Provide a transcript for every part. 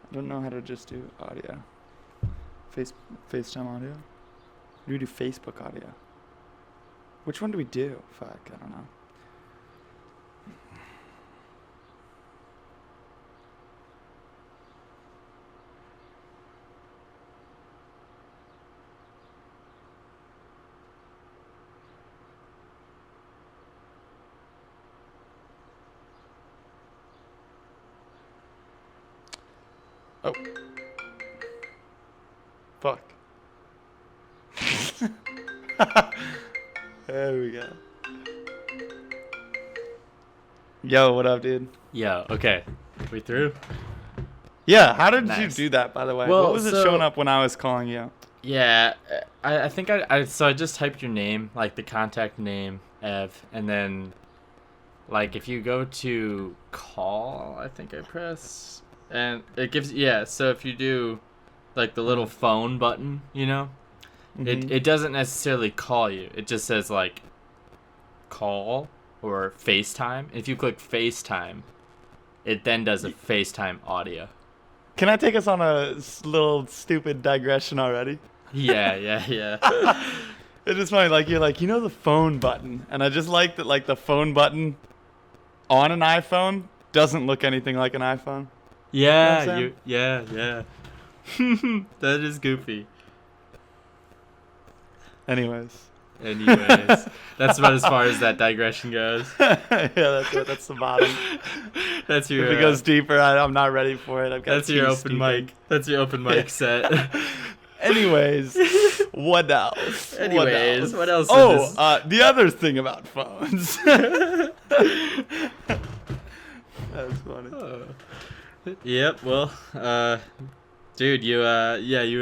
I don't know how to just do audio. FaceTime audio? Do we do Facebook audio? Which one do we do? Fuck, I don't know. Oh. Fuck. There we go. Yo, what up, dude? Yeah, okay. We through? Yeah, how did Nice. you do that, by the way? Well, what was it showing up when I was calling you? Yeah, I think so I just typed your name, like the contact name, Ev, and then, like, if you go to call, I think I press, and it gives, yeah, so if you do, like, the little phone button, it doesn't necessarily call you. It just says, like, call or FaceTime. If you click FaceTime, it then does a FaceTime audio. Can I take us on a little stupid digression already? Yeah. It's just funny, like, you're like, the phone button. And I just like that, like, the phone button on an iPhone doesn't look anything like an iPhone. Yeah, yeah. That is goofy. Anyways, that's about as far as that digression goes. yeah, that's it. That's the bottom. That's your. If it goes deeper, I'm not ready for it. I've got. That's your open mic. That's your open mic set. Anyways, what else? What else? The other thing about phones. That's funny. Yep. Well, dude, you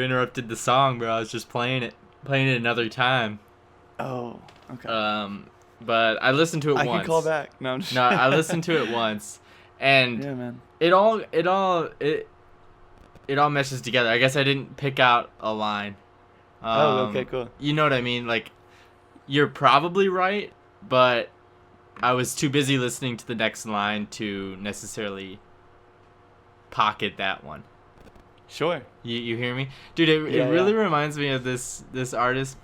interrupted the song, bro. I was just playing it another time. Oh, okay. But I listened to it once. I can call back. No, I'm just I listened to it once, and yeah, man. It all meshes together. I guess I didn't pick out a line. Okay, cool. You know what I mean? Like, you're probably right, but I was too busy listening to the next line to necessarily pocket that one. Sure. You hear me? Dude, it really reminds me of this artist,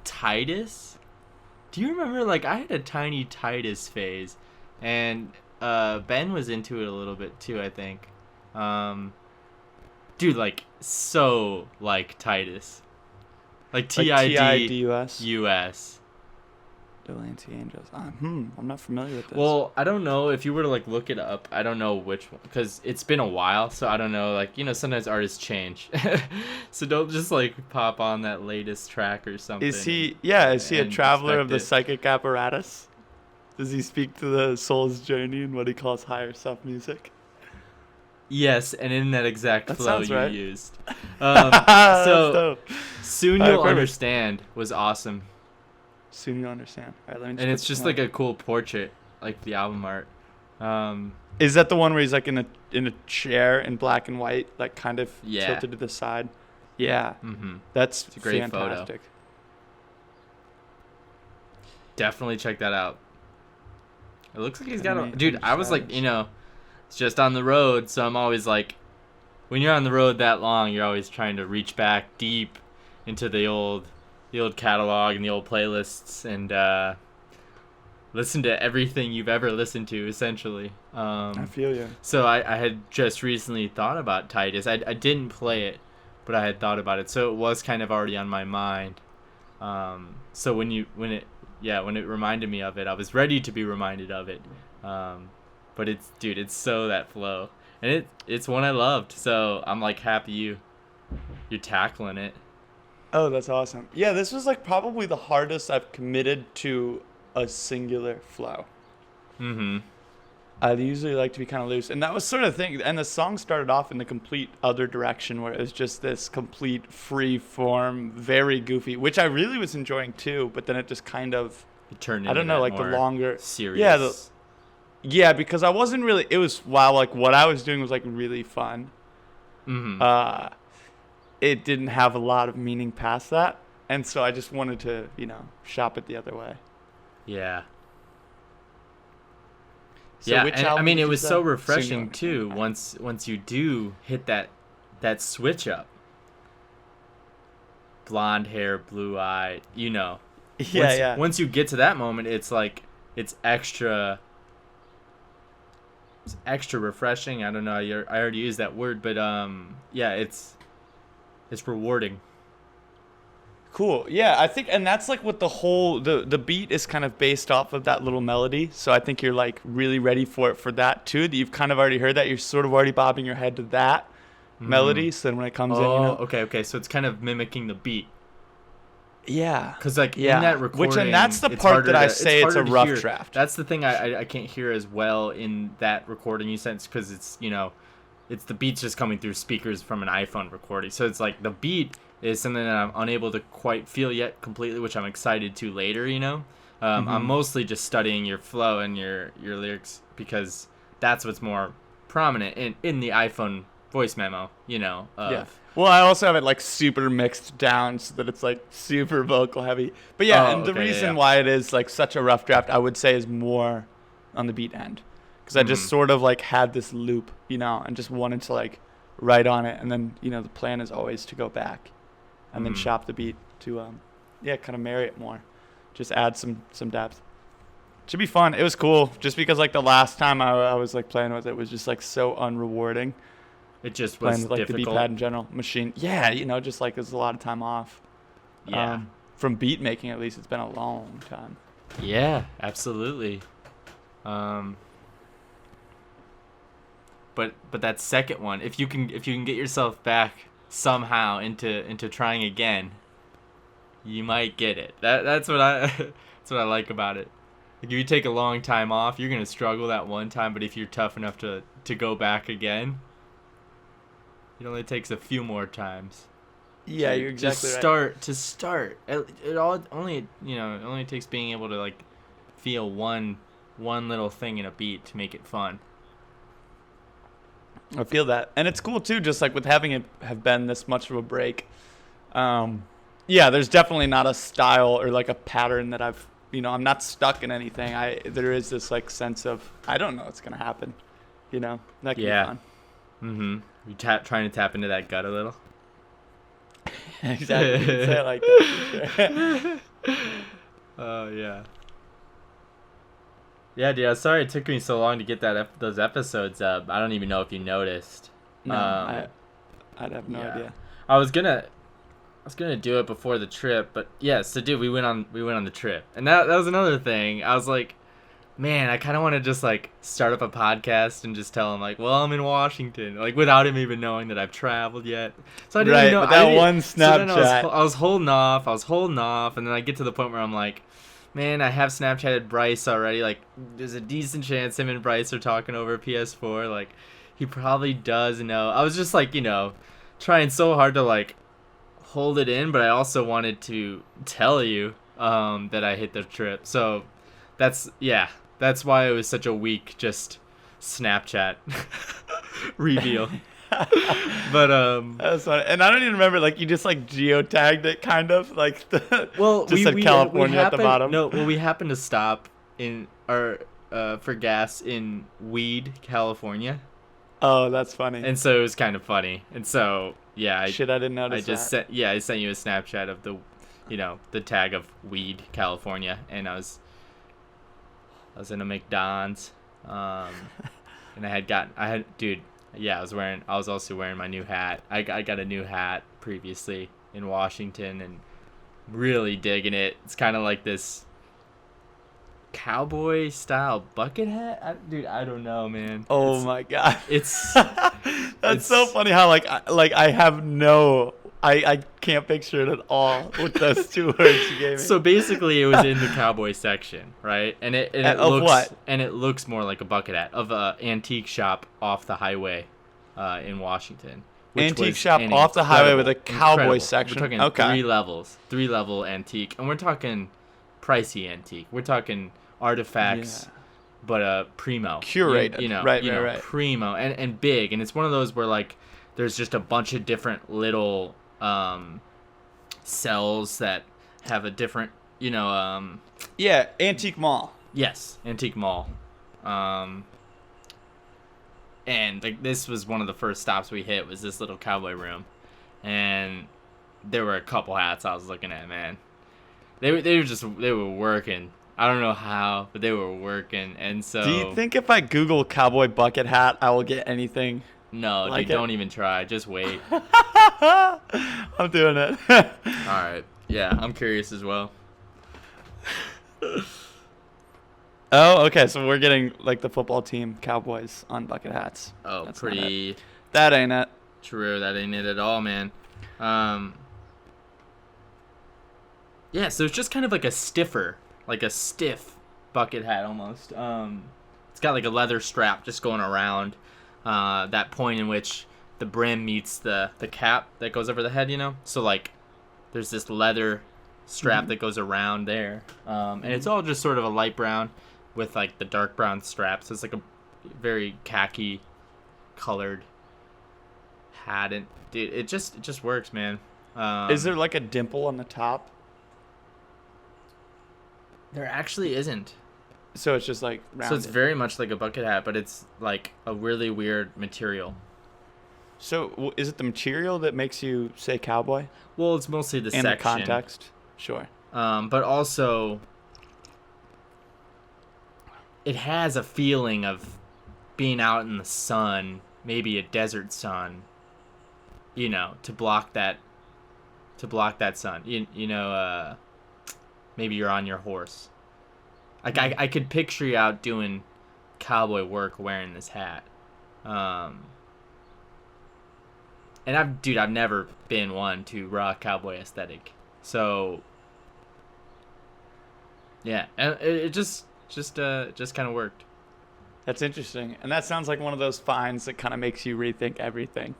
Titus. Do you remember, like, I had a tiny Titus phase, and Ben was into it a little bit too, I think. Dude, like, so like Titus. Like T-I-D-U-S. U-S. Delancey Angels. I'm not familiar with this. Well, I don't know if you were to, like, look it up. I don't know which one, because it's been a while, so I don't know. Like, sometimes artists change. So don't just, like, pop on that latest track or something. Is he a traveler of the psychic apparatus? Does he speak to the soul's journey in what he calls higher self music? Yes, and in that exact flow you right. used. So Soon You'll Understand was awesome. Soon You'll Understand. All right, let me and it's just like a cool portrait, like the album art. Is that the one where he's like in a chair in black and white, like kind of tilted to the side? Yeah. Mm-hmm. That's it's a great fantastic. Photo. Definitely check that out. It looks like he's got a... Dude, I was like, it's just on the road, so I'm always like, when you're on the road that long, you're always trying to reach back deep into the old catalog and the old playlists and listen to everything you've ever listened to, essentially. I feel you. So I had just recently thought about Titus. I didn't play it, but I had thought about it, so it was kind of already on my mind. So when it reminded me of it, I was ready to be reminded of it. But it's so that flow, and it's one I loved. So I'm like happy you're tackling it. Oh, that's awesome. Yeah, this was like probably the hardest I've committed to a singular flow. Mm-hmm. I usually like to be kind of loose, and that was sort of the thing. And the song started off in the complete other direction, where it was just this complete free form, very goofy, which I really was enjoying too. But then it just kind of turned into the longer serious. Yeah, because I wasn't really. It was like what I was doing was like really fun. Mm-hmm. It didn't have a lot of meaning past that, and so I just wanted to, shop it the other way. Yeah. So and I mean, it was so refreshing too. Once you do hit that that switch up. Blonde hair, blue eye, Once you get to that moment, it's like it's extra refreshing. I don't know. I already used that word, but it's rewarding. Cool. Yeah, I think, and that's like what the beat is kind of based off of that little melody. So I think you're like really ready for it for that too. That you've kind of already heard that. You're sort of already bobbing your head to that melody. So then when it comes in, okay. So it's kind of mimicking the beat. Yeah. Because in that recording, and that's the part that I say it's a rough draft. That's the thing I can't hear as well in that recording you sent, because it's it's the beat's just coming through speakers from an iPhone recording. So it's like the beat is something that I'm unable to quite feel yet completely, which I'm excited to later. I'm mostly just studying your flow and your lyrics, because that's what's more prominent in the iPhone voice memo. Well, I also have it like super mixed down so that it's like super vocal heavy. But the reason why it is like such a rough draft, I would say, is more on the beat end, because I just sort of like had this loop, and just wanted to like write on it, and then the plan is always to go back and then shop the beat to kind of marry it more, just add some depth. Should be fun. It was cool, just because like the last time I was like playing with it was just like so unrewarding. It just was with, like, difficult. The beat pad in general, machine. Yeah, just like there's a lot of time off. Yeah. From beat making, at least, it's been a long time. Yeah, absolutely. But that second one, if you can get yourself back somehow into trying again, you might get it. That's what I like about it. Like, if you take a long time off, you're gonna struggle that one time, but if you're tough enough to go back again, it only takes a few more times. Yeah, you're exactly right. To start. It all only it only takes being able to like feel one little thing in a beat to make it fun. I feel that, and it's cool too. Just like with having it have been this much of a break. There's definitely not a style or like a pattern that I've I'm not stuck in anything. There is this like sense of I don't know what's gonna happen. That can be fun. Mm-hmm. You trying to tap into that gut a little? Exactly. You can say it like that. For sure. Oh, yeah. Yeah, dude, I'm sorry it took me so long to get those episodes up. I don't even know if you noticed. No, I'd have no idea. I was gonna do it before the trip, but yeah, so dude, we went on the trip. And that was another thing. I was like, man, I kind of want to just like start up a podcast and just tell him like, well, I'm in Washington, like without him even knowing that I've traveled yet. So I didn't even know. But that one Snapchat. So I was holding off, and then I get to the point where I'm like, man, I have Snapchatted Bryce already. Like, there's a decent chance him and Bryce are talking over PS4. Like, he probably does know. I was just like, trying so hard to like hold it in, but I also wanted to tell you that I hit the trip. So that's why it was such a weak just Snapchat reveal. But that was funny. And I don't even remember, like, you just like geotagged it kind of like just said California at the bottom. No, well, we happened to stop in our for gas in Weed, California. Oh, that's funny. And so it was kind of funny. And so I didn't notice. I sent you a Snapchat of the the tag of Weed, California, and I was in a McDonald's, and I was also wearing my new hat. I got a new hat previously in Washington and really digging it. It's kind of like this cowboy style bucket hat. I don't know, man. Oh my god. It's so funny how I have no. I can't picture it at all with those two words you gave me. So basically, it was in the cowboy section, right? And it looks what? And it looks more like a bucket hat of a antique shop off the highway, in Washington. Antique shop off the highway with a cowboy section. We're talking three level antique, and we're talking pricey antique. We're talking artifacts, but primo, curated, right, primo and big, and it's one of those where like there's just a bunch of different little cells that have a different, antique mall. Yes, antique mall. And like this was one of the first stops we hit was this little cowboy room, and there were a couple hats I was looking at, man. They were working. I don't know how, but they were working. And so, do you think if I Google cowboy bucket hat, I will get anything? No, like dude, don't even try. Just wait. I'm doing it. All right. Yeah, I'm curious as well. Oh, okay. So we're getting like the football team Cowboys on bucket hats. Oh, That's pretty. not it. That ain't it. True. That ain't it at all, man. Yeah, so it's just kind of like a stiff bucket hat almost. It's got like a leather strap just going around that point in which the brim meets the cap that goes over the head, you know? So like there's this leather strap that goes around there. And it's all just sort of a light brown with like the dark brown straps. So it's like a very khaki colored hat, and dude, it just works, man. Is there like a dimple on the top? There actually isn't. So it's just like rounded. So it's very much like a bucket hat, but it's like a really weird material. So is it the material that makes you say cowboy? Well, it's mostly the section. And the context? Sure. But also, it has a feeling of being out in the sun, maybe a desert sun, you know, to block that sun. You know, maybe you're on your horse. Like I could picture you out doing cowboy work wearing this hat. And I've never been one to rock cowboy aesthetic. So yeah, and it just kind of worked. That's interesting. And that sounds like one of those finds that kind of makes you rethink everything.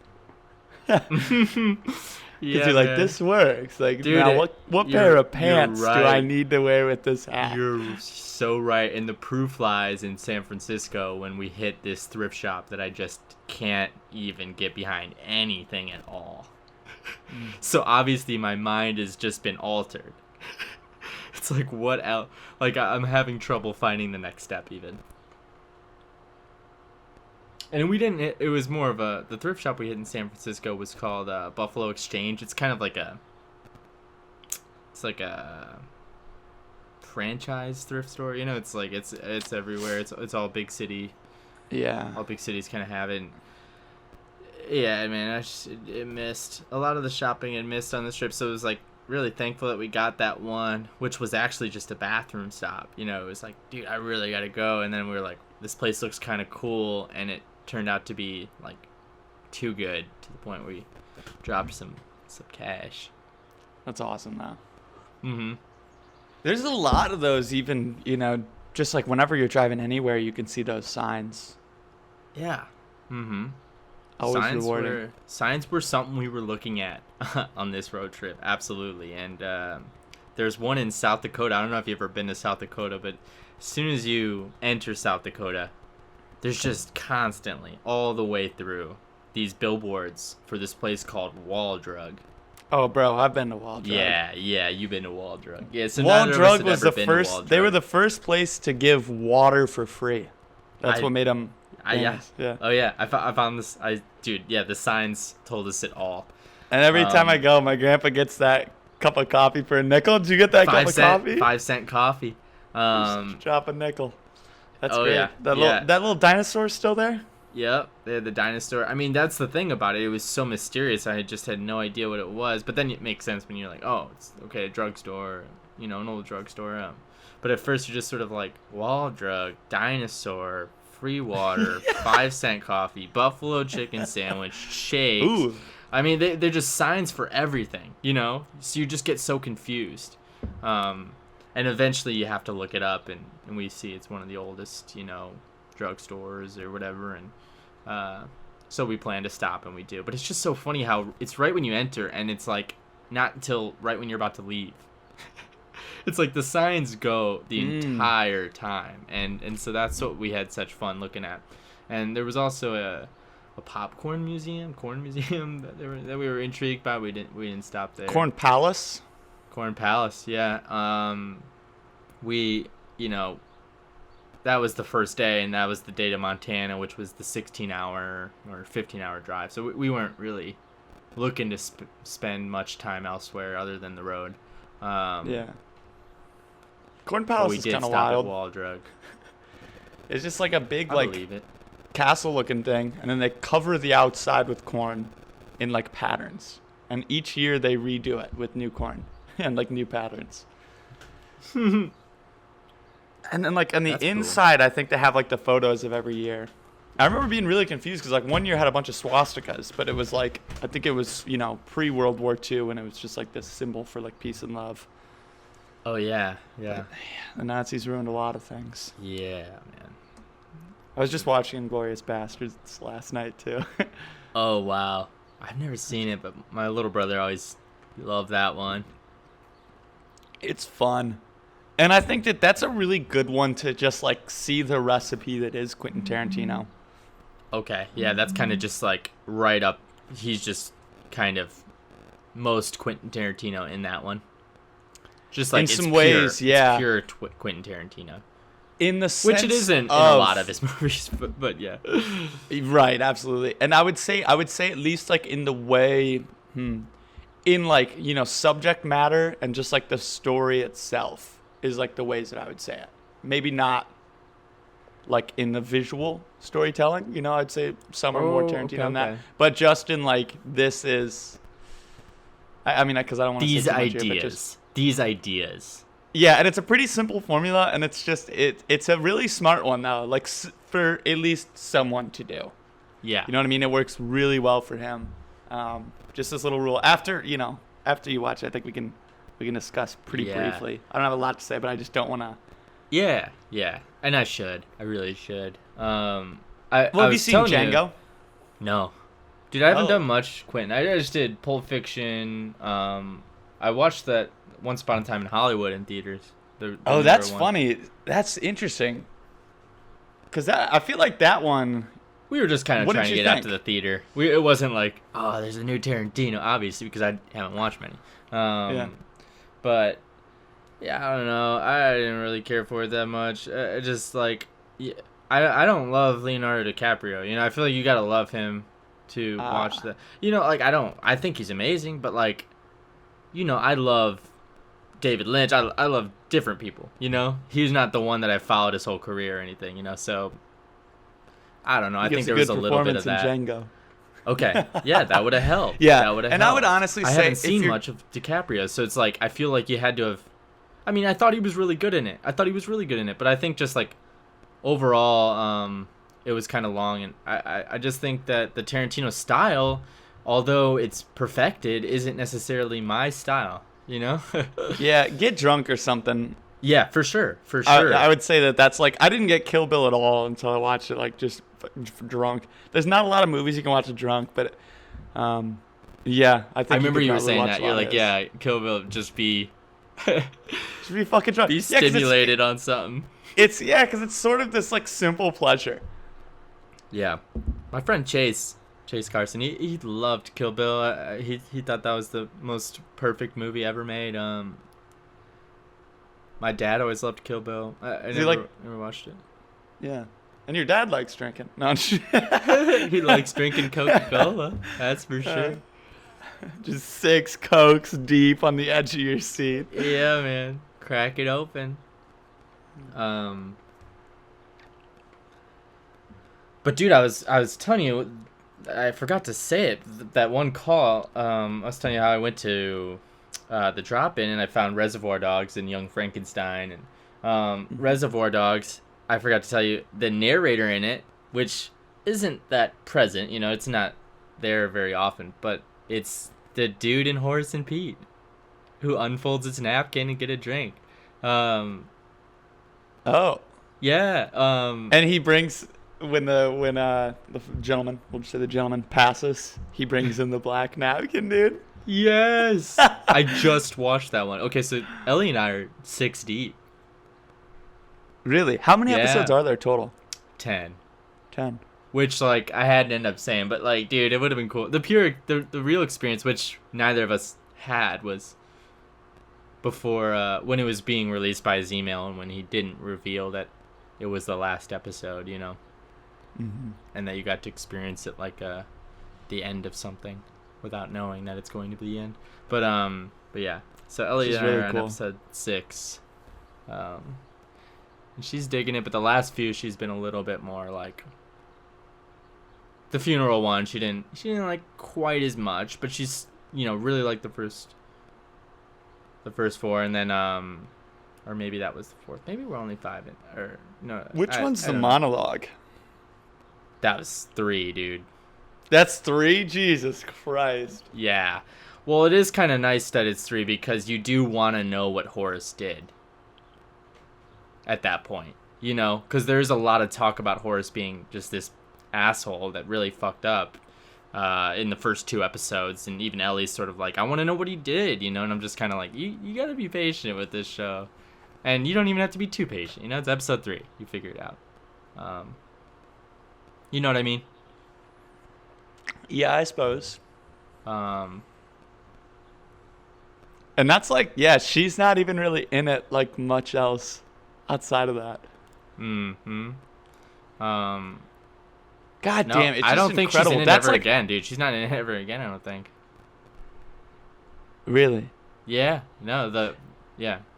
Because you're like, this works. Like, dude, now what pair of pants right. do I need to wear with this hat? You're so right. And the proof lies in San Francisco when we hit this thrift shop that I just can't even get behind anything at all. So obviously my mind has just been altered. It's like, what else? Like, I'm having trouble finding the next step even. And we didn't hit, it was more of the thrift shop we hit in San Francisco was called Buffalo Exchange. It's kind of like it's like a franchise thrift store. You know, it's like, it's everywhere. It's all big city. Yeah. All big cities kind of have it. Yeah, man, it missed. A lot of the shopping it missed on this trip, so it was like really thankful that we got that one, which was actually just a bathroom stop. You know, it was like, dude, I really got to go. And then we were like, this place looks kind of cool, and it turned out to be like too good to the point where we dropped some cash. That's awesome, though. Mm-hmm. There's a lot of those, even, you know, just like whenever you're driving anywhere, you can see those signs. Yeah. Mm-hmm. Always rewarding. Signs were something we were looking at on this road trip. Absolutely. And there's one in South Dakota. I don't know if you've ever been to South Dakota, but as soon as you enter South Dakota, there's just constantly, all the way through, these billboards for this place called Wall Drug. Oh, bro, I've been to Wall Drug. Yeah, you've been to Wall Drug. Yeah, so Wall Drug was the first. They were the first place to give water for free. That's what made them. Yeah. Yeah. Oh yeah, I found this. Dude, yeah, the signs told us it all. And every time I go, my grandpa gets that cup of coffee for a nickel. Did you get that cup of coffee? 5-cent coffee. Just drop a nickel. That's oh, great. Yeah. That little dinosaur's still there? Yep, they had the dinosaur. I mean, that's the thing about it. It was so mysterious. I just had no idea what it was. But then it makes sense when you're like, oh, it's okay, a drugstore, you know, an old drugstore. But at first you're just sort of like, Wall Drug, dinosaur, free water, 5-cent coffee, buffalo chicken sandwich, shakes. Ooh. I mean, they're just signs for everything, you know? So you just get so confused. And eventually you have to look it up, and we see it's one of the oldest, you know, drugstores or whatever. And so we plan to stop, and we do. But it's just so funny how it's right when you enter, and it's like not until right when you're about to leave. It's like the signs go the entire time. And so that's what we had such fun looking at. And there was also a popcorn museum, corn museum that we were intrigued by. We didn't stop there. Corn Palace? Corn Palace, yeah. We, you know, that was the first day, and that was the day to Montana, which was the 16-hour or 15-hour drive. So we weren't really looking to spend much time elsewhere other than the road. Yeah. Corn But Palace we is did kind of stop wild. at Wall Drug. It's just like a big I like believe it. castle-looking thing, and then they cover the outside with corn in like patterns, and each year they redo it with new corn and like new patterns. And then like on the That's cool. inside, I think they have like the photos of every year. I remember being really confused because like one year had a bunch of swastikas, but it was like I think it was pre-World War II, and it was just like this symbol for like peace and love. Oh yeah. The Nazis ruined a lot of things. Yeah, man. I was just watching Inglourious Bastards last night too. Oh wow. I've never seen it, but my little brother always loved that one. It's fun. And I think that that's a really good one to just like see the recipe that is Quentin Tarantino. Okay, yeah, that's kind of just like right up. He's just kind of most Quentin Tarantino in that one. Just like In it's some pure, ways, yeah. It's pure Quentin Tarantino. In the sense Which it isn't in a lot of his movies, but yeah. Right, absolutely. And I would say at least like in the way in like, subject matter and just like the story itself is like the ways that I would say it. Maybe not like in the visual storytelling, I'd say some are more Tarantino than that. But just in like this is I mean, because I don't want to say too much here, but just these ideas. Yeah, and it's a pretty simple formula, and it's just it's a really smart one though, like for at least someone to do. Yeah. You know what I mean? It works really well for him. Just this little rule. After you watch it, I think we can discuss pretty briefly. I don't have a lot to say, but I just don't want to. Yeah, and I should. I really should. Have you seen Django? No. Dude, I haven't done much Quentin. I just did Pulp Fiction. I watched that Once Upon a Time in Hollywood in theaters. The that's one. funny. That's interesting. Because I feel like that one... We were just kind of trying to get out to the theater. It wasn't like, oh, there's a new Tarantino, obviously, because I haven't watched many. But, yeah, I don't know. I didn't really care for it that much. Just, like, I don't love Leonardo DiCaprio. I feel like you got to love him to watch the... I think he's amazing, but, like, I love David Lynch. I love different people, He's not the one that I followed his whole career or anything, so... I don't know. I think there was a little bit of that. Django. Okay. Yeah, that would have helped. Yeah. That would have helped. I would honestly say... I haven't seen much of DiCaprio, so it's like, I feel like you had to have... I mean, I thought he was really good in it. But I think just, like, overall, it was kind of long, and I just think that the Tarantino style, although it's perfected, isn't necessarily my style, Yeah, get drunk or something. Yeah, for sure. I would say that's like... I didn't get Kill Bill at all until I watched it, like, just drunk. There's not a lot of movies you can watch drunk, but yeah, I think I remember you were saying that. You're like, yeah, Kill Bill, just be fucking drunk. Be stimulated on something. It's because it's sort of this like simple pleasure. Yeah, my friend Chase Carson, he loved Kill Bill. He thought that was the most perfect movie ever made. My dad always loved Kill Bill. I never watched it. Yeah. And your dad likes drinking. No, he likes drinking Coca-Cola. That's for sure. Just 6 Cokes deep on the edge of your seat. Yeah, man. Crack it open. But dude, I was telling you, I forgot to say it. That one call. I was telling you how I went to the drop-in and I found Reservoir Dogs and Young Frankenstein and Reservoir Dogs. I forgot to tell you, the narrator in it, which isn't that present, it's not there very often, but it's the dude in Horace and Pete who unfolds his napkin and get a drink. Oh. Yeah. And he brings, when the gentleman, we'll just say the gentleman, passes, he brings in the black napkin, dude. Yes. I just watched that one. Okay, so Elly and I are 6 deep. Really? How many episodes are there total? 10. Which, like, I had to end up saying, but, like, dude, it would have been cool. The real experience, which neither of us had, was before, when it was being released by his email and when he didn't reveal that it was the last episode, you know, Mm-hmm. and that you got to experience it like the end of something without knowing that it's going to be the end. But yeah. So Ellie and I really are on cool. episode 6. And she's digging it, but the last few she's been a little bit more like the funeral one. She didn't like quite as much, but she's, you know, really like the first 4, and then or maybe that was the 4th. Maybe we're only 5 in, or no. Which one's I the don't know. monologue? That was 3, dude. That's 3? Jesus Christ. Yeah. Well, it is kind of nice that it's 3 because you do want to know what Horace did at that point, you know, because there's a lot of talk about Horace being just this asshole that really fucked up in the first 2 episodes, and even Ellie's sort of like, I want to know what he did, you know, and I'm just kind of like, you gotta be patient with this show, and you don't even have to be too patient, you know, it's episode 3, you figure it out. You know what I mean? Yeah, I suppose. Um, And that's like, yeah, she's not even really in it like much else outside of that. mm-hmm. God No, damn, it's just I don't think incredible. she's in it That's ever like, again, dude. She's not in it ever again, I don't think. really? Yeah, no,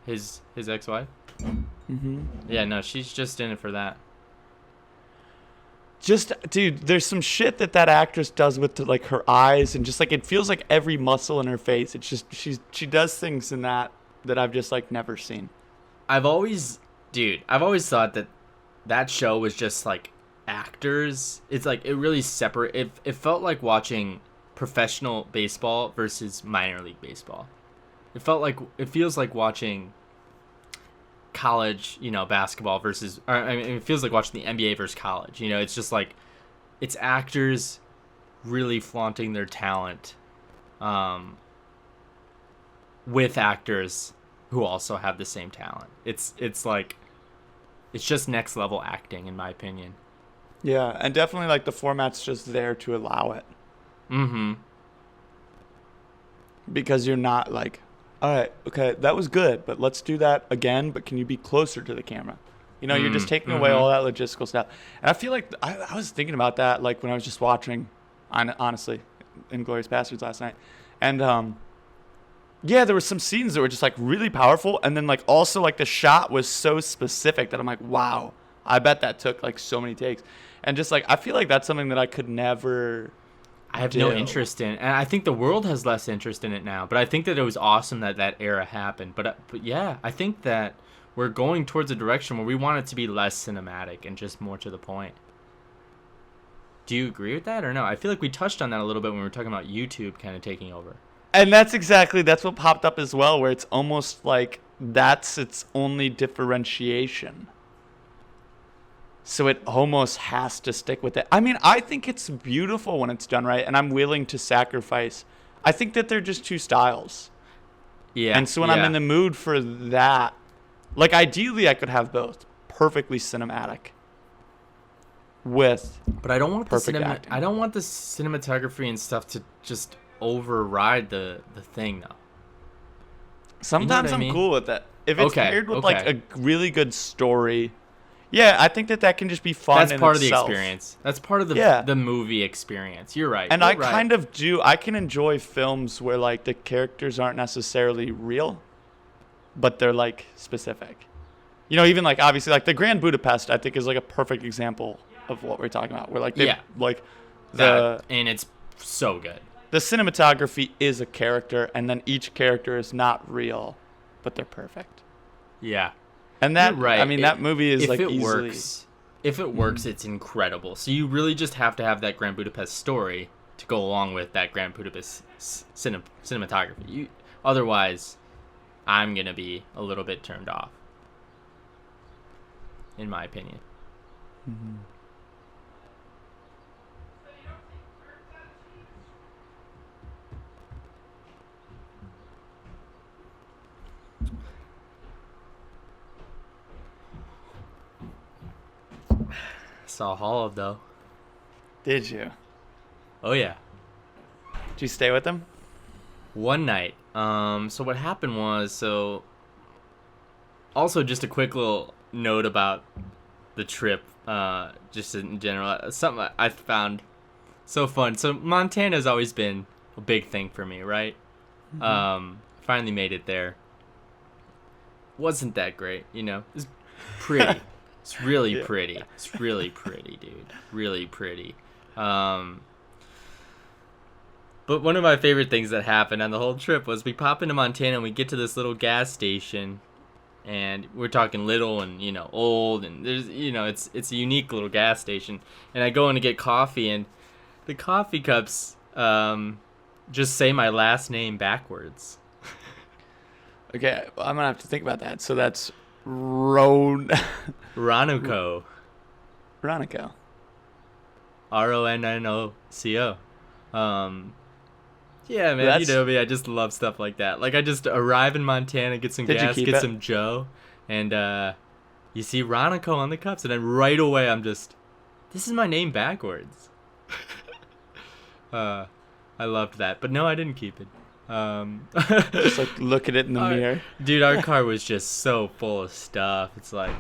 his ex-wife. Mm-hmm. Yeah, no, she's just in it for that. Just, dude, there's some shit that actress does with like her eyes, and just like it feels like every muscle in her face. It's just she does things in that I've just like never seen. I've always thought that show was just like actors. It's like it really separate. It felt like watching professional baseball versus minor league baseball. It feels like watching college, you know, basketball versus, or, I mean, it feels like watching the NBA versus college. You know, it's just like it's actors really flaunting their talent, with actors who also have the same talent. It's like it's just next level acting, in my opinion. Yeah, and definitely like the format's just there to allow it, Mm-hmm. because you're not like, all right, okay, that was good, but let's do that again, but can you be closer to the camera? You know, you're just taking away all that logistical stuff. And I feel like I was thinking about that like when I was just watching, honestly, Inglourious Basterds last night. And yeah, there were some scenes that were just like really powerful, and then like also like the shot was so specific that I'm like, wow, I bet that took like so many takes. And just like I feel like that's something that I could never I have do. no interest in, and I think the world has less interest in it now. But I think that it was awesome that era happened. But yeah, I think that we're going towards a direction where we want it to be less cinematic and just more to the point. Do you agree with that or no? I feel like we touched on that a little bit when we were talking about YouTube kind of taking over. And that's what popped up as well, where it's almost like that's its only differentiation. So it almost has to stick with it. I mean, I think it's beautiful when it's done right, and I'm willing to sacrifice. I think that they're just two styles. Yeah. And so when I'm in the mood for that, like ideally I could have both. Perfectly cinematic. With But I don't want perfect acting. I don't want the cinematography and stuff to just override the thing though. sometimes I I'm mean? cool with that. If it's Okay, paired with okay. like a really good story. Yeah, I think that can just be fun. That's in part of the itself. experience. That's part of the Yeah. the movie experience. You're right. And You're I right. kind of do. I can enjoy films where like the characters aren't necessarily real, but they're like specific. You know, even like obviously like the Grand Budapest, I think is like a perfect example of what we're talking about. Where like they like and it's so good. the cinematography is a character, and then each character is not real, but they're perfect. Yeah. And that, You're right. I mean, that movie is if like it easily. If it works, it's incredible. So you really just have to have that Grand Budapest story to go along with that Grand Budapest cinematography. Otherwise, I'm gonna be a little bit turned off, in my opinion. Mm-hmm. Saw Holub though. Did you? Oh yeah. Did you stay with them? One night. So what happened was, also just a quick little note about the trip, just in general. Something I found so fun. So Montana's always been a big thing for me, right? Finally made it there. Wasn't that great, you know? It's pretty. It's really pretty. It's really pretty, dude. Really pretty. But one of my favorite things that happened on the whole trip was we pop into Montana and we get to this little gas station, and we're talking little and, you know, old, and there's, you know, it's a unique little gas station. And I go in to get coffee, and the coffee cups just say my last name backwards. Okay, well, I'm gonna have to think about that. So that's Ronoco. Ronoco. Ronnoco. Yeah, man, you know me. I just love stuff like that. Like, I just arrive in Montana, get some gas, get some Joe, and you see Ronoco on the cups, and then right away I'm just, this is my name backwards. I loved that, but no, I didn't keep it. Just like look at it in the mirror. Dude, our car was just so full of stuff. It's like,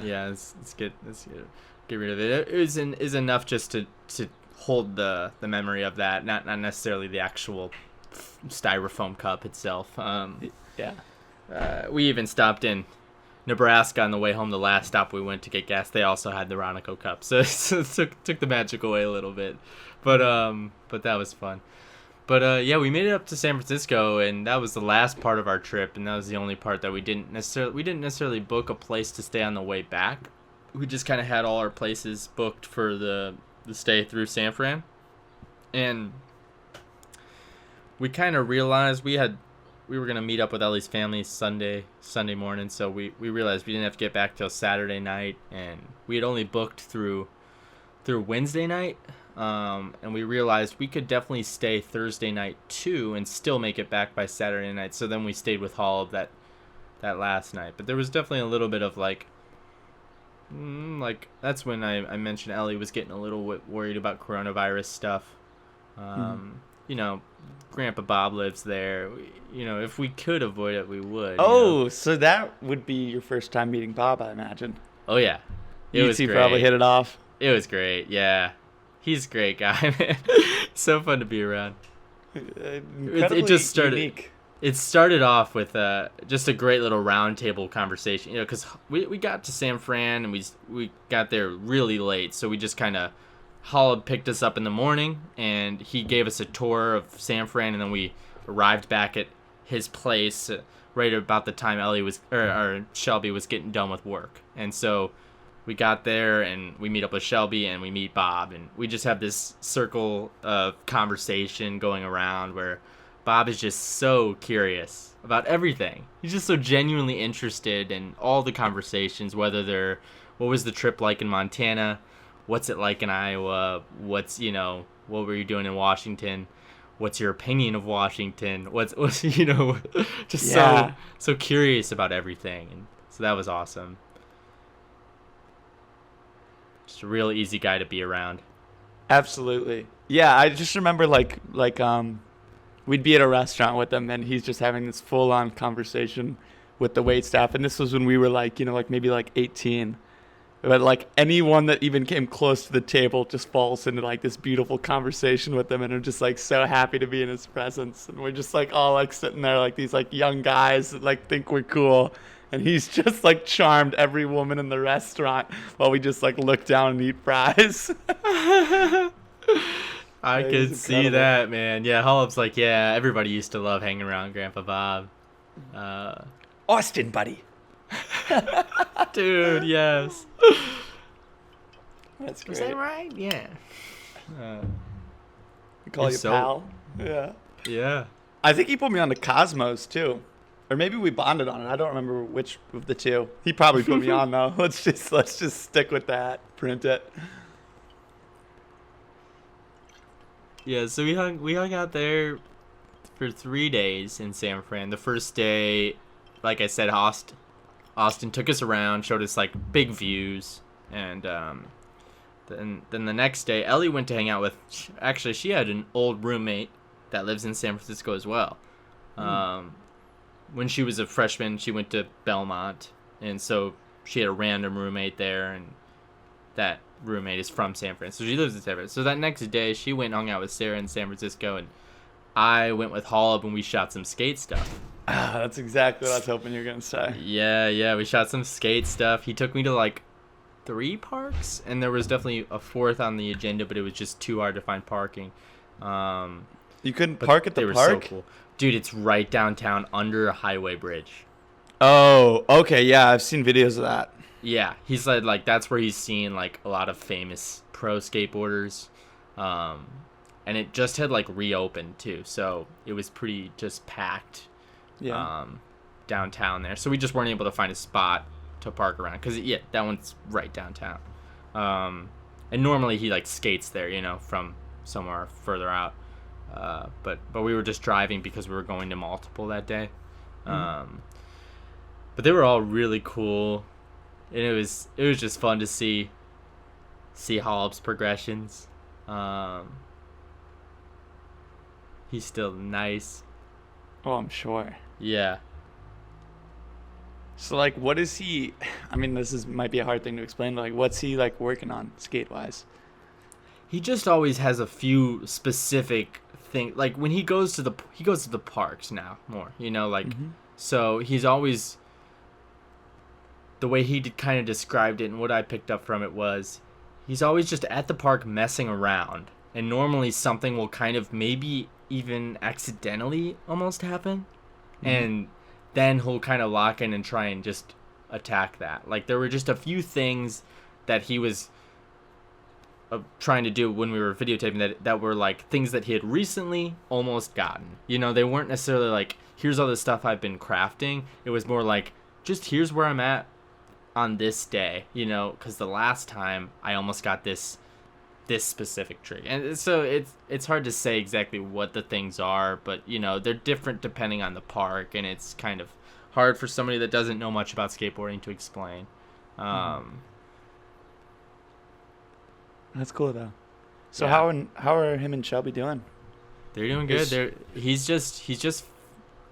let's get rid of it. It is enough just to hold the memory of that, not necessarily the actual styrofoam cup itself. We even stopped in Nebraska on the way home. The last stop we went to get gas, they also had the Ronoco cup, so it took the magic away a little bit. But that was fun. But we made it up to San Francisco, and that was the last part of our trip, and that was the only part that we didn't necessarily book a place to stay on the way back. We just kind of had all our places booked for the stay through San Fran, and we kind of realized we were gonna meet up with Elly's family Sunday morning, so we realized we didn't have to get back till Saturday night, and we had only booked through Wednesday night, and we realized we could definitely stay Thursday night too and still make it back by Saturday night. So then we stayed with Holub that last night, but there was definitely a little bit of like that's when I mentioned Elly was getting a little worried about coronavirus stuff. You know, Grandpa Bob lives there. You know, if we could avoid it, we would. Oh, so that would be your first time meeting Bob, I imagine. Oh, yeah. You two probably hit it off. It was great, yeah. He's a great guy, man. So fun to be around. Incredibly it just started. Unique. It started off with just a great little round table conversation, you know, because we got to San Fran and we got there really late, so we just kind of, Holub picked us up in the morning and he gave us a tour of San Fran, and then we arrived back at his place right about the time Elly was or Shelbi was getting done with work, and so we got there and we meet up with Shelbi and we meet Bob, and we just have this circle of conversation going around where Bob is just so curious about everything. He's just so genuinely interested in all the conversations, whether they're, what was the trip like in Montana? What's it like in Iowa? What's, you know, what were you doing in Washington? What's your opinion of Washington? What's you know, just so curious about everything. And so that was awesome. Just a real easy guy to be around. Absolutely. Yeah, I just remember like we'd be at a restaurant with him, and he's just having this full-on conversation with the waitstaff. And this was when we were like, you know, like maybe like 18. But like anyone that even came close to the table just falls into like this beautiful conversation with him, and are just like so happy to be in his presence. And we're just like all like sitting there like these like young guys that like think we're cool. And he's just like charmed every woman in the restaurant while we just like look down and eat fries. I could see that, man. Yeah, Holub's like, yeah, everybody used to love hanging around Grandpa Bob. Austin, buddy. Dude, yes. That's great. Is that right? Yeah. We call you pal. Yeah. Yeah. I think he put me on the Cosmos too. Or maybe we bonded on it. I don't remember which of the two. He probably put me on though. Let's just stick with that. Print it. Yeah, so we hung out there for 3 days in San Fran. The first day, like I said, Austin took us around, showed us like big views, and then the next day, Elly went to hang out with. Actually, she had an old roommate that lives in San Francisco as well. When she was a freshman, she went to Belmont, and so she had a random roommate there, and that roommate is from San Francisco. So she lives in San Francisco. So that next day, she went and hung out with Sara in San Francisco, and I went with Holub, and we shot some skate stuff. That's exactly what I was hoping you were going to say. Yeah, we shot some skate stuff. He took me to like 3 parks, and there was definitely a 4th on the agenda, but it was just too hard to find parking. You couldn't park at the they park? were so cool. Dude, it's right downtown under a highway bridge. Oh, okay, yeah, I've seen videos of that. Yeah, he said like that's where he's seen like a lot of famous pro skateboarders. And it just had like reopened too, so it was pretty just packed. Yeah. Downtown there. So we just weren't able to find a spot to park around because that one's right downtown. And normally he like skates there, from somewhere further out. But we were just driving because we were going to multiple that day. But they were all really cool, and it was just fun to see Holub's progressions. He's still nice. Oh, I'm sure. Yeah. So, like, what is he... I mean, might be a hard thing to explain, but, like, what's he, like, working on skate-wise? He just always has a few specific things. Like, when he goes to the parks now more, So he's always... The way he kind of described it and what I picked up from it was he's always just at the park messing around. And normally something will kind of maybe even accidentally almost happen. And then he'll kind of lock in and try and just attack that. Like, there were just a few things that he was trying to do when we were videotaping that were like things that he had recently almost gotten. They weren't necessarily like, here's all the stuff I've been crafting. It was more like, just here's where I'm at on this day, because the last time I almost got this specific trick. And so it's hard to say exactly what the things are, but they're different depending on the park, and it's kind of hard for somebody that doesn't know much about skateboarding to explain. That's cool though. So Yeah. how are him and Shelbi doing? They're doing good. He's just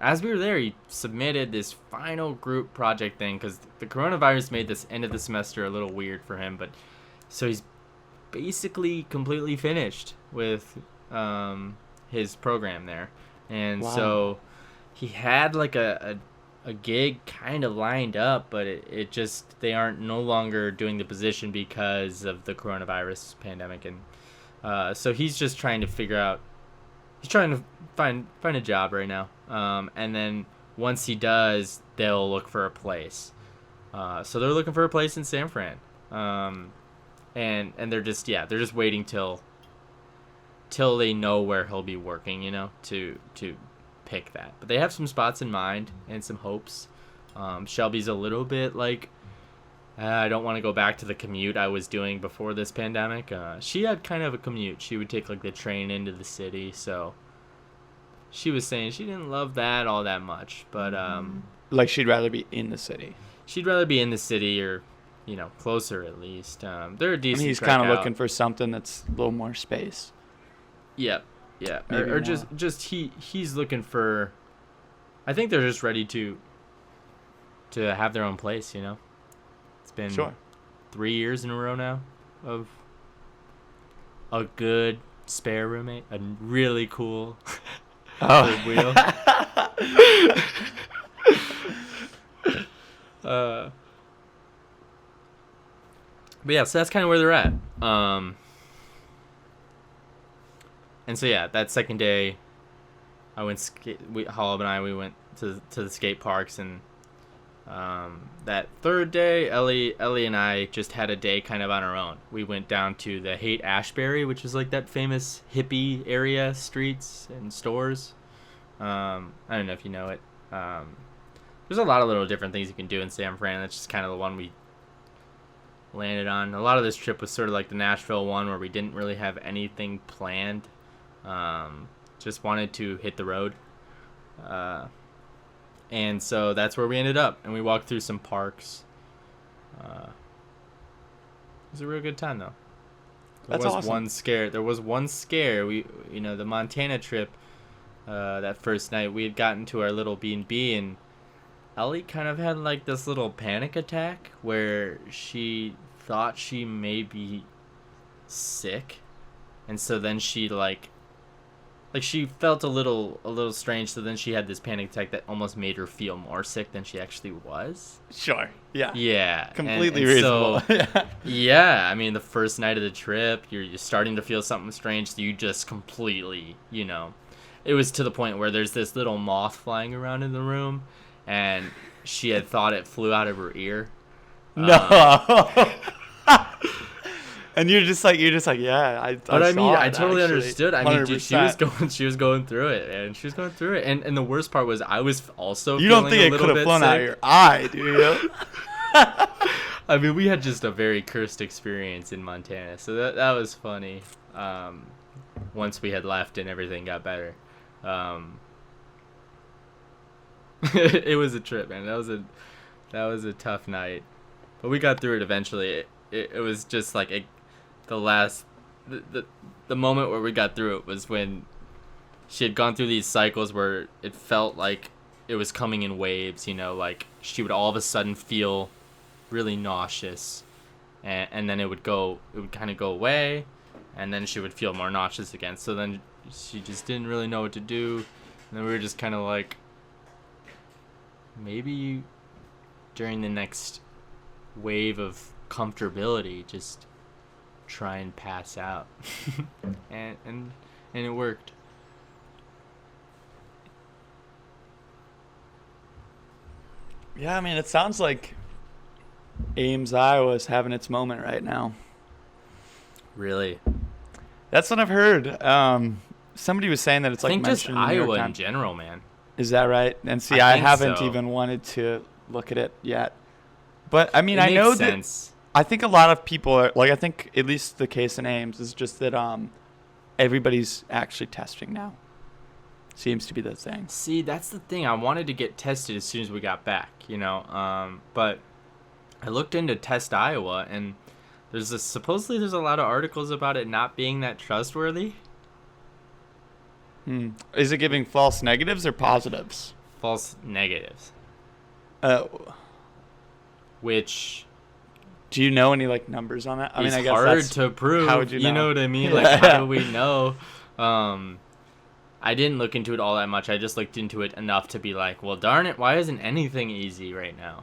as we were there, he submitted this final group project thing because the coronavirus made this end of the semester a little weird for him, but so he's basically completely finished with his program there. And so he had like a gig kind of lined up, but it just, they aren't no longer doing the position because of the coronavirus pandemic. And so he's just trying to figure out, he's trying to find a job right now. And then once he does, they'll look for a place. So they're looking for a place in San Fran. And they're just waiting till they know where he'll be working, to pick that. But they have some spots in mind and some hopes. Shelby's a little bit like, I don't want to go back to the commute I was doing before this pandemic. She had kind of a commute. She would take like the train into the city, so she was saying she didn't love that all that much. But like, she'd rather be in the city. She'd rather be in the city or, closer at least. They're a decent. He's kind of looking for something that's a little more space. Yeah. Or just he's looking for. I think they're just ready to have their own place. It's been 3 years in a row now of a good spare roommate, a really cool third wheel. But yeah, so that's kind of where they're at. And so yeah, that second day, I went Holub and I went to the skate parks, and that third day, Elly and I just had a day kind of on our own. We went down to the Haight-Ashbury, which is like that famous hippie area, streets and stores. I don't know if you know it. There's a lot of little different things you can do in San Fran. That's just kind of the one we landed on. A lot of this trip was sort of like the Nashville one, where we didn't really have anything planned. Just wanted to hit the road. And so that's where we ended up. And we walked through some parks. It was a real good time, though. There was one scare. The Montana trip, that first night, we had gotten to our little B&B, and Ellie kind of had like this little panic attack where she thought she may be sick, and so then she like she felt a little strange, so then she had this panic attack that almost made her feel more sick than she actually was. Sure. Yeah. Yeah. Completely and reasonable. So, yeah, I mean, the first night of the trip, you're starting to feel something strange, so you just completely, it was to the point where there's this little moth flying around in the room, and she had thought it flew out of her ear. No. And you're just like, yeah. I totally understood. I mean, dude, 100%. she was going through it, and she was going through it, and the worst part was I was also. You don't think it could have flown out of your eye, do you? I mean, we had just a very cursed experience in Montana, so that was funny. Once we had left and everything got better, it was a trip, man. That was a tough night, but we got through it eventually. It was just like the moment where we got through it was when she had gone through these cycles where it felt like it was coming in waves, like she would all of a sudden feel really nauseous, and then it would kind of go away, and then she would feel more nauseous again. So then she just didn't really know what to do, and then we were just kind of like, maybe during the next wave of comfortability, just try and pass out. and it worked. Yeah, I mean, it sounds like Ames, Iowa is having its moment right now. Really? That's what I've heard. Somebody was saying that it's like mentioned just in the New York Iowa in Times. general, man. Is that right? And see, I haven't so. even wanted to look at it yet. But I mean, It I know makes sense. that I think a lot of people are like, I think at least the case in Ames is just that everybody's actually testing now. Seems to be the thing. See, that's the thing. I wanted to get tested as soon as we got back, but I looked into Test Iowa, and supposedly there's a lot of articles about it not being that trustworthy. Is it giving false negatives or positives? False negatives. Which, do you know any like numbers on that? I guess hard to prove. How would you know? You know what I mean? Like, how do we know? I didn't look into it all that much. I just looked into it enough to be like, well, darn it, why isn't anything easy right now?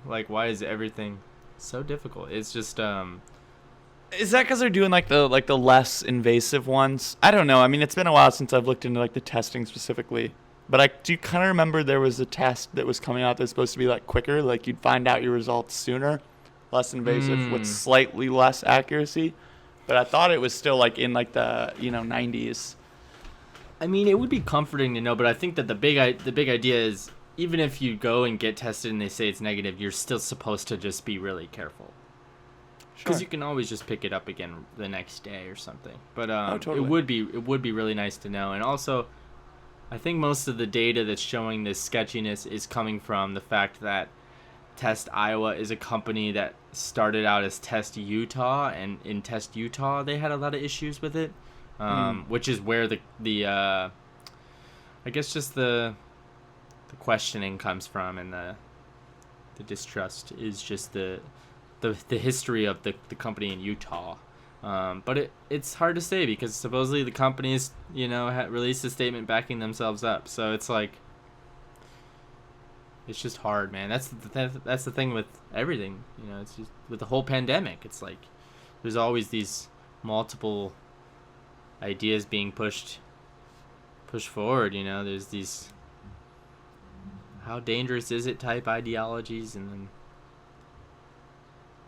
Like, why is everything so difficult? It's just Is that because they're doing like the less invasive ones? I don't know. I mean, it's been a while since I've looked into like the testing specifically, but I do kind of remember there was a test that was coming out that's supposed to be like quicker, like you'd find out your results sooner, less invasive with slightly less accuracy. But I thought it was still like in like the 90s. I mean, it would be comforting to know, but I think that the big idea is even if you go and get tested and they say it's negative, you're still supposed to just be really careful. Because you can always just pick it up again the next day or something. But totally. it would be really nice to know. And also, I think most of the data that's showing this sketchiness is coming from the fact that Test Iowa is a company that started out as Test Utah, and in Test Utah they had a lot of issues with it, which is where the I guess just the questioning comes from, and the distrust is just the history of the company in Utah. But it's hard to say because supposedly the companies, released a statement backing themselves up. So it's like, it's just hard, man. That's the thing with everything. It's just with the whole pandemic. It's like there's always these multiple ideas being pushed forward. There's these how dangerous is it type ideologies, and then.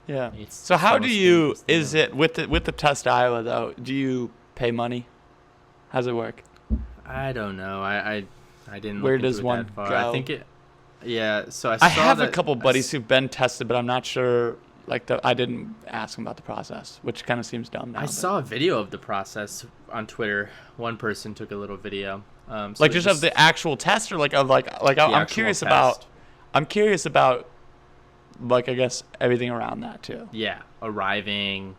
Yeah. So how do you, is it, with the Test Iowa though, do you pay money? How's it work? I don't know. I didn't Where look does into it one that far. go? I think so I have a couple buddies who've been tested, but I'm not sure, I didn't ask them about the process, which kind of seems dumb now. I saw a video of the process on Twitter. One person took a little video. So just of the actual test, or I'm curious about, I guess everything around that too. Yeah, arriving.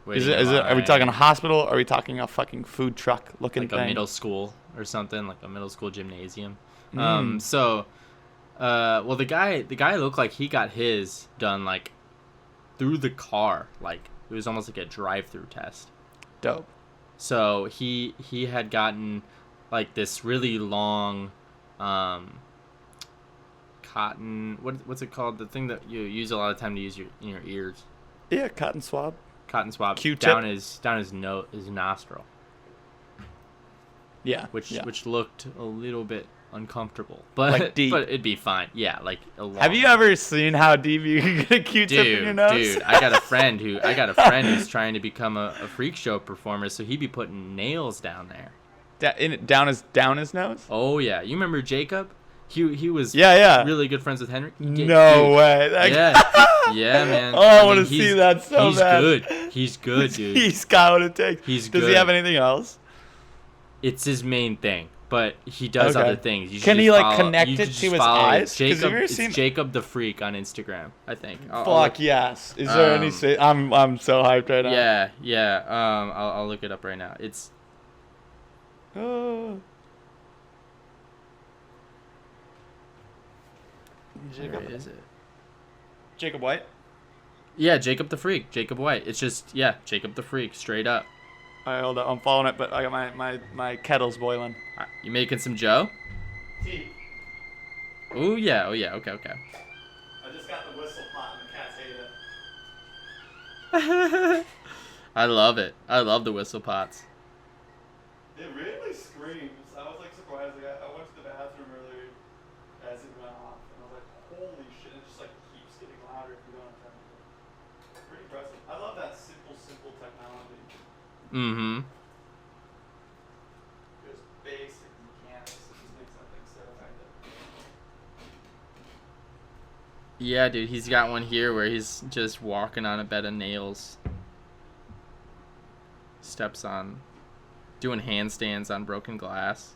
Is it? Are we talking a hospital? Or are we talking a fucking food truck looking like thing? A middle school or something, like a middle school gymnasium. So Well, the guy looked like he got his done like through the car. Like it was almost like a drive-through test. Dope. So he had gotten like this really long cotton, what's it called? The thing that you use a lot of time to use in your ears. Yeah, cotton swab. Cotton swab. Q-tip. Down his nostril. Yeah. Which looked a little bit uncomfortable, but like deep. But it'd be fine. Yeah, like a long. Have you ever seen how deep you can get a Q-tip in your nose? Dude, I got a friend who's trying to become a freak show performer, so he'd be putting nails down there. Down his nose? Oh yeah, you remember Jacob? He was really good friends with Henry. No way. Yeah, man. Oh, I want to see that so bad. He's good, dude. He's got what it takes. He's good. Does he have anything else? It's his main thing, but he does other things. Can he like connect it to his eyes? It's Jacob the Freak on Instagram, I think. Yes. Is there any? I'm so hyped right now. Yeah. I'll look it up right now. It's. Oh. Where is it? Jacob White? Yeah, Jacob the Freak. Jacob White. It's just, Jacob the Freak, straight up. All right, hold on. I'm following it, but I got my kettle's boiling. Right, you making some Joe? Tea. Oh, yeah. Okay. I just got the whistle pot and the cats hate it. I love it. I love the whistle pots. It really screams. I was like surprised. I went to the bathroom earlier as it went off, and I was like, holy shit, it just like keeps getting louder if you don't have time. Pretty impressive. I love that simple technology. Mm-hmm. Just basic mechanics that just makes something so effective. Yeah, dude, he's got one here where he's just walking on a bed of nails. Steps on, doing handstands on broken glass.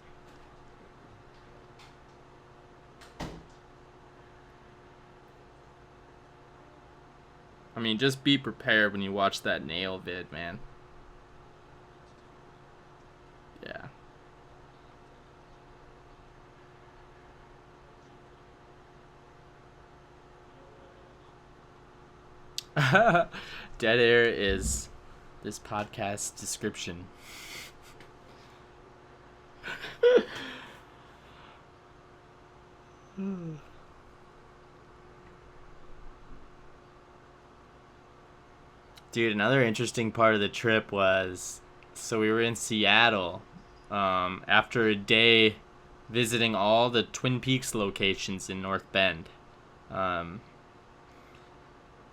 I mean, just be prepared when you watch that nail vid, man. Yeah. Dead air is this podcast description. Dude, another interesting part of the trip was, so we were in Seattle after a day visiting all the Twin Peaks locations in North Bend.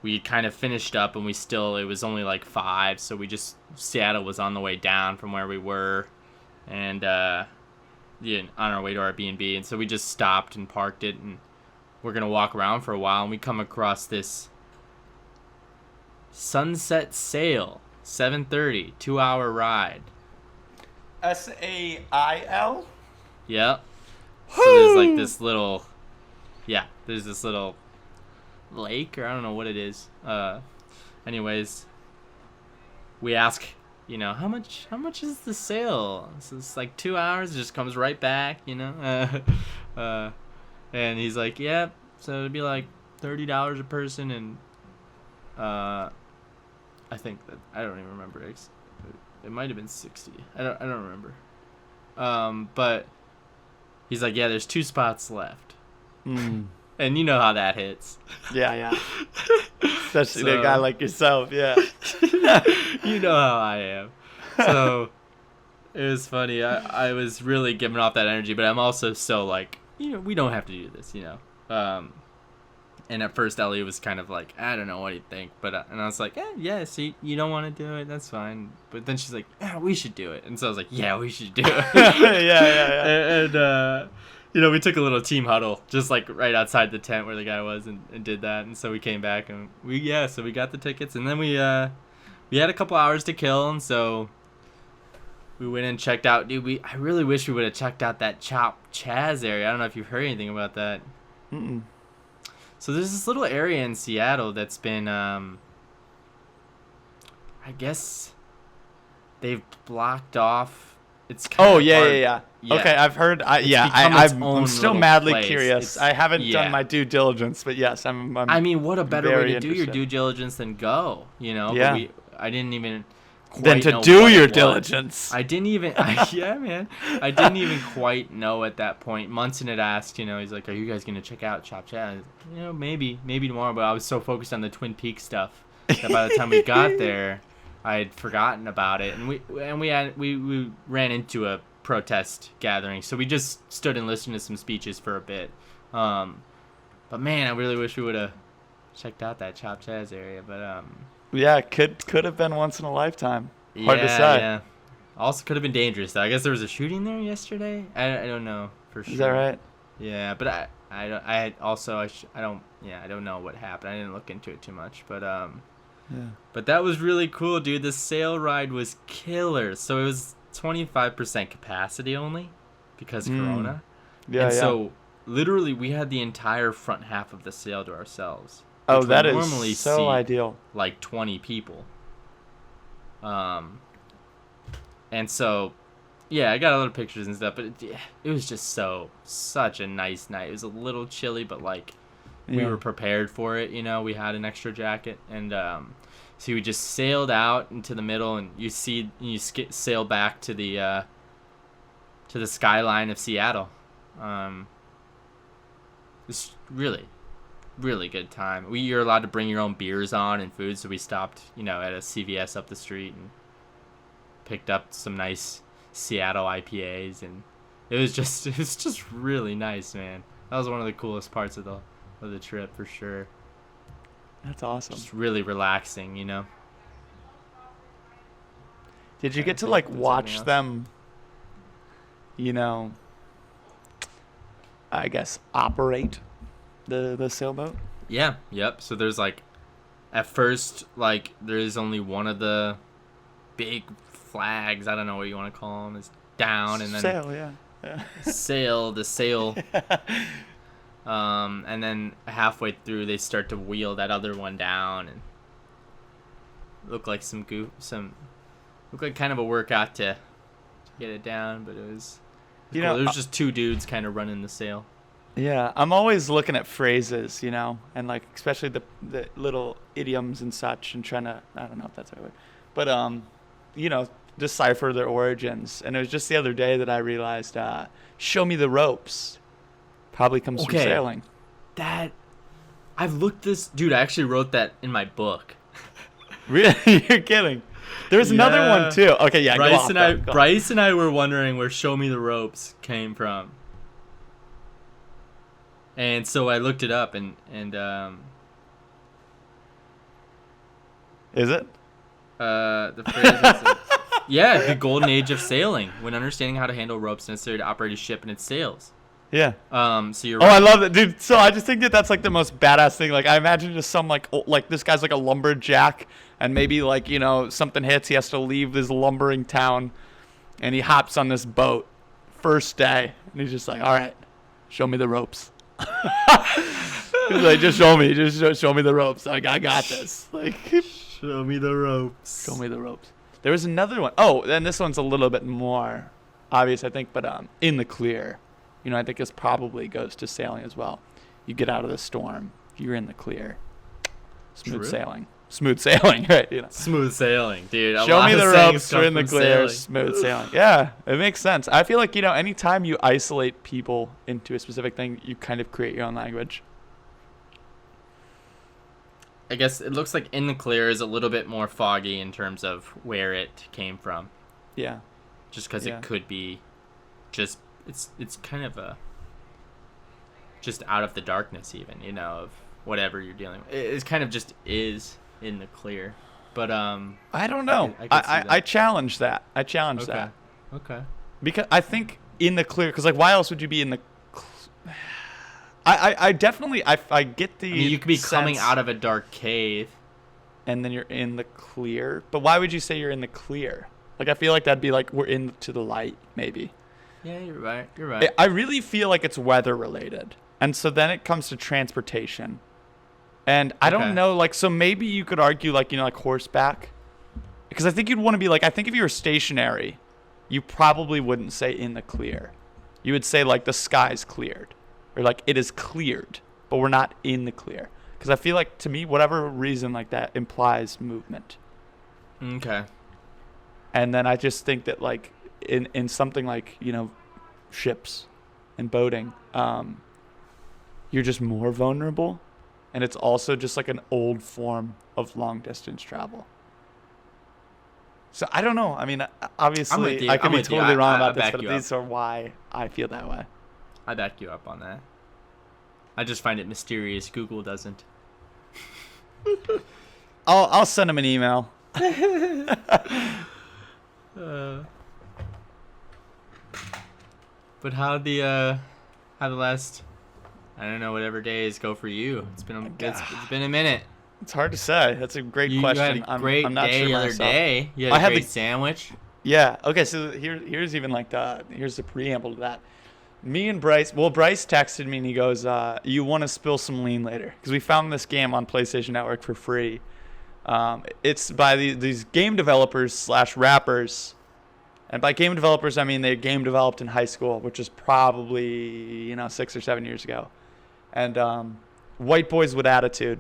We kind of finished up and it was only like 5, so Seattle was on the way down from where we were, and on our way to our B&B, and so we just stopped and parked it, and we're going to walk around for a while, and we come across this Sunset Sail, 7:30, 2-hour ride. SAIL? Yep. Woo! So there's like this little, there's this little lake, or I don't know what it is. Anyways, we ask, how much is the sail? So it's like 2 hours, it just comes right back, and he's like, so it'd be like $30 a person, and I think that, I don't even remember, it might have been 60. I don't remember. But he's like, there's 2 spots left. And you know how that hits. Yeah. Especially a guy like yourself, yeah. You know how I am. So it was funny. I was really giving off that energy, but I'm also so like, we don't have to do this, And at first Ellie was kind of like, I don't know what he'd think, but and I was like, see, you don't want to do it, that's fine. But then she's like, we should do it. And so I was like, we should do it. Yeah. And we took a little team huddle just like right outside the tent where the guy was, and did that. And so we came back, and so we got the tickets, and then we had a couple hours to kill, and so we went and checked out. Dude, I really wish we would have checked out that Chop Chaz area. I don't know if you've heard anything about that. Mm-mm. So there's this little area in Seattle that's been, I guess they've blocked off. it's kind Oh of yeah, hard. yeah, yeah. Yeah. Okay, I've heard. become its I'm own still little madly place. curious. I haven't done my due diligence, but yes, I'm I mean, what a better way very to do your interested. due diligence than go, Yeah. But I didn't even quite Then to know do what your it was. diligence. I didn't even, yeah, man. I didn't even quite know at that point. Munson had asked, he's like, "Are you guys gonna check out Chop Chat?" Maybe tomorrow. But I was so focused on the Twin Peaks stuff that by the time we got there, I had forgotten about it. And we ran into a protest gathering, so we just stood and listened to some speeches for a bit. But man, I really wish we would have checked out that Chop Chaz area. But Yeah, could have been once in a lifetime. Hard to say. Yeah. Also, could have been dangerous. Though. I guess there was a shooting there yesterday. I don't know for sure. Is that right? Yeah, but I don't know what happened. I didn't look into it too much, but Yeah. But that was really cool, dude. The sail ride was killer. So it was 25% capacity only because Corona. Yeah. And yeah. so literally we had the entire front half of the sail to ourselves. Oh, which that would is normally so seat, ideal. like 20 people. And so yeah, I got a lot of pictures and stuff, but it was just such a nice night. It was a little chilly, but like we were prepared for it, we had an extra jacket, and so we just sailed out into the middle, and you sail back to the skyline of Seattle. It's really, really good time. You're allowed to bring your own beers on and food, so we stopped, at a CVS up the street and picked up some nice Seattle IPAs, and it was just really nice, man. That was one of the coolest parts of the trip for sure. That's awesome. Just really relaxing, Did you get to like watch them, I guess, operate the sailboat? Yeah, yep. So there's like, at first, like, there's only one of the big flags, I don't know what you want to call them, is down, and then Sail, yeah. the sail. And then halfway through, they start to wheel that other one down, and look like look like kind of a workout to get it down, but it was cool. There was just two dudes kind of running the sail. Yeah, I'm always looking at phrases, and like especially the little idioms and such, and trying to, I don't know if that's the right word, but decipher their origins. And it was just the other day that I realized, "Show me the ropes," probably comes from sailing. I've looked this, dude. I actually wrote that in my book. Really? You're kidding? There was another one too. Okay, yeah. Bryce and I were wondering where "Show me the ropes" came from. And so I looked it up, and is it? The phrase is, the golden age of sailing, when understanding how to handle ropes necessary to operate a ship and its sails. Yeah. So you're. Oh, right. I love it, dude. So I just think that's like the most badass thing. Like I imagine just some like this guy's like a lumberjack, and maybe like something hits, he has to leave this lumbering town, and he hops on this boat, first day, and he's just like, "All right, show me the ropes." He's like, "Just show me, show me the ropes. I got this." Like, show me the ropes. Show me the ropes. There was another one. Oh, and this one's a little bit more obvious, I think, but in the clear. I think this probably goes to sailing as well. You get out of the storm. You're in the clear. Smooth sailing. Smooth sailing, right? Smooth sailing, dude. Show me the ropes. We're in the clear. Smooth sailing. Yeah, it makes sense. I feel like, anytime you isolate people into a specific thing, you kind of create your own language. I guess it looks like in the clear is a little bit more foggy in terms of where it came from. Yeah. Just because it could be just... It's kind of just out of the darkness, even, of whatever you're dealing with. It's kind of just is in the clear. But I don't know. I challenge that. That. Okay. Because I think in the clear, because like why else would you be in the? I definitely I get the. You could be coming out of a dark cave, and then you're in the clear. But why would you say you're in the clear? Like I feel like that'd be like we're into the light, maybe. Yeah, you're right. I really feel like it's weather related. And so then it comes to transportation. And I don't know, like, so maybe you could argue, like, like horseback. Because I think you'd want to be like, I think if you were stationary, you probably wouldn't say in the clear. You would say like the sky's cleared, or like it is cleared, but we're not in the clear. Because I feel like, to me, whatever reason like that implies movement. Okay. And then I just think that like in something like, you know, ships and boating, you're just more vulnerable. And it's also just like an old form of long distance travel. So I don't know. I mean, obviously, I could be totally wrong about this, but these are why I feel that way. I back you up on that. I just find it mysterious. Google doesn't. I'll send him an email. But how the last, I don't know, whatever days go for you? It's been a minute. It's hard to say. That's a great question. You had a great I'm not day sure the other myself. day. You had a great sandwich. Yeah. Okay. So here's even like here's the preamble to that. Me and Bryce. Well, Bryce texted me and he goes, "You want to spill some lean later?" Because we found this game on PlayStation Network for free. It's by these game developers / rappers. And by game developers, I mean they game developed in high school, which is probably 6 or 7 years ago. And White Boys with Attitude.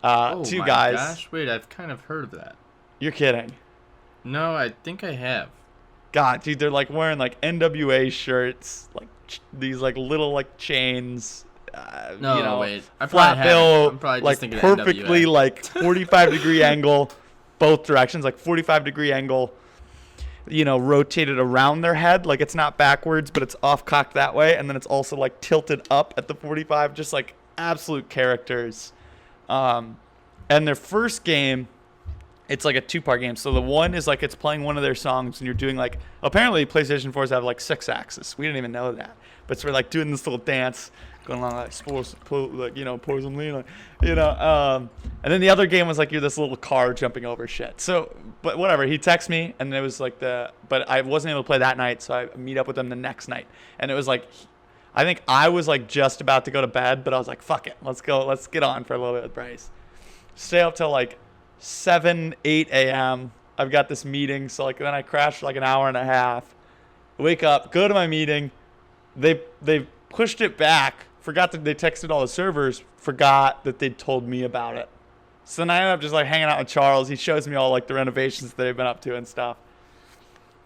Two guys. Gosh, wait, I've kind of heard of that. You're kidding. No, I think I have. God, dude, they're like wearing like NWA shirts, like these like little like chains. Wait. I flat bill, I'm probably just like thinking perfectly NWA. like 45-degree angle, both directions, like 45-degree angle. Rotated around their head, like it's not backwards, but it's off cocked that way, and then it's also like tilted up at the 45, just like absolute characters. And their first game, it's like a 2-part game. So the one is like it's playing one of their songs, and you're doing like, apparently PlayStation 4s have like 6 axes. We didn't even know that, but so we're like doing this little dance, going along like pour some lean, and then the other game was like you're this little car jumping over shit. So, but whatever. He texted me, and it was like but I wasn't able to play that night, so I meet up with him the next night, and it was like, I think I was like just about to go to bed, but I was like, fuck it, let's get on for a little bit with Bryce. Stay up till like 7, 8 a.m. I've got this meeting, so like then I crash for like an hour and a half. Wake up, go to my meeting. They pushed it back. Forgot that they texted all the servers. Forgot that they'd told me about it. So then I ended up just like hanging out with Charles. He shows me all like the renovations that they've been up to and stuff.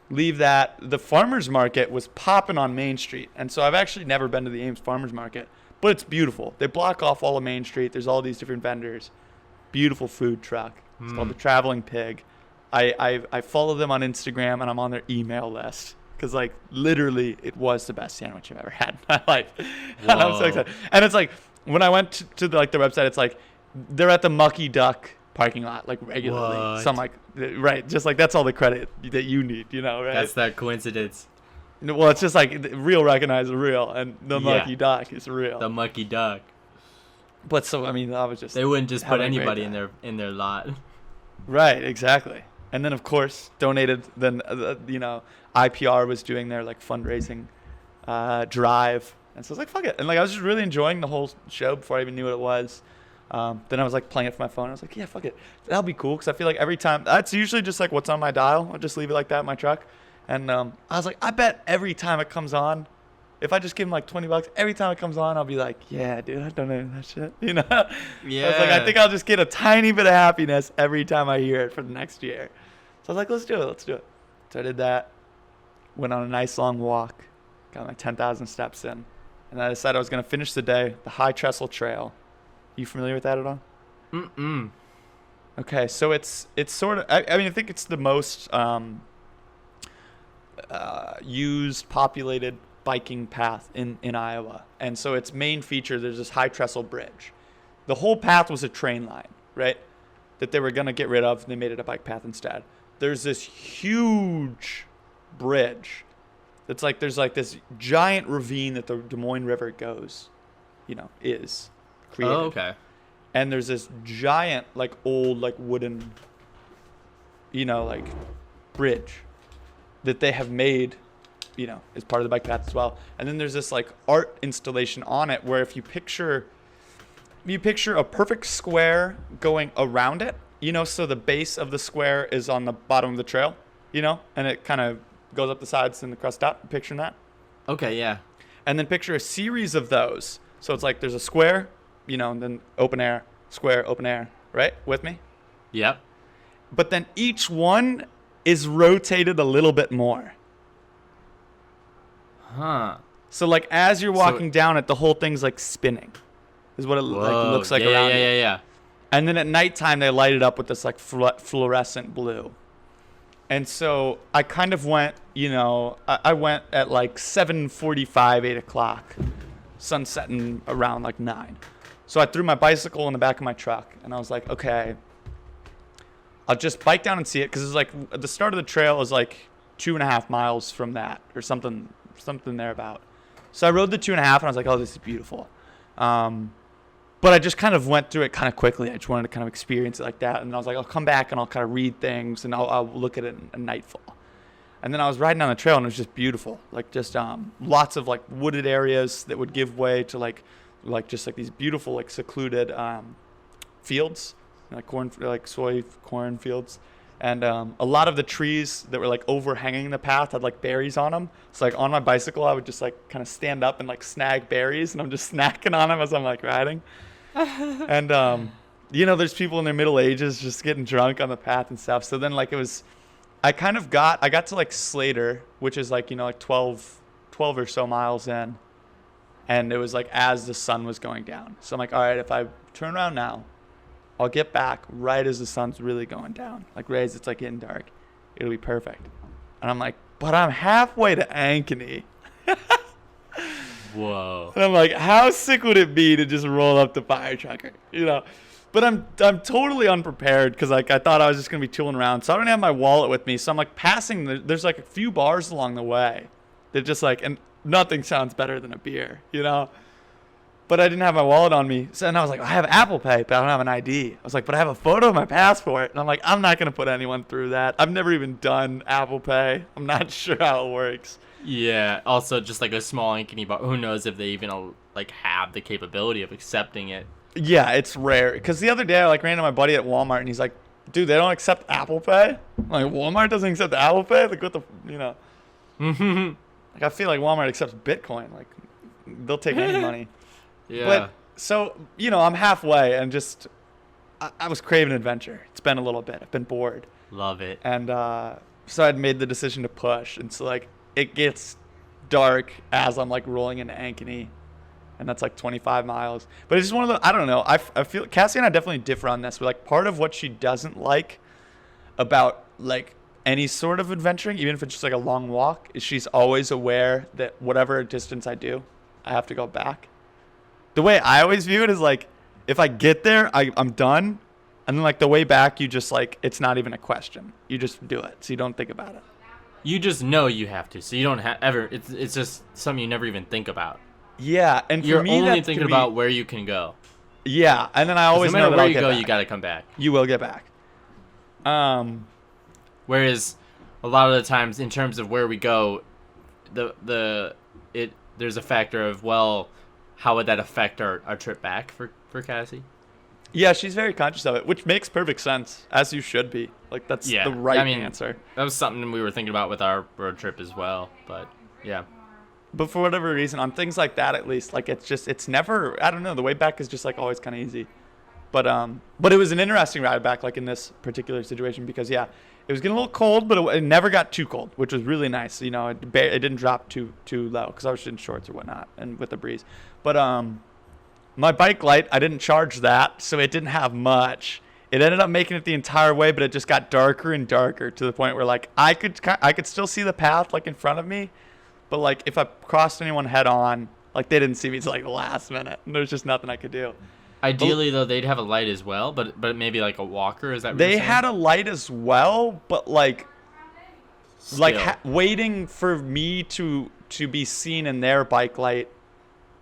Leave that. The farmers market was popping on Main Street, and so I've actually never been to the Ames farmers market, but it's beautiful. They block off all of Main Street. There's all these different vendors. Beautiful food truck. It's called the Traveling Pig. I follow them on Instagram, and I'm on their email list. Because, like, literally, it was the best sandwich I've ever had in my life. And I'm so excited. And it's like, when I went to the website, it's like, they're at the Mucky Duck parking lot, like, regularly. What? So I'm like, right, just like, that's all the credit that you need, right? That's that coincidence. Well, it's just like, real recognize real, and the Mucky Duck is real. The Mucky Duck. But so, I mean, I was just... They wouldn't just put anybody in their lot. Right, exactly. And then, of course, donated. Then, IPR was doing their like fundraising drive, and so I was like, "Fuck it!" And like I was just really enjoying the whole show before I even knew what it was. Then I was like playing it from my phone. I was like, "Yeah, fuck it, that'll be cool." Because I feel like every time that's usually just like what's on my dial. I'll just leave it like that in my truck. And I was like, I bet every time it comes on, if I just give him like $20, every time it comes on, I'll be like, "Yeah, dude, I donated that shit." Yeah. I was like, I think I'll just get a tiny bit of happiness every time I hear it for the next year. So I was like, let's do it. So I did that. Went on a nice long walk. Got my 10,000 steps in. And I decided I was going to finish the day, the High Trestle Trail. You familiar with that at all? Mm-mm. Okay, so it's sort of... I mean, I think it's the most used, populated biking path in Iowa. And so its main feature, there's this High Trestle Bridge. The whole path was a train line, right? That they were going to get rid of. And they made it a bike path instead. There's this huge bridge that's like there's like this giant ravine that the Des Moines River is created. Oh, okay. And there's this giant like old like wooden like bridge that they have made as part of the bike path as well. And then there's this like art installation on it where if you picture a perfect square going around it, so the base of the square is on the bottom of the trail. and it kind of goes up the sides and the crust up. Picturing that. Okay, yeah. And then picture a series of those. So it's like there's a square, and then open air, square, open air, right? With me? Yep. But then each one is rotated a little bit more. Huh. So like as you're walking down it, the whole thing's like spinning. Is what it looks like around you. Yeah. And then at nighttime, they light it up with this like fluorescent blue. And so I kind of went, I went at like 7:45, 8 o'clock, sun setting around like 9. So I threw my bicycle in the back of my truck, and I was like, okay, I'll just bike down and see it, because it's like the start of the trail is like 2.5 miles from that, or something thereabout. So I rode the 2.5, and I was like, oh, this is beautiful. But I just kind of went through it kind of quickly. I just wanted to kind of experience it like that. And I was like, I'll come back and I'll kind of read things, and I'll look at it at nightfall. And then I was riding down the trail, and it was just beautiful. Like just lots of like wooded areas that would give way to like just like these beautiful like secluded fields, like corn, like soy corn fields. And a lot of the trees that were like overhanging the path had like berries on them. So like on my bicycle, I would just like kind of stand up and like snag berries, and I'm just snacking on them as I'm like riding. And there's people in their middle ages just getting drunk on the path and stuff. So then like I got to like Slater, which is like like 12 or so miles in, and it was like as the sun was going down. So I'm like, all right, if I turn around now, I'll get back right as the sun's really going down. Like right as it's like getting dark. It'll be perfect. And I'm like, but I'm halfway to Ankeny. Whoa. And I'm like, how sick would it be to just roll up the fire trucker? But I'm totally unprepared, because like I thought I was just gonna be tooling around. So I don't have my wallet with me. So I'm like passing. There's like a few bars along the way that just like, and nothing sounds better than a beer, But I didn't have my wallet on me. So and I was like, I have Apple Pay, but I don't have an ID. I was like, but I have a photo of my passport. And I'm like, I'm not going to put anyone through that. I've never even done Apple Pay. I'm not sure how it works. Yeah. Also, just like a small Ankeny bar. Who knows if they even like have the capability of accepting it. Yeah, it's rare. Because the other day I like ran into my buddy at Walmart, and he's like, dude, they don't accept Apple Pay? I'm like, Walmart doesn't accept Apple Pay? Like, what the, Mm-hmm. Like, I feel like Walmart accepts Bitcoin. Like, they'll take any money. Yeah. But so, I'm halfway, and just I was craving adventure. It's been a little bit. I've been bored. Love it. And so I'd made the decision to push. And so like it gets dark as I'm like rolling into Ankeny, and that's like 25 miles. But it's just one of the, I don't know. I feel Cassie and I definitely differ on this. But like part of what she doesn't like about like any sort of adventuring, even if it's just like a long walk, is she's always aware that whatever distance I do, I have to go back. The way I always view it is like, if I get there, I'm done. And then like the way back, you just like, it's not even a question. You just do it. So you don't think about it. You just know you have to. So you don't ever, it's just something you never even think about. Yeah. And for You're me, only thinking about where you can go. Yeah. And then I always no know matter that where I'll you get go, back. you got to come back. You will get back. Whereas a lot of the times in terms of where we go, there's a factor of, well, how would that affect our trip back for Cassie? Yeah, she's very conscious of it, which makes perfect sense, as you should be. Like, that's the right answer. That was something we were thinking about with our road trip as well, but yeah. But for whatever reason, on things like that at least, like it's never, I don't know, the way back is just like always kind of easy. But it was an interesting ride back, like in this particular situation, because yeah, it was getting a little cold, but it never got too cold, which was really nice. It didn't drop too low, because I was in shorts or whatnot, and with the breeze. But my bike light, I didn't charge that, so it didn't have much. It ended up making it the entire way, but it just got darker and darker to the point where like I could still see the path like in front of me, but like if I crossed anyone head on, like they didn't see me till like the last minute, and there's just nothing I could do. Ideally, though, they'd have a light as well, but maybe like a walker. Is that what they you're saying? had a light as well, but like waiting for me to be seen in their bike light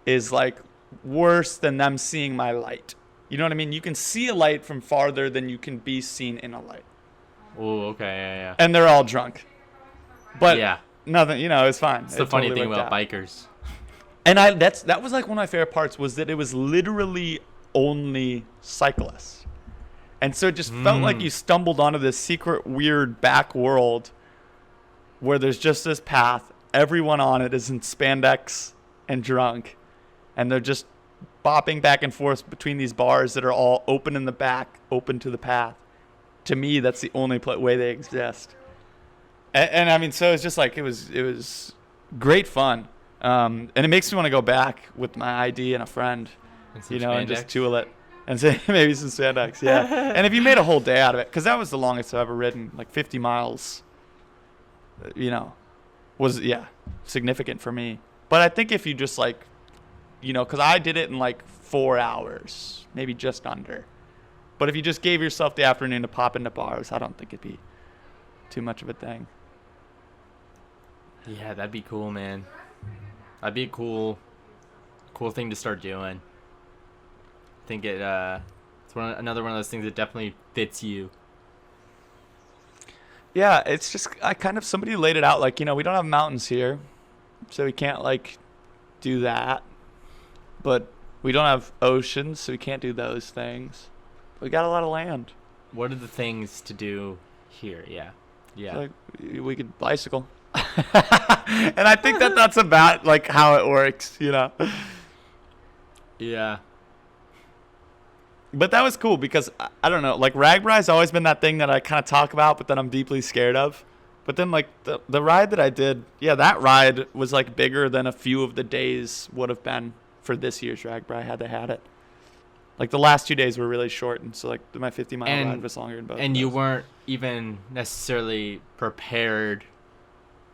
is like worse than them seeing my light. You know what I mean? You can see a light from farther than you can be seen in a light. Oh, okay, yeah. And they're all drunk. But yeah, nothing, it's fine. It's the funny thing about bikers. And that was like one of my favorite parts, was that it was literally only cyclists. And so it just felt like you stumbled onto this secret weird back world where there's just this path. Everyone on it is in spandex and drunk, and they're just bopping back and forth between these bars that are all open in the back, open to the path. To me, that's the only way they exist. And I mean, so it's just like it was great fun, and it makes me want to go back with my ID and a friend, and just tool it and say maybe some spandex, yeah. And if you made a whole day out of it, because that was the longest I've ever ridden, like 50 miles, was significant for me. But I think if you just like, because I did it in like 4 hours, maybe just under. But if you just gave yourself the afternoon to pop into bars, I don't think it'd be too much of a thing. Yeah, that'd be cool, man. That'd be a cool thing to start doing. I think it's another one of those things that definitely fits you. Yeah, it's just somebody laid it out like, we don't have mountains here, so we can't like do that. But we don't have oceans, so we can't do those things. We got a lot of land. What are the things to do here? Yeah. So, like, we could bicycle. And I think that's about like how it works, Yeah. But that was cool because I don't know, like Ragbry's always been that thing that I kind of talk about, but then I'm deeply scared of. But then like the ride that I did, that ride was like bigger than a few of the days would have been for this year's Ragbry had they had it. Like the last 2 days were really short, and so like my 50-mile ride was longer than both. And you weren't even necessarily prepared.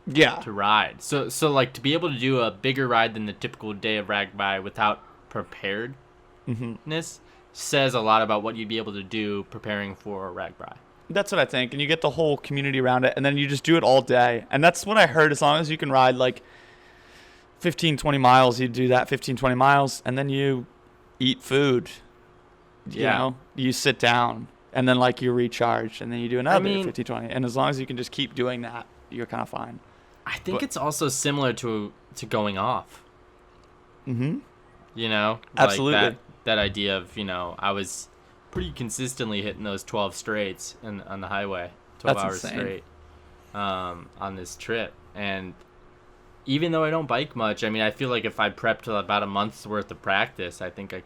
Yeah. To ride. So like to be able to do a bigger ride than the typical day of Ragbry without preparedness says a lot about what you'd be able to do preparing for a Ragbry. That's what I think. And you get the whole community around it, and then you just do it all day. And that's what I heard. As long as you can ride like 15, 20 miles, you do that 15, 20 miles, and then you eat food. You sit down, and then like you recharge, and then you do another 15, 20. And as long as you can just keep doing that, you're kind of fine. I think it's also similar to going off. Mm-hmm. Absolutely. Like that idea of, I was pretty consistently hitting those 12 straights on the highway, 12 That's hours insane. straight on this trip. And even though I don't bike much, I mean, I feel like if I prepped about a month's worth of practice, I think I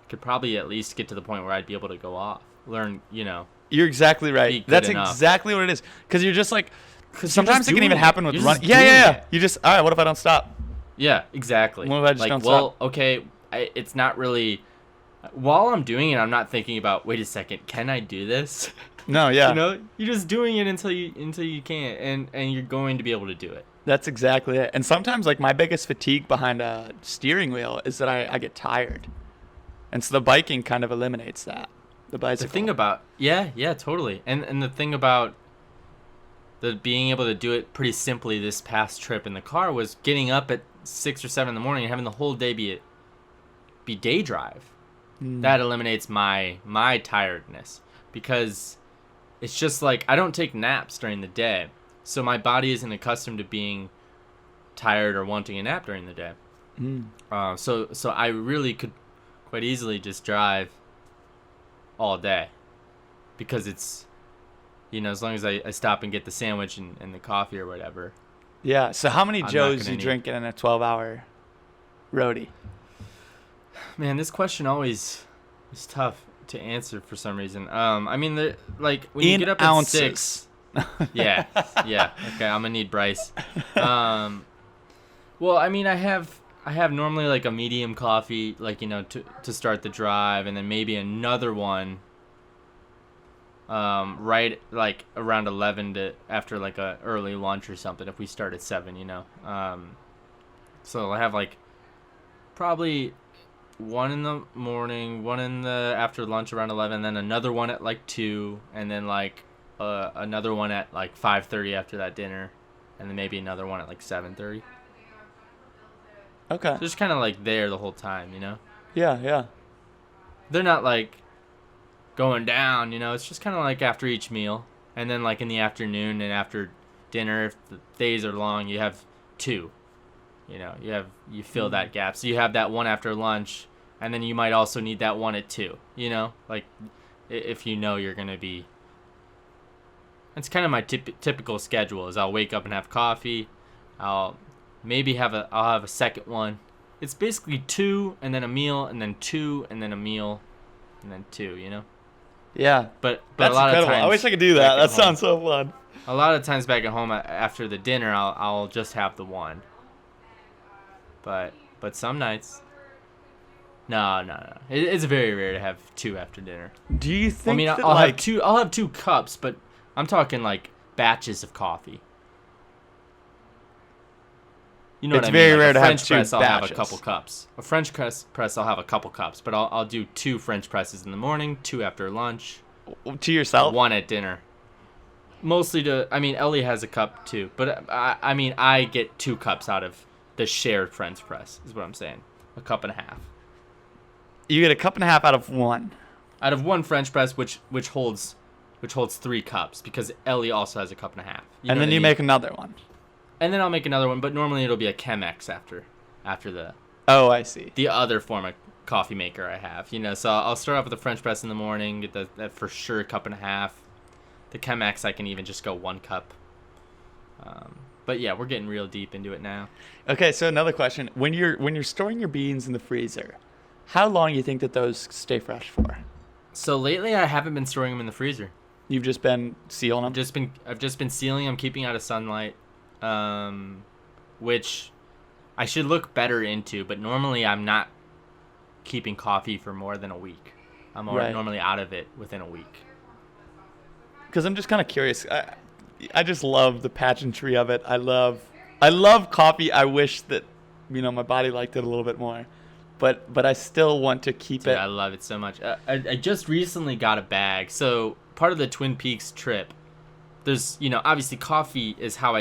could probably at least get to the point where I'd be able to go off, learn, You're exactly right. That's enough. Exactly what it is. Because you're just like, sometimes it can even happen with running. Yeah. You just, all right, what if I don't stop? Yeah, exactly. What if I just don't stop? Okay, it's not really. While I'm doing it, I'm not thinking about, wait a second, can I do this? No, yeah. You're just doing it until you can't, and you're going to be able to do it. That's exactly it. And sometimes, like, my biggest fatigue behind a steering wheel is that I get tired. And so the biking kind of eliminates that. The bicycle. The thing about, yeah, totally. And the thing about the being able to do it pretty simply this past trip in the car was getting up at 6 or 7 in the morning and having the whole day be day drive. That eliminates my tiredness, because it's just like I don't take naps during the day, so my body isn't accustomed to being tired or wanting a nap during the day. So I really could quite easily just drive all day, because it's, as long as I stop and get the sandwich and the coffee or whatever. Yeah. So how many Joes you drinking in a 12-hour roadie? Man, this question always is tough to answer for some reason. I mean, like when you get up at 6. Yeah. Okay, I'm gonna need Bryce. Well, I mean, I have normally like a medium coffee, like, to start the drive, and then maybe another one right like around 11 to after like a early lunch or something, if we start at 7, so I have like probably one in the morning, one in the after lunch around 11, then another one at like 2, and then like another one at like 5:30 after that dinner, and then maybe another one at like 7:30. Okay. So just kind of like there the whole time, Yeah. They're not like going down, it's just kind of like after each meal, and then like in the afternoon and after dinner, if the days are long, you have 2. You fill that gap. So you have that one after lunch, and then you might also need that one at 2, like if you're going to be That's kind of my typical schedule. Is I'll wake up and have coffee. I'll I'll have a second one. It's basically 2 and then a meal and then 2 and then a meal and then 2. You know. Yeah. But That's a lot incredible. of times I wish I could do that. That sounds so fun. A lot of times back at home after the dinner, I'll just have the one. But some nights. No. It's very rare to have 2 after dinner. Do you think? I mean, that, I'll have 2. I'll have 2 cups, but I'm talking like batches of coffee. You know it's what I mean? very rare to have French 2 press, batches. I'll have a couple cups. A French press, I'll have a couple cups, but I'll do 2 French presses in the morning, 2 after lunch. To yourself? 1 at dinner. Mostly Ellie has a cup too, but I get 2 cups out of the shared French press, is what I'm saying. A cup and a half. You get a cup and a half out of 1. Out of 1 French press, which holds 3 cups, because Ellie also has a cup and a half. And then you make another one. And then I'll make another one, but normally it'll be a Chemex after the. Oh, I see. The other form of coffee maker I have, So I'll start off with the French press in the morning, get that for sure cup and a half. The Chemex I can even just go 1 cup. But yeah, we're getting real deep into it now. Okay, so another question: when you're storing your beans in the freezer, how long do you think that those stay fresh for? So lately I haven't been storing them in the freezer. You've just been sealing them. I've just been sealing them, keeping out of sunlight, which I should look better into. But normally I'm not keeping coffee for more than a week. I'm normally out of it within a week. Because I'm just kind of curious. I just love the pageantry of it. I love coffee. I wish that my body liked it a little bit more, but I still want to keep it. I love it so much. I just recently got a bag. So part of the Twin Peaks trip, there's obviously coffee is how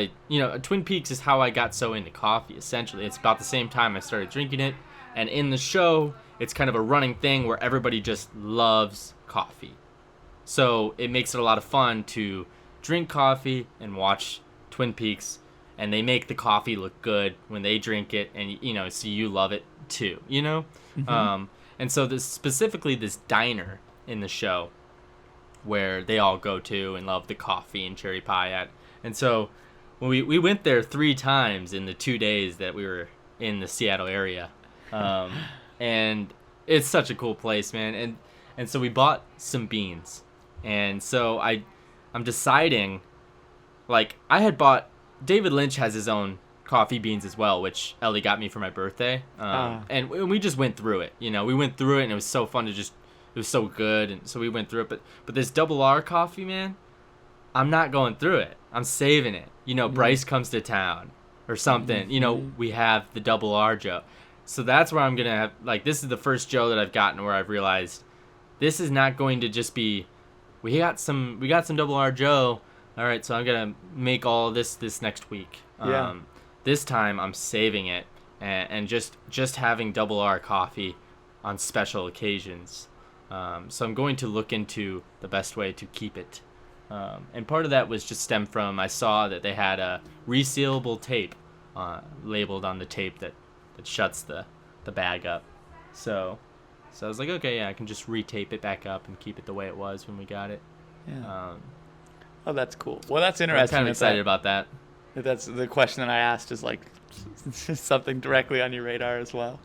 Twin Peaks is how I got so into coffee. Essentially, it's about the same time I started drinking it, and in the show, it's kind of a running thing where everybody just loves coffee. So it makes it a lot of fun to drink coffee and watch Twin Peaks, and they make the coffee look good when they drink it, and so you love it too, Mm-hmm. And so specifically this diner in the show where they all go to and love the coffee and cherry pie at. And so when we went there 3 times in the 2 days that we were in the Seattle area, and it's such a cool place, man. And so we bought some beans. And so I'm deciding, like, I had bought, David Lynch has his own coffee beans as well, which Ellie got me for my birthday. And we just went through it, we went through it, and it was so fun it was so good. And so we went through it. But this double R coffee, man, I'm not going through it. I'm saving it. Bryce comes to town or something, we have the double R Joe. So that's where I'm going to have, like, this is the first Joe that I've gotten where I've realized this is not going to just be, we got some double R Joe. All right, so I'm gonna make all of this next week. Yeah. This time I'm saving it and just having double R coffee on special occasions. So I'm going to look into the best way to keep it. And part of that was just stemmed from I saw that they had a resealable tape labeled on the tape that shuts the bag up. So I was like, okay, yeah, I can just retape it back up and keep it the way it was when we got it. Yeah. Oh, that's cool. Well, that's interesting. I'm kind of excited about that. That's the question that I asked is like something directly on your radar as well.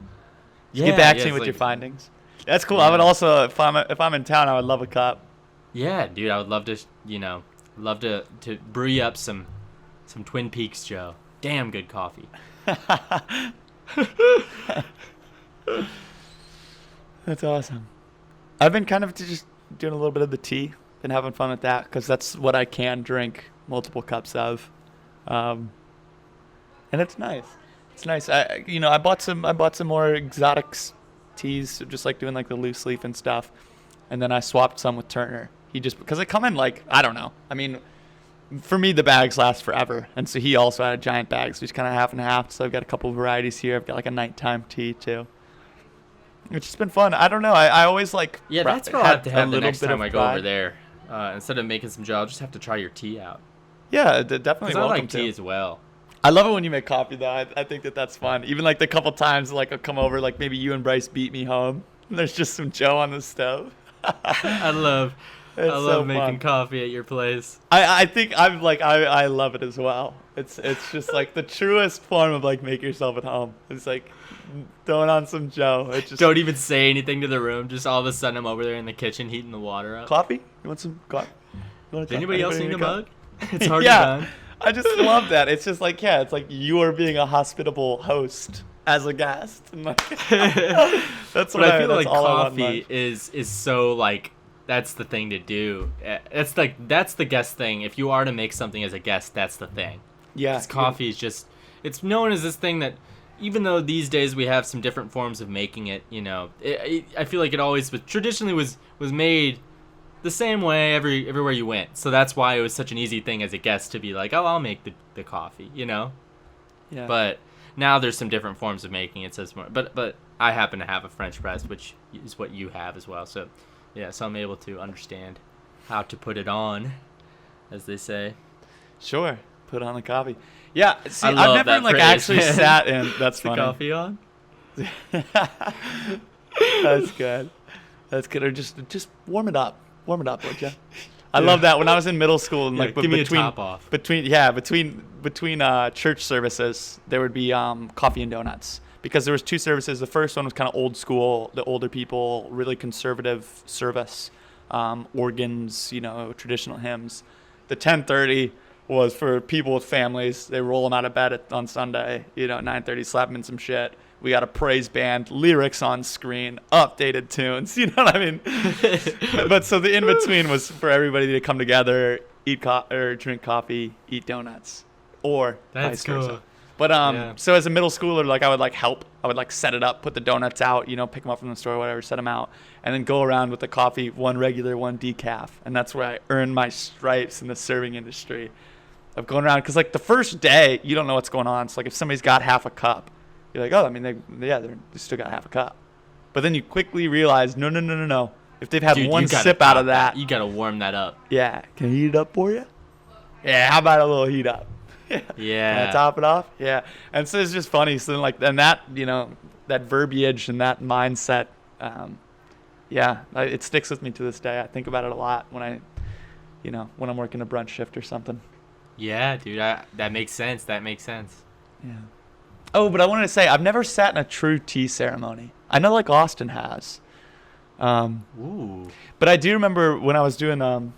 Just Yeah, get back to me it's with like, your findings. That's cool. Yeah. I would also, if I'm in town, I would love a cup. Yeah, dude, I would love to brew you up some Twin Peaks, Joe. Damn good coffee. That's awesome. I've been kind of just doing a little bit of the tea. Been having fun with that because that's what I can drink multiple cups of, and it's nice. It's nice. I bought some more exotic teas, just like doing like the loose leaf and stuff, and then I swapped some with Turner. He just because they come in like I don't know. I mean, for me the bags last forever, and so he also had a giant bag, so he's kind of half and half. So I've got a couple of varieties here. I've got like a nighttime tea too. It's just been fun. I don't know. I always like. Yeah, that's what I'll have to have the next time I go pride. over there. Instead of making some Joe, I'll just have to try your tea out. Yeah, definitely. I welcome like tea as well. I love it when you make coffee, though. I think that's fun. Even like the couple times, like I'll come over, like maybe you and Bryce beat me home. And there's just some Joe on the stove. I love I love making coffee at your place. I think I'm like I love it as well. It's just like the truest form of like make yourself at home. It's like throwing on some Joe. It just Don't even say anything to the room. Just all of a sudden I'm over there in the kitchen heating the water up. Coffee? You want some coffee? Does anybody else need a mug? It's Yeah. already done. I just love that. It's just like, yeah, it's like you are being a hospitable host as a guest. And like, that's what I feel that's like all coffee is so like that's the thing to do. That's the guest thing. If you are to make something as a guest, that's the thing. Yeah. Because coffee is just it's known as this thing that even though these days we have some different forms of making it, you know, I feel like it always traditionally was made the same way everywhere you went. So that's why it was such an easy thing as a guest to be like, oh, I'll make the coffee, you know? Yeah. But now there's some different forms of making it. So it's more, but I happen to have a French press, which is what you have as well. So, yeah, so I'm able to understand how to put it on, as they say. Sure. Put on the coffee. Yeah. See, I love I've never that like phrase, actually man. sat in. That's The funny. coffee on? That's good. That's good. Or just warm it up. Warm it up, would you? I love that. When I was in middle school, and Yeah, like give me a between top off. between church services, there would be coffee and donuts because there was two services. The first one was kind of old school, the older people, really conservative service, organs, you know, traditional hymns. The 10:30 was for people with families. They roll them out of bed on Sunday, you know, 9:30, slap them in some shit. We got a praise band, lyrics on screen, updated tunes. You know what I mean? But so the in between was for everybody to come together, eat or drink coffee, eat donuts, or That's vice versa. cool. But Yeah. so as a middle schooler, like I would like help. I would like set it up, put the donuts out, you know, pick them up from the store, or whatever, set them out, and then go around with the coffee, one regular, one decaf, and that's where I earned my stripes in the serving industry. Of going around, because like the first day you don't know what's going on. So like if somebody's got half a cup, you're like, oh, I mean, they still got half a cup. But then you quickly realize, no. If they've had Dude, one you gotta sip out top of that, you gotta warm that up. yeah, can I heat it up for you? Yeah, how about a little heat up? Can I Yeah. top it off? Yeah. And so it's just funny. So then like, and that, you know, that verbiage and that mindset, it sticks with me to this day. I think about it a lot when when I'm working a brunch shift or something. Yeah, dude. That makes sense. That makes sense. Yeah. Oh, but I wanted to say I've never sat in a true tea ceremony. I know like Austin has. Ooh. But I do remember when I was doing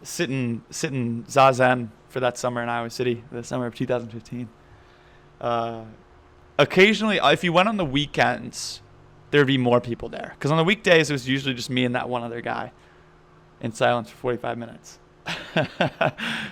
sitting zazen for that summer in Iowa City, the summer of 2015. Occasionally, if you went on the weekends, there'd be more people there. Because on the weekdays, it was usually just me and that one other guy in silence for 45 minutes,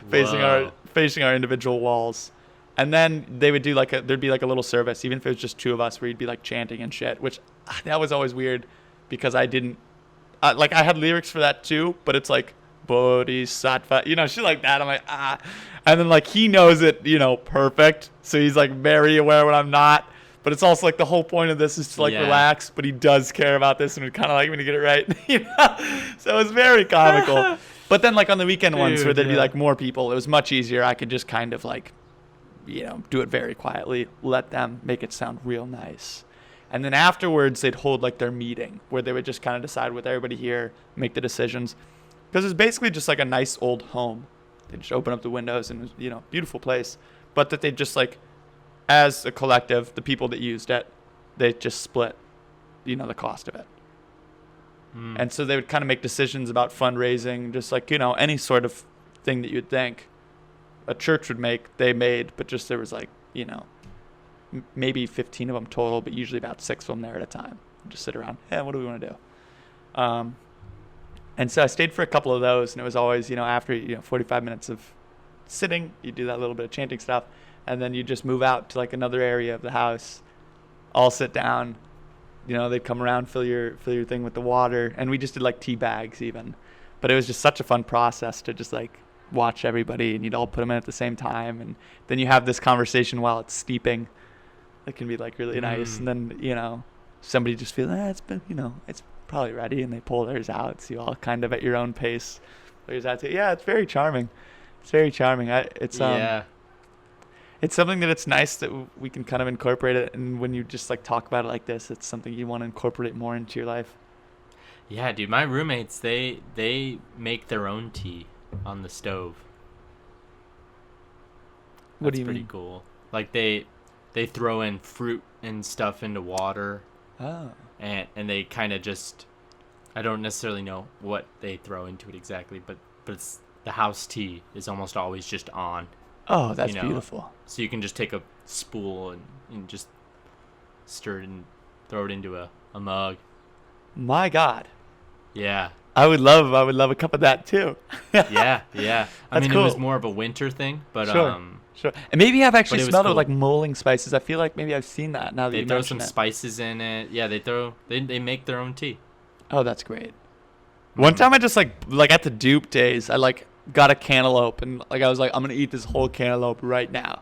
facing our individual walls. And then they would do there'd be like a little service, even if it was just two of us, where you'd be like chanting and shit, which that was always weird because I had lyrics for that too, but it's like Bodhisattva, you know, shit like that. I'm like, and then like he knows it, you know, perfect. So he's like very aware when I'm not, but it's also like the whole point of this is to like relax, but he does care about this and would kind of like me to get it right. You know? So it was very comical. But then like on the weekend ones where there'd be like more people, it was much easier. I could just kind of like, you know, do it very quietly, let them make it sound real nice. And then afterwards, they'd hold like their meeting where they would just kind of decide with everybody here, make the decisions. Because it's basically just like a nice old home. They just open up the windows and it was, you know, beautiful place. But that they just like, as a collective, the people that used it, they just split, you know, the cost of it. And so they would kind of make decisions about fundraising, just like, you know, any sort of thing that you'd think a church would make, they made, but just there was like, you know, maybe 15 of them total, but usually about 6 of them there at a time. Just sit around, what do we want to do? And so I stayed for a couple of those, and it was always, you know, after, you know, 45 minutes of sitting, you do that little bit of chanting stuff, and then you just move out to like another area of the house, all sit down, you know, they'd come around, fill your thing with the water, and we just did like tea bags even. But it was just such a fun process to just like watch everybody, and you'd all put them in at the same time, and then you have this conversation while it's steeping. It can be like really nice, and then, you know, somebody just feels, it's been, you know, it's probably ready, and they pull theirs out, so you all kind of at your own pace. Yeah, it's very charming. It's very charming. It's something that it's nice that we can kind of incorporate it, and when you just like talk about it like this, it's something you want to incorporate more into your life. Yeah, dude, my roommates, they make their own tea on the stove. What That's do you pretty mean? cool. Like they throw in fruit and stuff into water, Oh. and they kind of just, I don't necessarily know what they throw into it exactly, but it's the house tea is almost always just on, Oh, that's you know. beautiful. So you can just take a spool and just stir it and throw it into a mug. My God. Yeah. I would love a cup of that too. Yeah, yeah. I That's mean, it was cool. more of a winter thing, but Sure. Sure. And maybe I've actually it was smelled it with cool. like mulling spices. I feel like maybe I've seen that now that they you throw mention some it. spices in it. Yeah, they make their own tea. Oh, that's great. One time I just like at the dupe days, I like got a cantaloupe and like I was like, I'm gonna eat this whole cantaloupe right now.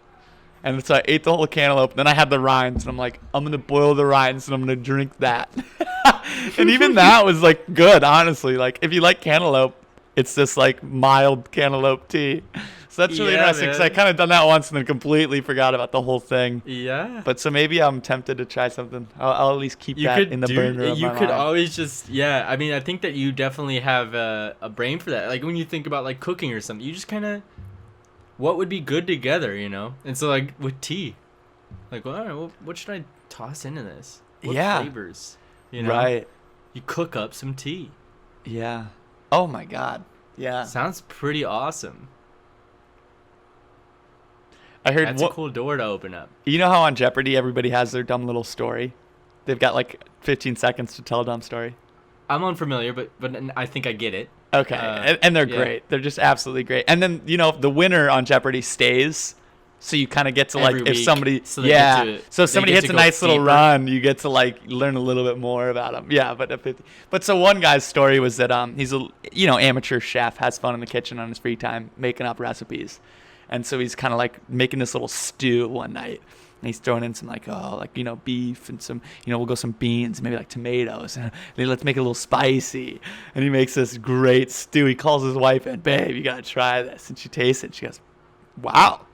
And so I ate the whole cantaloupe. Then I had the rinds, and I'm like, I'm gonna boil the rinds, and I'm gonna drink that. And even that was like good, honestly. Like if you like cantaloupe, it's this like mild cantaloupe tea. So that's really Yeah, interesting because I man. kind of done that once and then completely forgot about the whole thing. Yeah. But so maybe I'm tempted to try something. I'll at least keep that in the burner of you my could mind. always just, yeah, I mean, I think that you definitely have a brain for that. Like when you think about like cooking or something, you just kind of, what would be good together, you know? And so like with tea, like, well, all right, well, what should I toss into this? What Yeah. flavors? You know? Right. You cook up some tea. Yeah. Oh my God. Yeah. Sounds pretty awesome. I heard That's a cool door to open up. You know how on Jeopardy everybody has their dumb little story? They've got like 15 seconds to tell a dumb story. I'm unfamiliar, but I think I get it. Okay. And they're yeah. great. They're just absolutely great. And then, the winner on Jeopardy stays. So you kind of get to like, Every if week, somebody, so they get to- so if they somebody get hits to a go nice little deeper. run, you get to like learn a little bit more about them. Yeah, but so one guy's story was that he's a amateur chef, has fun in the kitchen on his free time making up recipes, and so he's kind of like making this little stew one night. And he's throwing in some beef and some, we'll go some beans, maybe like tomatoes. And let's make it a little spicy. And he makes this great stew. He calls his wife in, babe, you got to try this. And she tastes it. She goes, wow,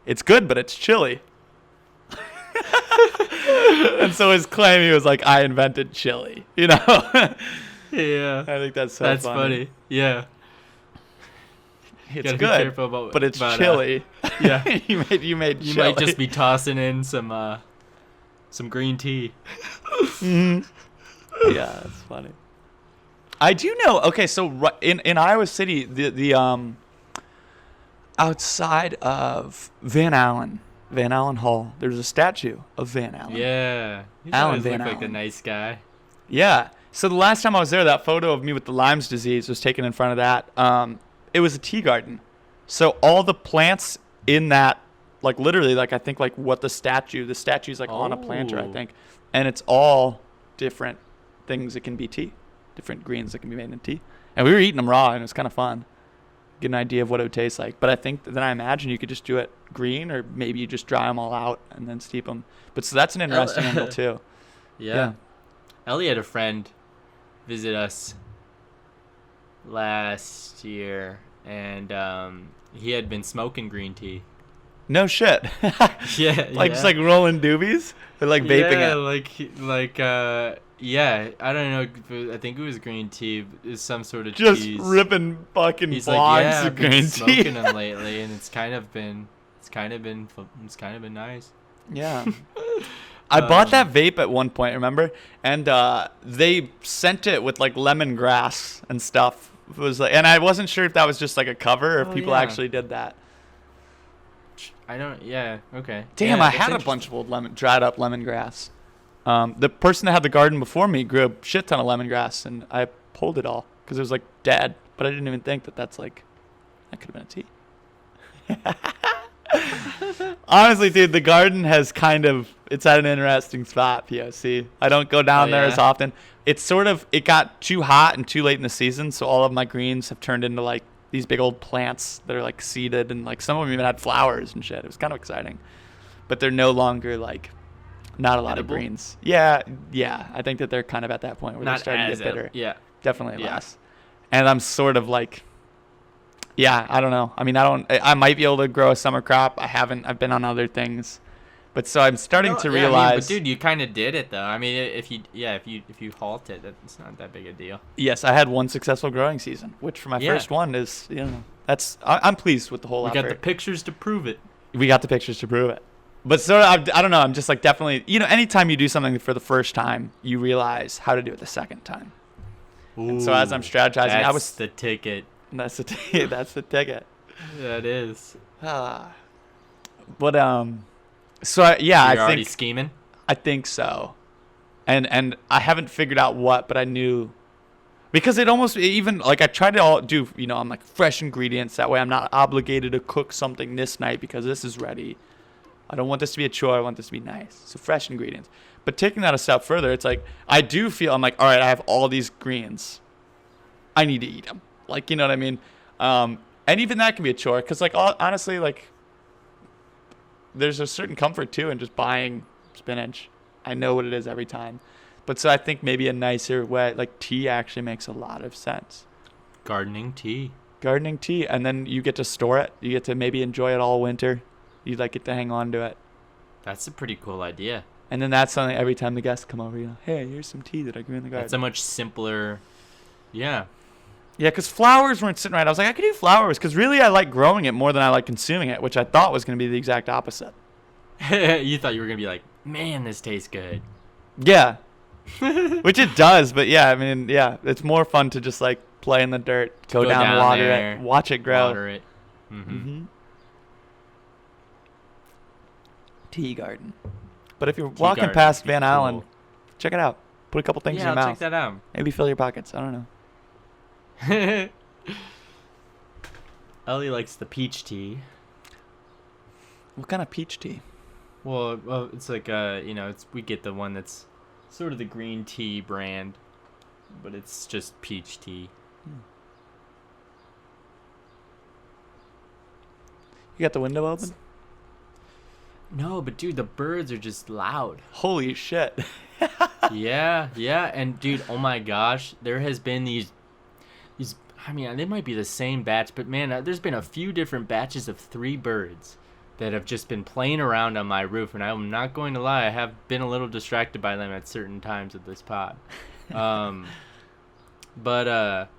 it's good, but it's chili. And so his claim, he was like, I invented chili, Yeah. I think that's so That's funny. funny. Yeah. It's Gotta be good, careful about- but it's about, chili. yeah. you made You chili. might just be tossing in some green tea. Yeah, that's funny. I do know. Okay, so in Iowa City, the outside of Van Allen Hall, there's a statue of Van Allen. Yeah. He's Alan always Van looked like the Allen. nice guy. Yeah. So the last time I was there, that photo of me with the Lyme's disease was taken in front of that. It was a tea garden. So all the plants in that, like literally, like I think like what the statue's like on a planter, I Oh. think. And it's all different things that can be tea, different greens that can be made in tea. And we were eating them raw, and it was kind of fun. Get an idea of what it would taste like. But I think then I imagine you could just do it green, or maybe you just dry them all out and then steep them. But so that's an interesting angle too. Yeah. Ellie had a friend visit us last year, and he had been smoking green tea. No shit. Yeah. Like just like rolling doobies, or like vaping it. Yeah, I don't know. I think it was green tea. It's some sort of Just cheese. ripping fucking He's like, blondes yeah, of I've been green tea. smoking them lately, and it's kind of been nice. Yeah. I bought that vape at one point, remember? And they sent it with like lemongrass and stuff. It was like, and I wasn't sure if that was just like a cover or if people yeah. actually did that. I don't. Yeah. Okay. Damn, yeah, I that's had a bunch interesting. of old dried up lemongrass. The person that had the garden before me grew a shit ton of lemongrass, and I pulled it all because it was like dead. But I didn't even think that could have been a tea. Honestly, dude, the garden has it's at an interesting spot, POC. I don't go down there as often. It got too hot and too late in the season, so all of my greens have turned into like these big old plants that are like seeded, and like some of them even had flowers and shit. It was kind of exciting. But they're no longer like not a lot Edible? of greens. Yeah. I think that they're kind of at that point where they're Not starting to as get bitter. Yeah. Definitely Yeah. less. And I'm sort of like, I don't know. I mean, I might be able to grow a summer crop. I've been on other things, But so I'm starting to Yeah, realize. but dude, you kind of did it though. I mean, if you halt it, it's not that big a deal. Yes, I had one successful growing season, which for my first one is, I'm pleased with the whole effort. We got the pictures to prove it. We got the pictures to prove it. But sort of, I don't know. I'm just like definitely, anytime you do something for the first time, you realize how to do it the second time. Ooh, and so as I'm strategizing, that's the ticket. That's the ticket. That's the ticket. That is. But so You're I already think scheming. I think so, and I haven't figured out what, but I knew, because it almost even like I tried to all do. I'm like fresh ingredients. That way, I'm not obligated to cook something this night because this is ready. I don't want this to be a chore. I want this to be nice. So fresh ingredients. But taking that a step further, it's like I do feel I'm like, all right, I have all these greens. I need to eat them. Like, you know what I mean? And even that can be a chore because, like, honestly, like, there's a certain comfort too in just buying spinach. I know what it is every time. But so I think maybe a nicer way, like tea actually makes a lot of sense. Gardening tea. And then you get to store it. You get to maybe enjoy it all winter. You like get to hang on to it. That's a pretty cool idea. And then that's something every time the guests come over, hey, here's some tea that I grew in the garden. That's a much simpler, yeah. Yeah, because flowers weren't sitting right. I was like, I could do flowers because really I like growing it more than I like consuming it, which I thought was going to be the exact opposite. You thought you were going to be like, man, this tastes good. Yeah. Which it does, but yeah, I mean, yeah, it's more fun to just like play in the dirt, go down water there, it, watch it grow. Water it. Mm-hmm. Tea garden. But if you're walking past Van Allen, check it out. Put a couple things in your mouth. Yeah, check that out. Maybe fill your pockets. I don't know. Ellie likes the peach tea. What kind of peach tea? Well, it's like we get the one that's sort of the green tea brand, but it's just peach tea. You got the window open? No, but dude, the birds are just loud. Holy shit. Yeah, and dude, oh my gosh, there has been these. I mean, they might be the same batch, but man, there's been a few different batches of 3 birds that have just been playing around on my roof, and I'm not going to lie, I have been a little distracted by them at certain times of this pod. But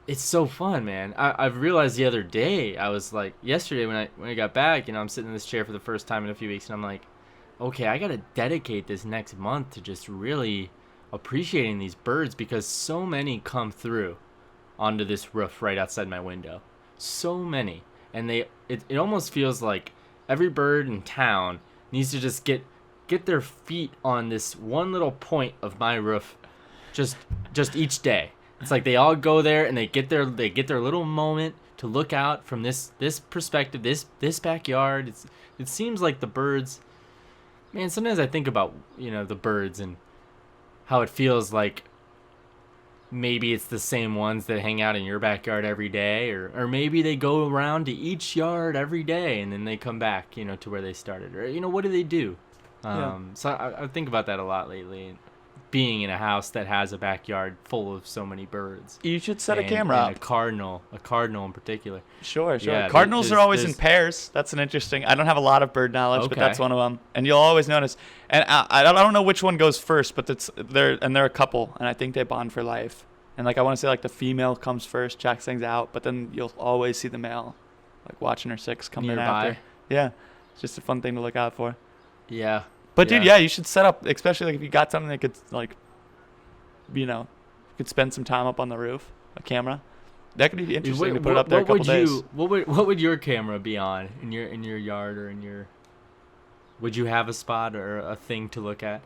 it's so fun, man. I've realized the other day, I was like, yesterday when I got back, I'm sitting in this chair for the first time in a few weeks, and I'm like, okay, I gotta dedicate this next month to just really appreciating these birds because so many come through onto this roof right outside my window. So many. And it almost feels like every bird in town needs to just get their feet on this one little point of my roof just each day. It's like they all go there and they get their little moment to look out from this perspective, this backyard. It seems like the birds, man, sometimes I think about, the birds and how it feels like maybe it's the same ones that hang out in your backyard every day, or maybe they go around to each yard every day and then they come back, to where they started, or what do they do? So I think about that a lot lately, being in a house that has a backyard full of so many birds. You should set a camera up. A cardinal in particular. Sure. Yeah, Cardinals are always in pairs. That's an interesting. I don't have a lot of bird knowledge, but that's one of them. And you'll always notice. And I don't know which one goes first, but they're a couple, and I think they bond for life. And like I want to say, like the female comes first, checks things out, but then you'll always see the male, like watching her chicks come in after. Yeah, it's just a fun thing to look out for. Yeah. But dude, you should set up, especially like if you got something that could like, you could spend some time up on the roof, a camera. That could be interesting to put it up there a couple days. What would your camera be on in your yard or in your? Would you have a spot or a thing to look at?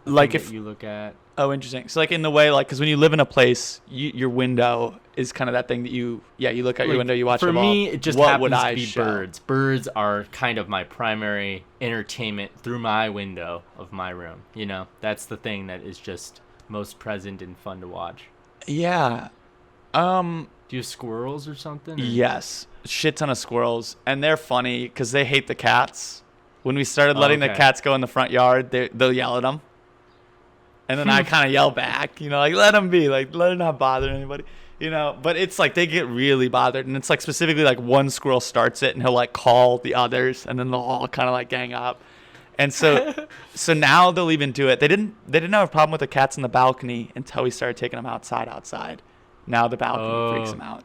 Like if you look at. Oh, interesting. So like in the way, like, because when you live in a place, your window is kind of that thing that you look out your window, you watch them all. For me, it just happens to be birds. Birds are kind of my primary entertainment through my window of my room. That's the thing that is just most present and fun to watch. Yeah. Do you have squirrels or something? Or? Yes. Shit ton of squirrels. And they're funny because they hate the cats. When we started letting the cats go in the front yard, they'll yell at them. And then I kind of yell back, like, let him be, like, let it not bother anybody, But it's like they get really bothered. And it's like specifically like one squirrel starts it and he'll like call the others and then they'll all kind of like gang up. And so now they'll even do it. They didn't have a problem with the cats in the balcony until we started taking them outside. Now the balcony freaks them out.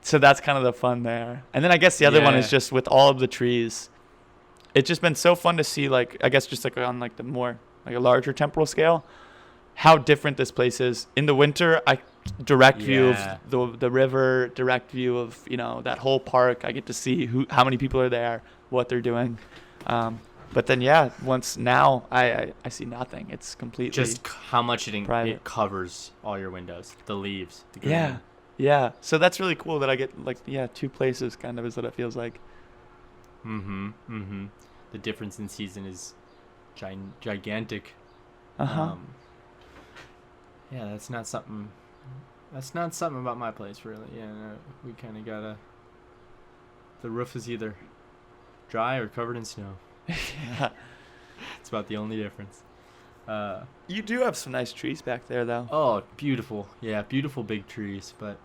So that's kind of the fun there. And then I guess the other one is just with all of the trees. It's just been so fun to see, like, I guess just like on like the more like a larger temporal scale, how different this place is. In the winter, direct view of the river, direct view of that whole park. I get to see how many people are there, what they're doing. But then once now I see nothing. It's completely just how much it covers all your windows, the leaves, the green. Yeah. So that's really cool that I get like two places kind of is what it feels like. The difference in season is gigantic. Yeah, that's not something about my place, really. Yeah, no, we kind of gotta. The roof is either dry or covered in snow. Yeah, it's about the only difference. You do have some nice trees back there, though. Oh, beautiful! Yeah, beautiful big trees, but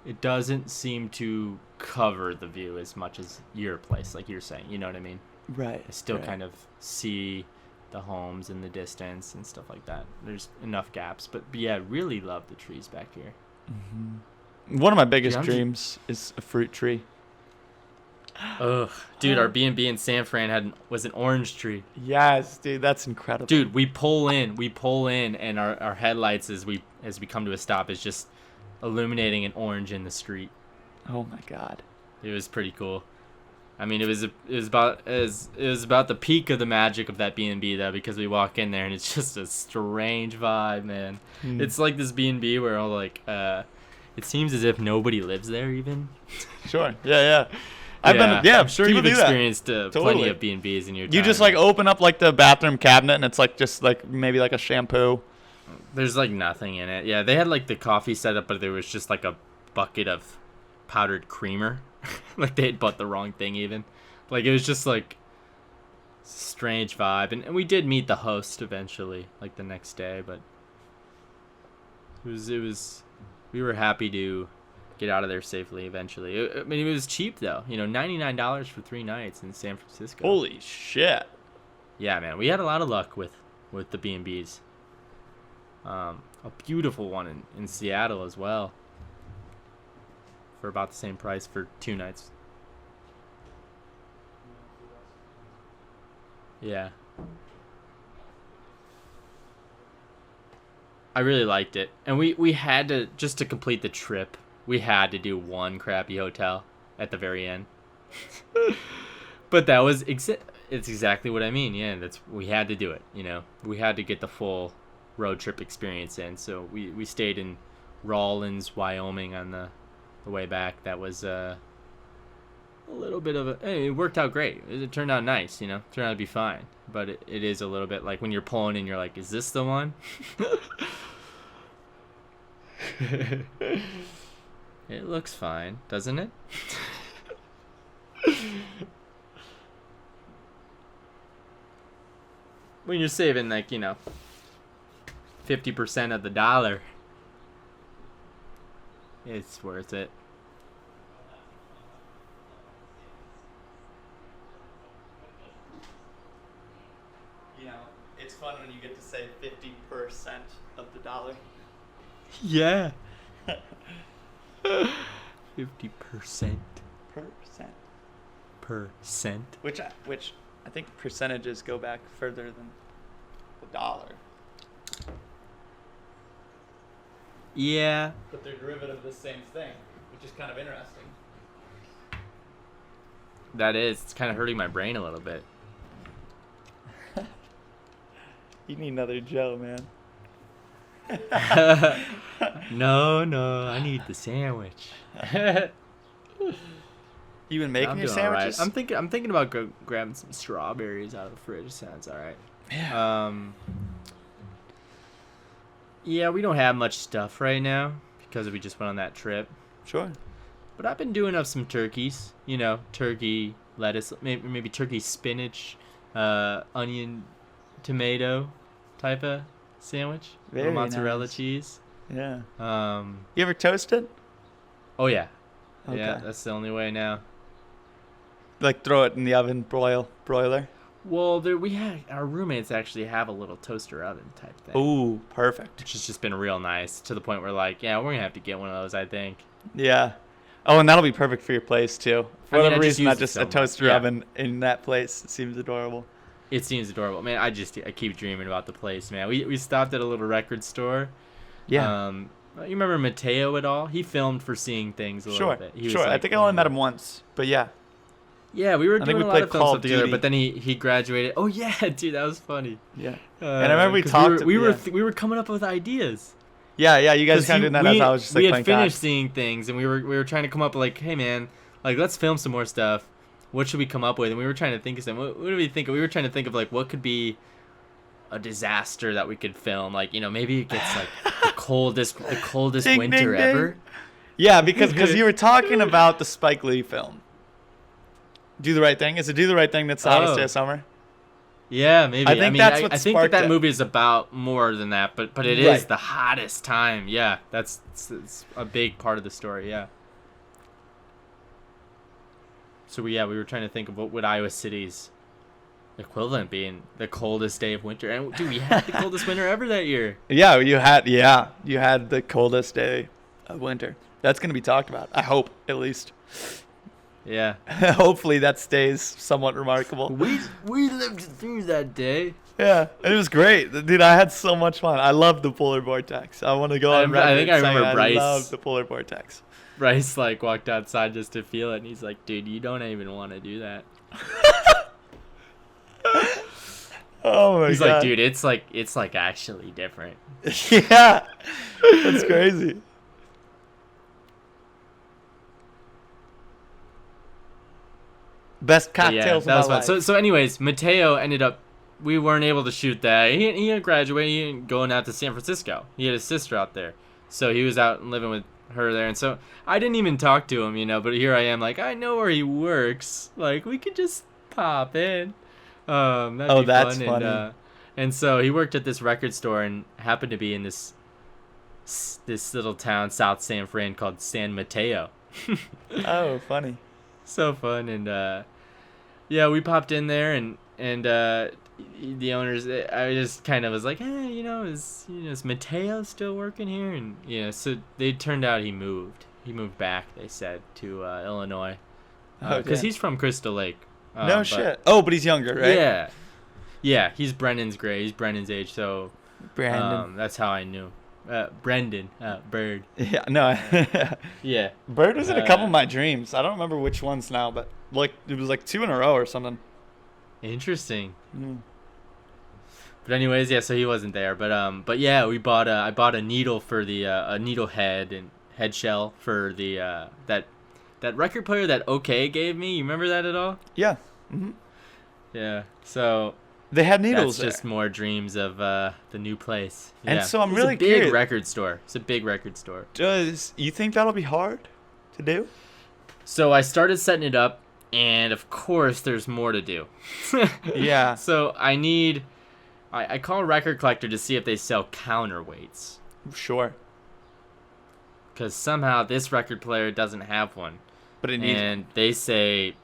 it doesn't seem to cover the view as much as your place, like you're saying. You know what I mean? Right. I still kind of see the homes in the distance and stuff like that. There's enough gaps, but yeah, really love the trees back here. One of my biggest dreams is a fruit tree. Ugh, dude, our B&B in San Fran was an orange tree. Yes, dude, that's incredible. Dude, we pull in, and our headlights as we come to a stop is just illuminating an orange in the street. Oh my God, it was pretty cool. I mean, it was about the peak of the magic of that B&B though, because we walk in there and it's just a strange vibe, man. It's like this B&B where all like it seems as if nobody lives there even. Sure. Yeah. I'm sure you've experienced plenty of B&Bs in your time. You just like open up like the bathroom cabinet and it's like just like maybe like a shampoo. There's like nothing in it. Yeah, they had like the coffee set up, but there was just like a bucket of powdered creamer. Like they had bought the wrong thing even. Like it was just like strange vibe. And we did meet the host eventually, like the next day, but it was we were happy to get out of there safely eventually. I mean, it was cheap though. $99 for 3 nights in San Francisco. Holy shit. Yeah, man. We had a lot of luck with the B&Bs. A beautiful one in Seattle as well. For about the same price for 2 nights. Yeah. I really liked it. And we had to, just to complete the trip, we had to do one crappy hotel at the very end. But that was it's exactly what I mean. Yeah, we had to do it, We had to get the full road trip experience in. So we stayed in Rawlins, Wyoming on the way back. That was a little bit of it worked out great. It turned out nice, turned out to be fine. But it is a little bit like when you're pulling and you're like, is this the one? It looks fine, doesn't it? When you're saving like 50% of the dollar, it's worth it. It's fun when you get to save 50% of the dollar. Yeah. 50%. Percent. Which I think percentages go back further than the dollar. Yeah. But they're derivative of the same thing, which is kind of interesting. That is. It's kind of hurting my brain a little bit. You need another Joe, man. No, I need the sandwich. You been making your sandwiches? Right. I'm thinking about grabbing some strawberries out of the fridge. Sounds all right. Yeah. Yeah, we don't have much stuff right now because we just went on that trip. Sure. But I've been doing up some turkeys. Turkey, lettuce, maybe turkey, spinach, onion, tomato. type of sandwich. Very Little mozzarella nice. cheese. Yeah. Oh You ever toast it? yeah. Okay. Yeah, that's the only way now. Like throw it in the oven, broiler. Well, our roommates actually have a little toaster oven type thing. Ooh, perfect. Which has just been real nice to the point where like, yeah, we're gonna have to get one of those, I think. Yeah. Oh, and that'll be perfect for your place too. For I mean, whatever I just reason, use not it just so a much. toaster Yeah. oven in that place. It seems adorable. It seems adorable, man. I keep dreaming about the place, man. We stopped at a little record store. Yeah. You remember Mateo at all? He filmed for Seeing Things a little Sure. bit. He was, Sure. I like, think I one only of met the- him once, but yeah. Yeah, we were I think doing we a lot played of film Call stuff of together, Duty. but then he graduated. Oh yeah, dude, that was funny. Yeah. And I remember we 'cause talked. We were coming up with ideas. Yeah. You guys 'Cause kind of doing that as I was just like we playing had finished cards. Seeing Things, and we were trying to come up with like, hey man, like let's film some more stuff. What should we come up with? And we were trying to think of something. What did we think of? We were trying to think of like what could be a disaster that we could film. Like, you know, maybe it gets like the coldest Ding, winter ding, ding. ever. Yeah, because you were talking about the Spike Lee film. Do the Right Thing. Is it Do the Right Thing that's the hottest day of summer? Yeah, maybe. I think mean, that's what I think sparked that it. movie is about more than that, but it Right. is the hottest time. Yeah, it's a big part of the story. Yeah. So we were trying to think of what would Iowa City's equivalent be in the coldest day of winter, and dude, we had the coldest winter ever that year. Yeah, you had the coldest day of winter. That's going to be talked about. I hope, at least. Yeah. Hopefully that stays somewhat remarkable. We lived through that day. Yeah, it was great. Dude, I had so much fun. I love the polar vortex. I want to go on record I think I saying remember Bryce. I love the polar vortex. Bryce like walked outside just to feel it, and he's like, "Dude, you don't even want to do that." Oh my He's god. like, "Dude, it's like actually different." Yeah, that's crazy. Best But yeah, cocktails that was of my fun. life. So anyways, Mateo ended up. We weren't able to shoot that. He had graduated. He ended going out to San Francisco. He had his sister out there, so he was out and living with her there. And so I didn't even talk to him, you know. But here I am, like I know where he works. Like we could just pop in. That'd be that's fun. funny. And so he worked at this record store and happened to be in this little town, South San Fran, called San Mateo. Oh, funny. So fun. And yeah, we popped in there and the owners, I just kind of was like, hey, is Mateo still working here? And so they turned out he moved back, they said, to Illinois, because he's from Crystal Lake. No shit. Oh, but he's younger, right? Yeah, he's Brennan's grade. He's Brennan's age, so Brandon. that's how I knew. Brendan, Bird. Yeah, no. Yeah. Bird was in a couple of my dreams. I don't remember which ones now, but like it was like 2 in a row or something. Interesting. Mm. But anyways, yeah, so he wasn't there. But yeah, I bought a needle for the a needle head and head shell for the that record player that OK gave me. You remember that at all? Yeah. Mm-hmm. Yeah. So they had needles. That's just more dreams of the new place. Yeah. And so I'm It's really a big curious. record store. It's a big record store. Does you think that'll be hard to do? So I started setting it up, and of course there's more to do. Yeah. So I call a record collector to see if they sell counterweights. Sure. Because somehow this record player doesn't have one. But it needs. And they say,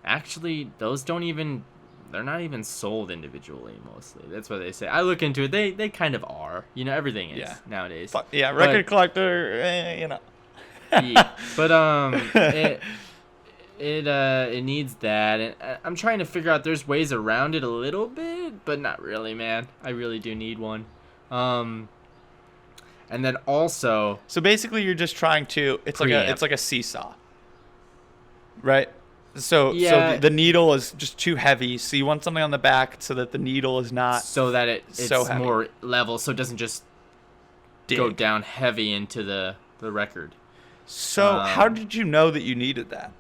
actually those they're not even sold individually mostly. That's what they say. I look into it. They kind of are. Everything is nowadays. Yeah, record collector, Yeah. But it needs that, and I'm trying to figure out there's ways around it a little bit, but not really, man. I really do need one. And then also, so basically you're just trying to it's like a seesaw. Right? So the needle is just too heavy, so you want something on the back so that the needle is not so that it's so heavy. more level, so it doesn't just go down heavy into the record. So how did you know that you needed that?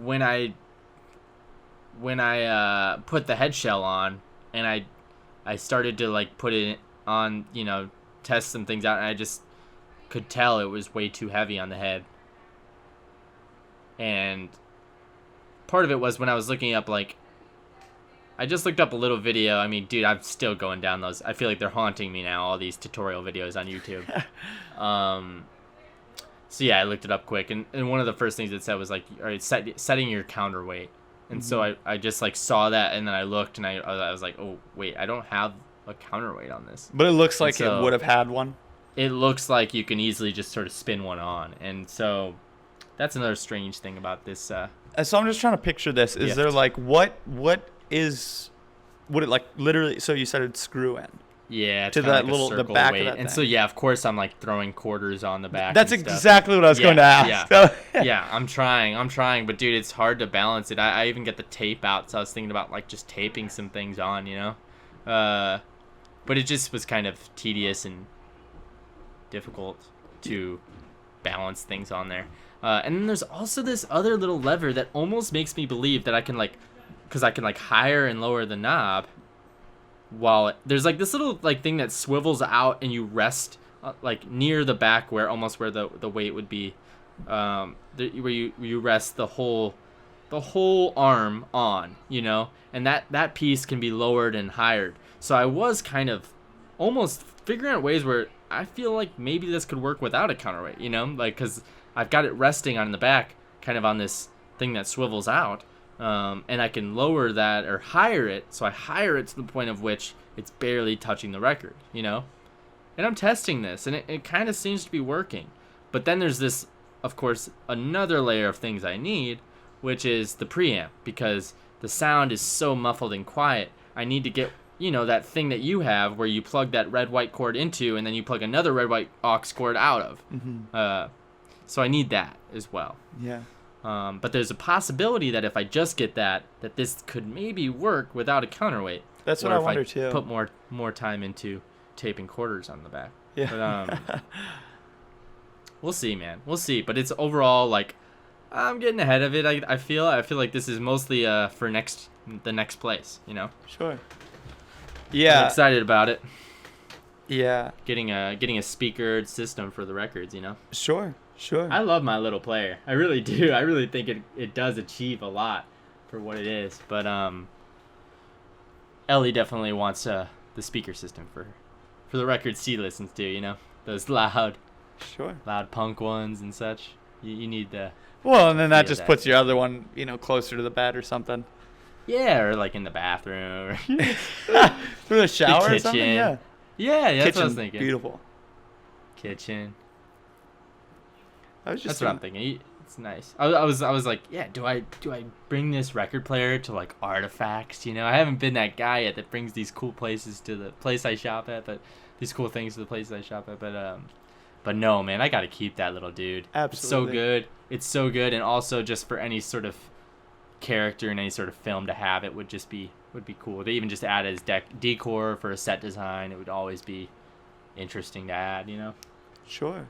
When I put the head shell on and I started to like put it on, test some things out, and I just could tell it was way too heavy on the head. And part of it was when I was looking up like I just looked up a little video. I mean, dude, I'm still going down those. I feel like they're haunting me now, all these tutorial videos on YouTube. So yeah, I looked it up quick, and one of the first things it said was like, all right, setting your counterweight. And so I just like saw that, and then I looked, and I was like, oh wait, I don't have a counterweight on this. But it looks like it would have had one. It looks like you can easily just sort of spin one on, and so that's another strange thing about this. So I'm just trying to picture this. Is there like would it like literally? So you said it'd screw in. Yeah, to that little the back weight. of that and thing. So yeah, of course I'm like throwing quarters on the back. That's and stuff. exactly what I was going to ask. Yeah. Yeah, I'm trying, but dude, it's hard to balance it. I even get the tape out, so I was thinking about like just taping some things on, you know. But it just was kind of tedious and difficult to balance things on there. And then there's also this other little lever that almost makes me believe that I can because I can like higher and lower the knob. While there's like this little like thing that swivels out and you rest like near the back where the weight would be, where you rest the whole arm on, you know, and that piece can be lowered and higher. So I was kind of almost figuring out ways where I feel like maybe this could work without a counterweight, you know, like because I've got it resting on the back, kind of on this thing that swivels out. And I can lower that or higher it, so I higher it to the point of which it's barely touching the record, you know? And I'm testing this, and it kind of seems to be working. But then there's this, of course, another layer of things I need, which is the preamp, because the sound is so muffled and quiet. I need to get, you know, that thing that you have where you plug that red-white cord into, and then you plug another red-white aux cord out of. Mm-hmm. So I need that as well. Yeah. But there's a possibility that if I just get that this could maybe work without a counterweight. That's what I wonder too. Put more time into taping quarters on the back. Yeah. But, we'll see, man. We'll see. But it's overall like I'm getting ahead of it. I feel like this is mostly for the next place. You know. Sure. Yeah. I'm excited about it. Yeah. Getting a speakered system for the records. You know. Sure. I love my little player. I really do. I really think it does achieve a lot for what it is. But Elly definitely wants the speaker system for the records she listens to, you know? Those loud punk ones and such. You need the... Well, and then that just puts your other one, you know, closer to the bed or something. Yeah, or like in the bathroom. Or through the shower the or something? Yeah. Yeah, Kitchen, that's what I was thinking. Beautiful. Kitchen. That's what I'm thinking. It's nice. I was like, yeah. Do I bring this record player to like Artifacts? You know, I haven't been that guy yet that brings these cool places to the place I shop at, but these cool things to the places I shop at. But no, man, I gotta keep that little dude. Absolutely. It's so good, and also just for any sort of character in any sort of film to have it would be cool. They even just add it as decor for a set design. It would always be interesting to add. You know. Sure.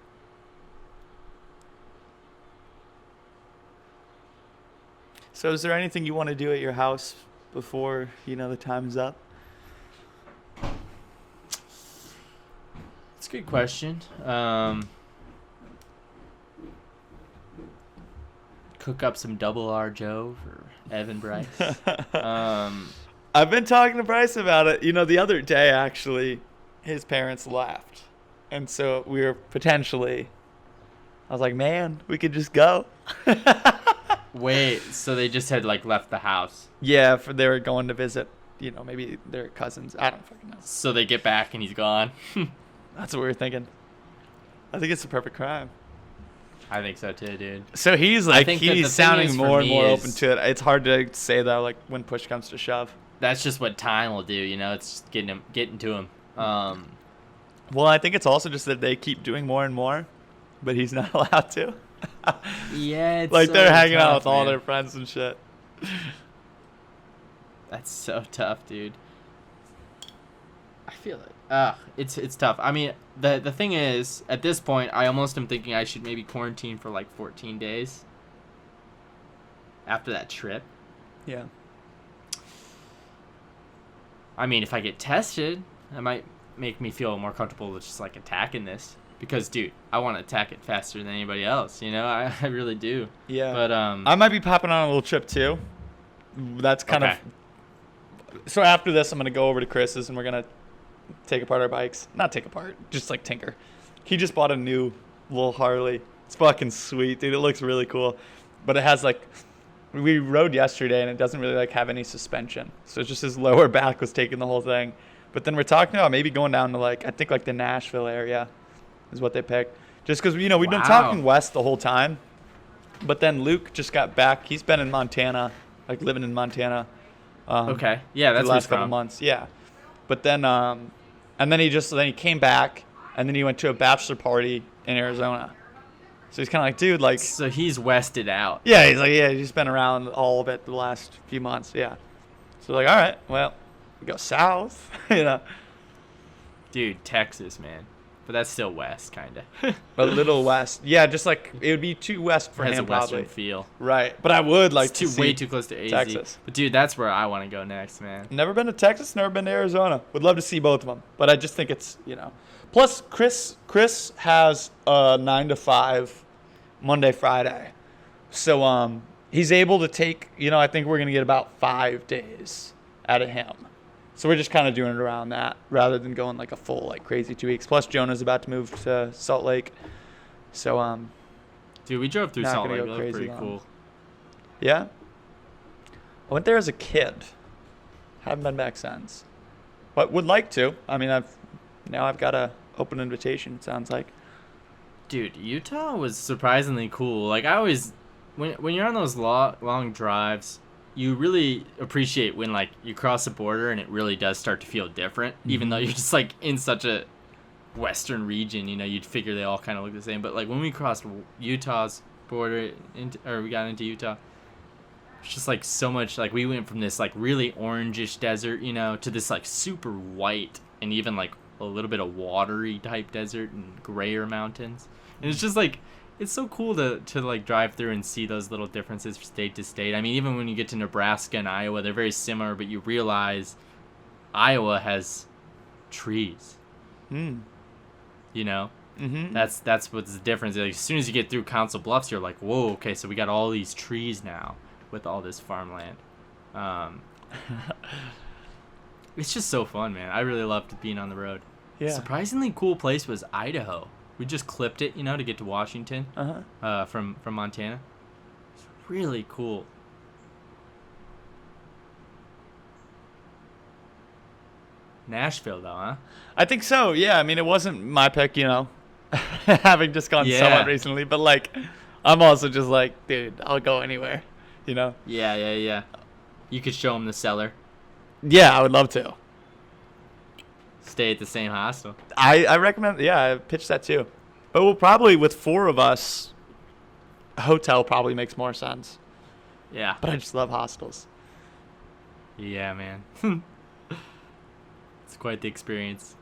So is there anything you want to do at your house before, you know, the time's up? That's a good question. Cook up some Double R Joe for Evan Bryce. I've been talking to Bryce about it. You know, the other day, actually, his parents left. And so we were potentially... I was like, man, we could just go. Wait, so they just had like left the house? Yeah, they were going to visit, you know, maybe their cousins. I don't fucking know. So they get back and he's gone. That's what we were thinking. I think it's the perfect crime. I think so too, dude. So he's sounding more and more open to it. It's hard to say though, like when push comes to shove. That's just what time will do, you know. It's just getting to him. Well, I think it's also just that they keep doing more and more, but he's not allowed to. Yeah, it's like so they're hanging tough, out with all man. their friends and shit. That's so tough, dude. I feel it. It's tough. I mean, the thing is, at this point, I almost am thinking I should maybe quarantine for like 14 days after that trip. Yeah. I mean, if I get tested, that might make me feel more comfortable with just like attacking this. Because, dude, I want to attack it faster than anybody else, you know? I really do. Yeah. But I might be popping on a little trip, too. That's kind of... So after this, I'm gonna go over to Chris's and we're gonna take apart our bikes. Not take apart, just like tinker. He just bought a new little Harley. It's fucking sweet, dude. It looks really cool, but it has like, we rode yesterday and it doesn't really like have any suspension. So it's just his lower back was taking the whole thing. But then we're talking about maybe going down to like, I think like the Nashville area is what they picked. Just because, you know, we've been talking west the whole time. But then Luke just got back. He's been in Montana, like living in Montana. Okay. Yeah, that's the last couple months. Yeah. But then, and then he came back and then he went to a bachelor party in Arizona. So he's kind of like, dude, like. So he's wested out. Yeah, he's like, yeah, he's been around all of it the last few months. Yeah. So like, all right, well, we go south, you know. Dude, Texas, man. But that's still west, kind of. A little west. Yeah, just like, it would be too west for him, has a probably. Western feel. Right. But I would like it's to see way too close to AZ. Texas. But dude, that's where I want to go next, man. Never been to Texas, never been to Arizona. Would love to see both of them. But I just think it's, you know. Plus, Chris has a 9 to 5 Monday, Friday. So he's able to take, you know, I think we're going to get about 5 days out of him. So we're just kind of doing it around that rather than going like a full like crazy 2 weeks. Plus Jonah's about to move to Salt Lake. So dude, we drove through Salt Lake. It looked pretty long. Cool. Yeah. I went there as a kid. Haven't been back since. But would like to. I mean, I've got a open invitation, it sounds like. Dude, Utah was surprisingly cool. Like I always when you're on those long drives, you really appreciate when like you cross the border and it really does start to feel different, even though you're just like in such a western region, you know, you'd figure they all kind of look the same. But like when we crossed Utah's border we got into Utah, it's just like so much, like we went from this like really orangish desert, you know, to this like super white and even like a little bit of watery type desert and grayer mountains. And it's just like, it's so cool to like drive through and see those little differences from state to state. I mean, even when you get to Nebraska and Iowa, they're very similar, but you realize Iowa has trees. You know? Mm-hmm. That's what's the difference. Like, as soon as you get through Council Bluffs, you're like, whoa, okay, so we got all these trees now with all this farmland. It's just so fun, man. I really loved being on the road. Yeah. Surprisingly cool place was Idaho. We just clipped it, you know, to get to Washington from Montana. It's really cool. Nashville, though, huh? I think so, yeah. I mean, it wasn't my pick, you know, having just gone somewhat recently. But, like, I'm also just like, dude, I'll go anywhere, you know? Yeah. You could show them the cellar. Yeah, I would love to. Stay at the same hostel. I recommend, yeah, I pitched that too. But we'll probably, with 4 of us, a hotel probably makes more sense. Yeah. But I just love hostels. Yeah, man. It's quite the experience.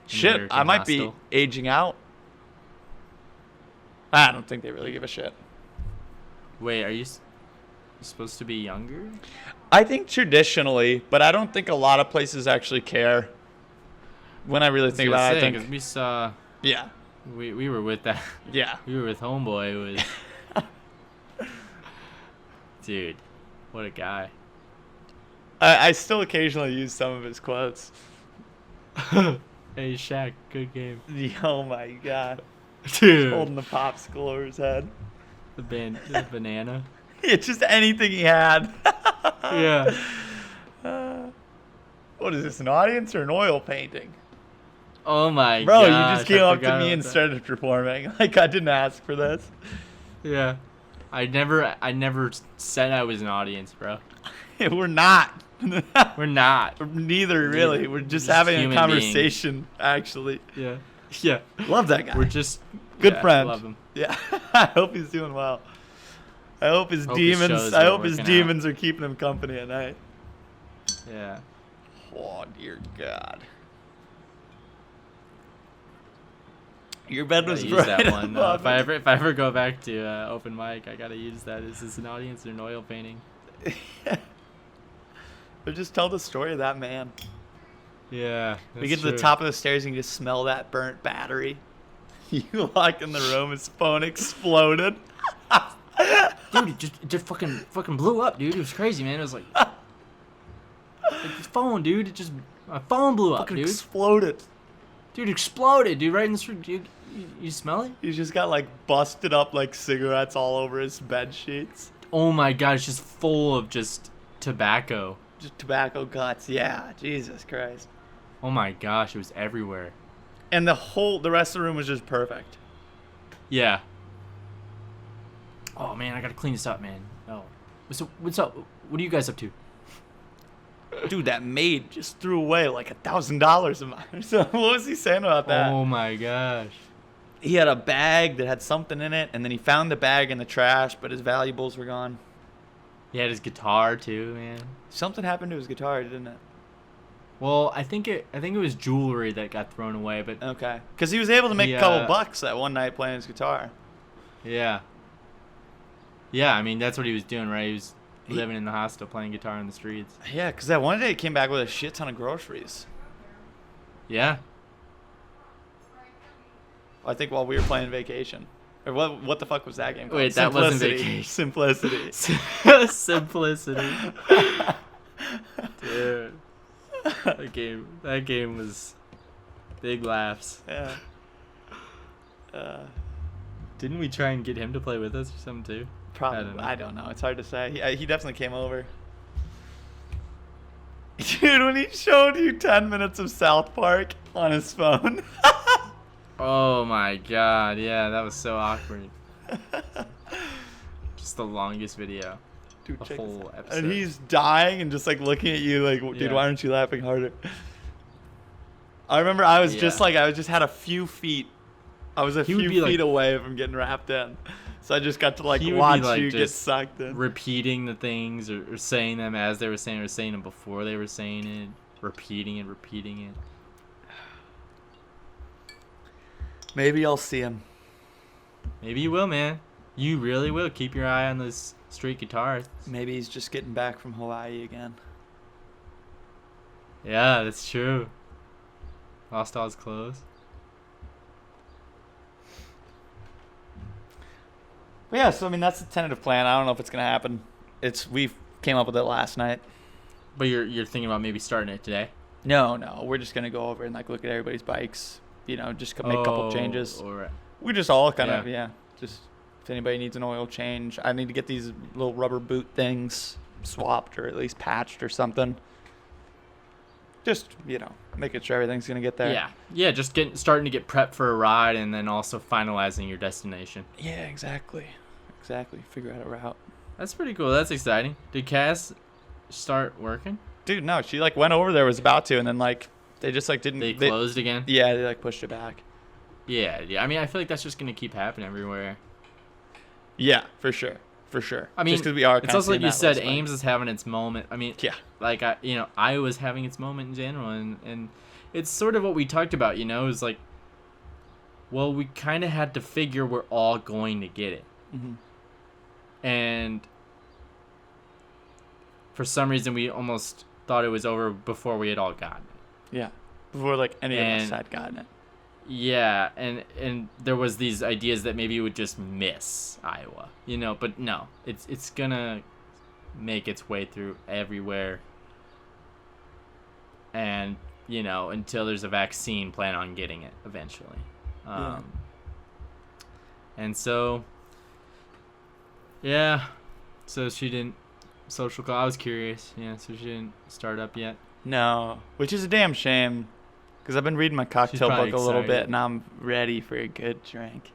Shit, American I might hostel. be aging out. I don't think they really give a shit. Wait, are you supposed to be younger? I think traditionally, but I don't think a lot of places actually care. When I really think about it, I think... 'cause we saw... Yeah. We were with that... Yeah. We were with Homeboy, who was... Dude, what a guy. I still occasionally use some of his quotes. Hey, Shaq, good game. Oh my god. Dude. Holding the popsicle over his head. The banana. It's just anything he had. Yeah. What is this, an audience or an oil painting? Oh my Bro, gosh, you just came I up to forgot me about and that. started performing. Like, I didn't ask for this. Yeah. I never said I was an audience, bro. We're not. We're not. Neither, really. We're just having a human conversation, actually. Yeah. Yeah. Love that guy. We're just Good friend. Love him. Yeah. I hope he's doing well. I hope his demons are keeping him company at night. Yeah. Oh, dear God. Your bed was use right that one. above If I ever go back to open mic, I gotta use that. Is this an audience or an oil painting? Or just tell the story of that man. Yeah. We get to the top of the stairs and you just smell that burnt battery. You walk in the room, his phone exploded. Dude, it just fucking blew up, dude. It was crazy, man. It was like, phone, dude. My phone blew up, Fucking dude. exploded. Dude, exploded, dude. Right in the street, dude. You smell it? He's just got like busted up like cigarettes all over his bed sheets. Oh my god, it's just full of just tobacco. Just tobacco guts. Yeah, Jesus Christ. Oh my gosh, it was everywhere. And the rest of the room was just perfect. Yeah. Oh man, I gotta clean this up, man. Oh. So what's up? What are you guys up to? Dude, that maid just threw away like $1,000 of mine. So what was he saying about that? Oh my gosh. He had a bag that had something in it, and then he found the bag in the trash, but his valuables were gone. He had his guitar too, man. Something happened to his guitar, didn't it? Well, I think it was jewelry that got thrown away, but Okay. Because he was able to make a couple bucks that one night playing his guitar. yeah. Yeah, I mean that's what he was doing, right? He was living in the hostel playing guitar in the streets. Yeah, because that one day he came back with a shit ton of groceries. Yeah. I think while we were playing Vacation. Or what the fuck was that game called? Wait, that wasn't Vacation. Simplicity. Simplicity. Dude. That game was big laughs. Yeah. Didn't we try and get him to play with us or something too? Probably. I don't know. It's hard to say. He definitely came over. Dude, when he showed you 10 minutes of South Park on his phone. Oh my god, yeah, that was so awkward. Just the longest video. Dude, the check whole this out. episode. And he's dying and just like looking at you like, dude, Yeah. why aren't you laughing harder? I remember I was just like, I just had a few feet. I was a few feet away from getting wrapped in. So I just got to like watch you get sucked in. Repeating the things or saying them as they were saying or saying them before they were saying it. Repeating it. Maybe I'll see him. Maybe you will, man. You really will. Keep your eye on those street guitars. Maybe he's just getting back from Hawaii again. Yeah, that's true. Lost all his clothes. But yeah, so I mean that's the tentative plan. I don't know if it's gonna happen. We came up with it last night. But you're thinking about maybe starting it today? No, we're just gonna go over and like look at everybody's bikes. You know, just make a couple changes. Alright. We just all kind of just if anybody needs an oil change, I need to get these little rubber boot things swapped or at least patched or something. Just making sure everything's gonna get there. Yeah, just starting to get prepped for a ride and then also finalizing your destination. Yeah, exactly. Figure out a route. That's pretty cool. That's exciting. Did Cass start working? Dude, no, she like went over there, was about to, and then like they just like didn't. They closed again. Yeah, they like pushed it back. Yeah. I mean, I feel like that's just gonna keep happening everywhere. Yeah, for sure. I mean, just because we are. It's also like you said, Ames is having its moment. I mean, yeah, like Iowa's having its moment in general, and it's sort of what we talked about. Is like, well, we kind of had to figure we're all going to get it, and for some reason we almost thought it was over before we had all gotten it. Yeah, before like any of us had gotten it. Yeah, and there was these ideas that maybe it would just miss Iowa, but no, it's gonna make its way through everywhere. And until there's a vaccine, plan on getting it eventually. And so, yeah, so she didn't social call. I was curious, so she didn't start up yet. No, which is a damn shame. Because I've been reading my cocktail book a little bit, and I'm ready for a good drink.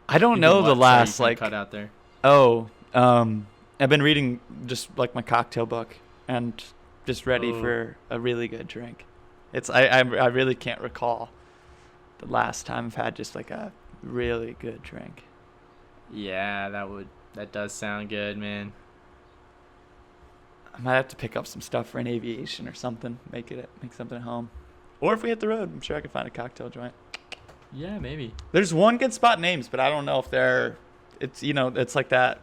I don't know the last, like... cut out there. I've been reading just, like, my cocktail book, and just ready for a really good drink. I really can't recall the last time I've had just, like, a really good drink. Yeah, that does sound good, man. I might have to pick up some stuff for an aviation or something. Make something at home. Or if we hit the road, I'm sure I could find a cocktail joint. Yeah, maybe. There's one good spot names, but I don't know if it's it's like that.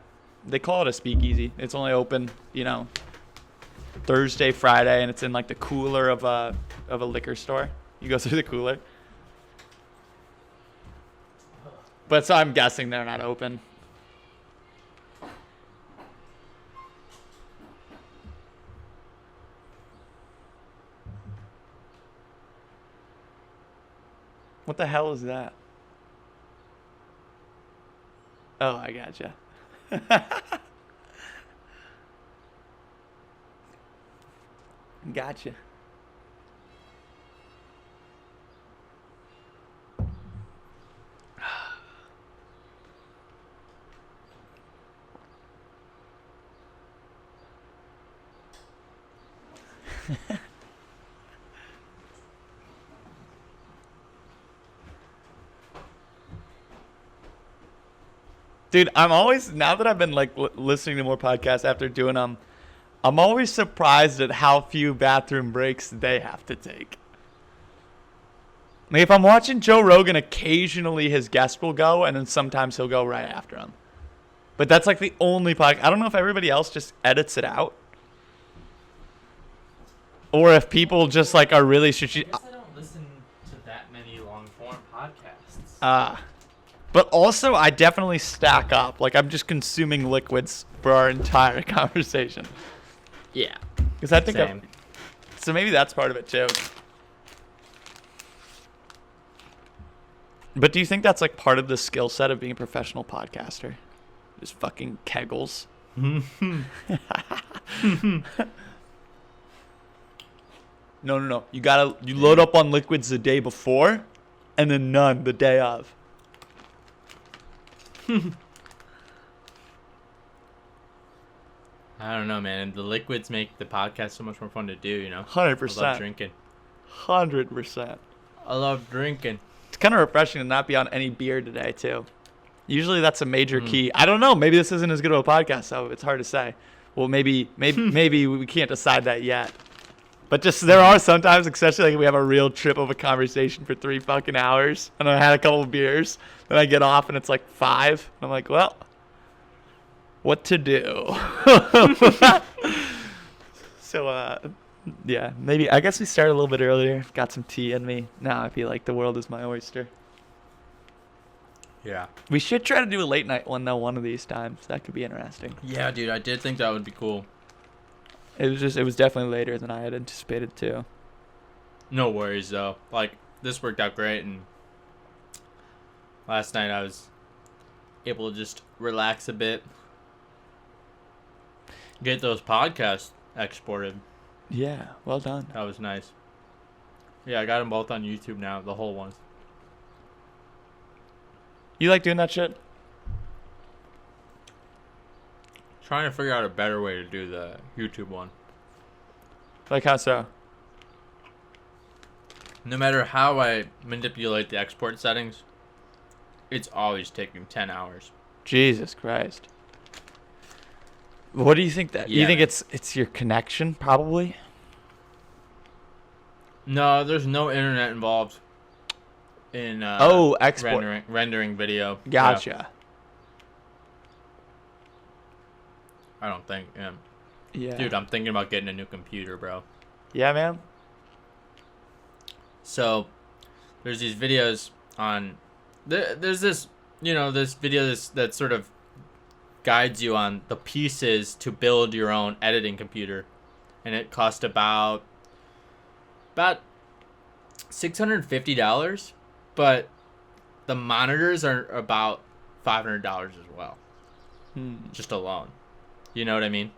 They call it a speakeasy. It's only open, Thursday, Friday, and it's in like the cooler of a liquor store. You go through the cooler. But so I'm guessing they're not open. What the hell is that? Oh, I gotcha. Gotcha. Dude, I'm always, now that I've been like listening to more podcasts after doing them, I'm always surprised at how few bathroom breaks they have to take. Like if I'm watching Joe Rogan, occasionally his guest will go, and then sometimes he'll go right after him. But that's like the only podcast. I don't know if everybody else just edits it out, or if people just like are really strategic. I guess I don't listen to that many long form podcasts. But also I definitely stack up. Like I'm just consuming liquids for our entire conversation. Yeah. Because I think Same. so maybe that's part of it too. But do you think that's like part of the skill set of being a professional podcaster? Just fucking kegels. No. You load up on liquids the day before, and then none the day of. I don't know, man. The liquids make the podcast so much more fun to do, you know? 100%. I love drinking. 100%. I love drinking. It's kind of refreshing to not be on any beer today, too. Usually that's a major key. I don't know. Maybe this isn't as good of a podcast, so it's hard to say. Well, maybe we can't decide that yet. But just there are sometimes, especially like if we have a real trip of a conversation for 3 fucking hours, and I had a couple of beers, then I get off and it's like 5. And I'm like, well, what to do? So, yeah, maybe I guess we started a little bit earlier. Got some tea in me. Now I feel like the world is my oyster. Yeah. We should try to do a late night one though one of these times. That could be interesting. Yeah, dude, I did think that would be cool. It was definitely later than I had anticipated too. No worries though. Like this worked out great, and last night I was able to just relax a bit. Get those podcasts exported. Yeah, well done. That was nice. Yeah, I got them both on YouTube now, the whole ones. You like doing that shit? Trying to figure out a better way to do the YouTube one. Like how so? No matter how I manipulate the export settings, it's always taking 10 hours. Jesus Christ. What do you think that? Yeah, you think man. it's your connection probably? No, there's no internet involved in export. rendering video. Gotcha. Yeah, I don't think. Yeah. Dude, I'm thinking about getting a new computer, bro. Yeah, man. So, there's these videos on. There's this, this video that sort of guides you on the pieces to build your own editing computer, and it cost about $650, but the monitors are about $500 as well, just alone. You know what I mean?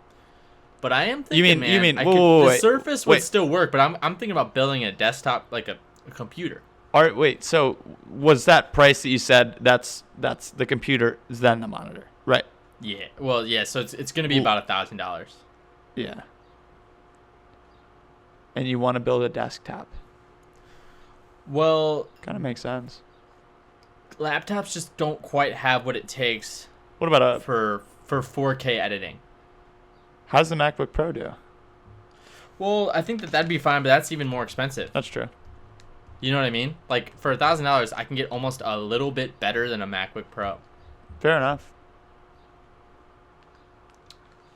But I am thinking, the Surface would still work, but I'm thinking about building a desktop, like a computer. All right, wait. So was that price that you said that's the computer then the monitor, right? Yeah. Well, yeah. So it's going to be about $1,000. Yeah. And you want to build a desktop? Well, kind of makes sense. Laptops just don't quite have what it takes. What about for 4K editing? How does the MacBook Pro do? Well, I think that'd be fine, but that's even more expensive. That's true. You know what I mean? Like for $1,000, I can get almost a little bit better than a MacBook Pro. Fair enough.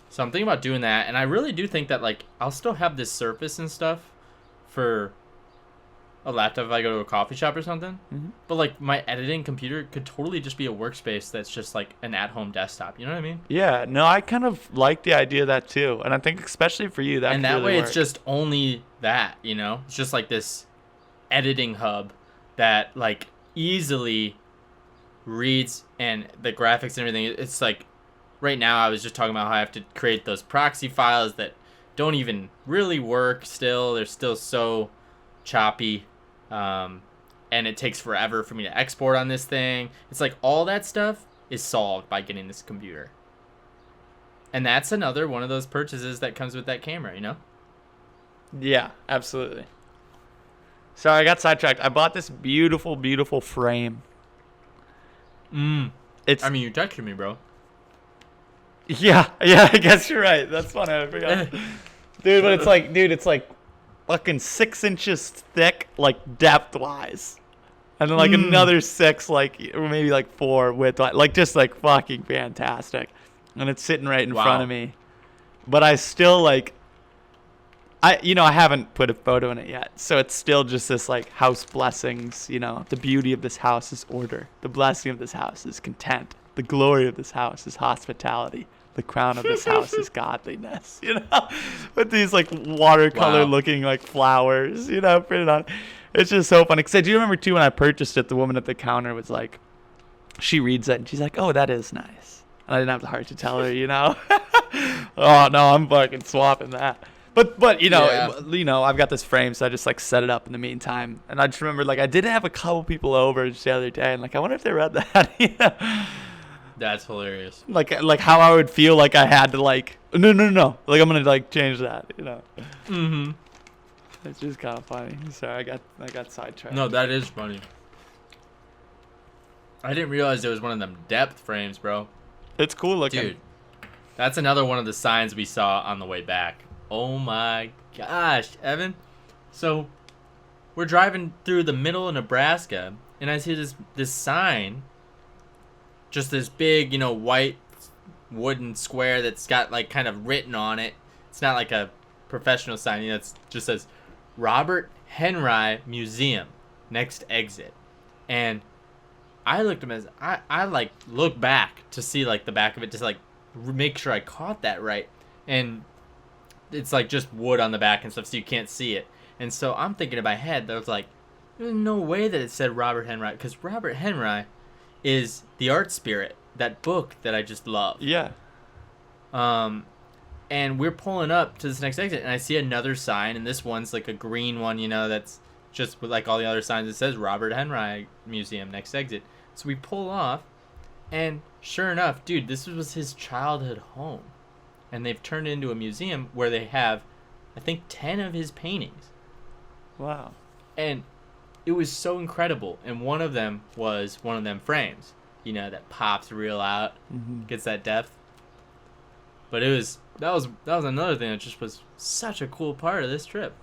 So I'm thinking about doing that, and I really do think that like I'll still have this Surface and stuff for a laptop if I go to a coffee shop or something. Mm-hmm. But like my editing computer could totally just be a workspace that's just like an at-home desktop. You know what I mean? Yeah. No, I kind of like the idea of that too, and I think especially for you that. And that really way, work. it's just only that. It's just like this editing hub that like easily reads, and the graphics and everything. It's like right now I was just talking about how I have to create those proxy files that don't even really work still. They're still so choppy. And it takes forever for me to export on this thing. It's like all that stuff is solved by getting this computer. And that's another one of those purchases that comes with that camera, you know? Yeah, absolutely. Sorry, I got sidetracked. I bought this beautiful, beautiful frame. It's. I mean, you texted me, bro. Yeah, I guess you're right. That's funny. I forgot. Dude, but it's like fucking 6 inches thick, like depth-wise. And then like another 6, like, or maybe like 4 width, like just like fucking fantastic. And it's sitting right in front of me. But I still like, I haven't put a photo in it yet. So it's still just this like house blessings, the beauty of this house is order. The blessing of this house is content. The glory of this house is hospitality. The crown of this house is godliness, with these like watercolor looking like flowers, printed on. It's just so funny. Because I do remember too when I purchased it, the woman at the counter was like, she reads it and she's like, oh, that is nice. And I didn't have the heart to tell her, oh no, I'm fucking swapping that. But I've got this frame, so I just like set it up in the meantime. And I just remember like I did have a couple people over just the other day, and like I wonder if they read that. That's hilarious. Like how I would feel like I had to like no. Like I'm gonna like change that, Mm-hmm. It's just kind of funny. Sorry, I got sidetracked. No, that is funny. I didn't realize there was one of them depth frames, bro. It's cool looking. Dude, that's another one of the signs we saw on the way back. Oh my gosh, Evan. So, we're driving through the middle of Nebraska, and I see this sign. Just this big, white wooden square that's got like kind of written on it. It's not like a professional sign. It just says Robert Henry Museum, next exit. And I looked at him as I like look back to see like the back of it, just like make sure I caught that right. And it's like just wood on the back and stuff, so you can't see it. And so I'm thinking in my head, that was like, there's no way that it said Robert Henry, because Robert Henry is the art spirit, that book that I just love. Yeah. And we're pulling up to this next exit, and I see another sign, and this one's like a green one, that's just with like all the other signs. It says Robert Henry Museum, next exit. So we pull off, and sure enough, dude, this was his childhood home. And they've turned it into a museum where they have, I think, 10 of his paintings. Wow. And it was so incredible. And one of them was one of them frames, that pops real out, gets that depth. But that was another thing that just was such a cool part of this trip.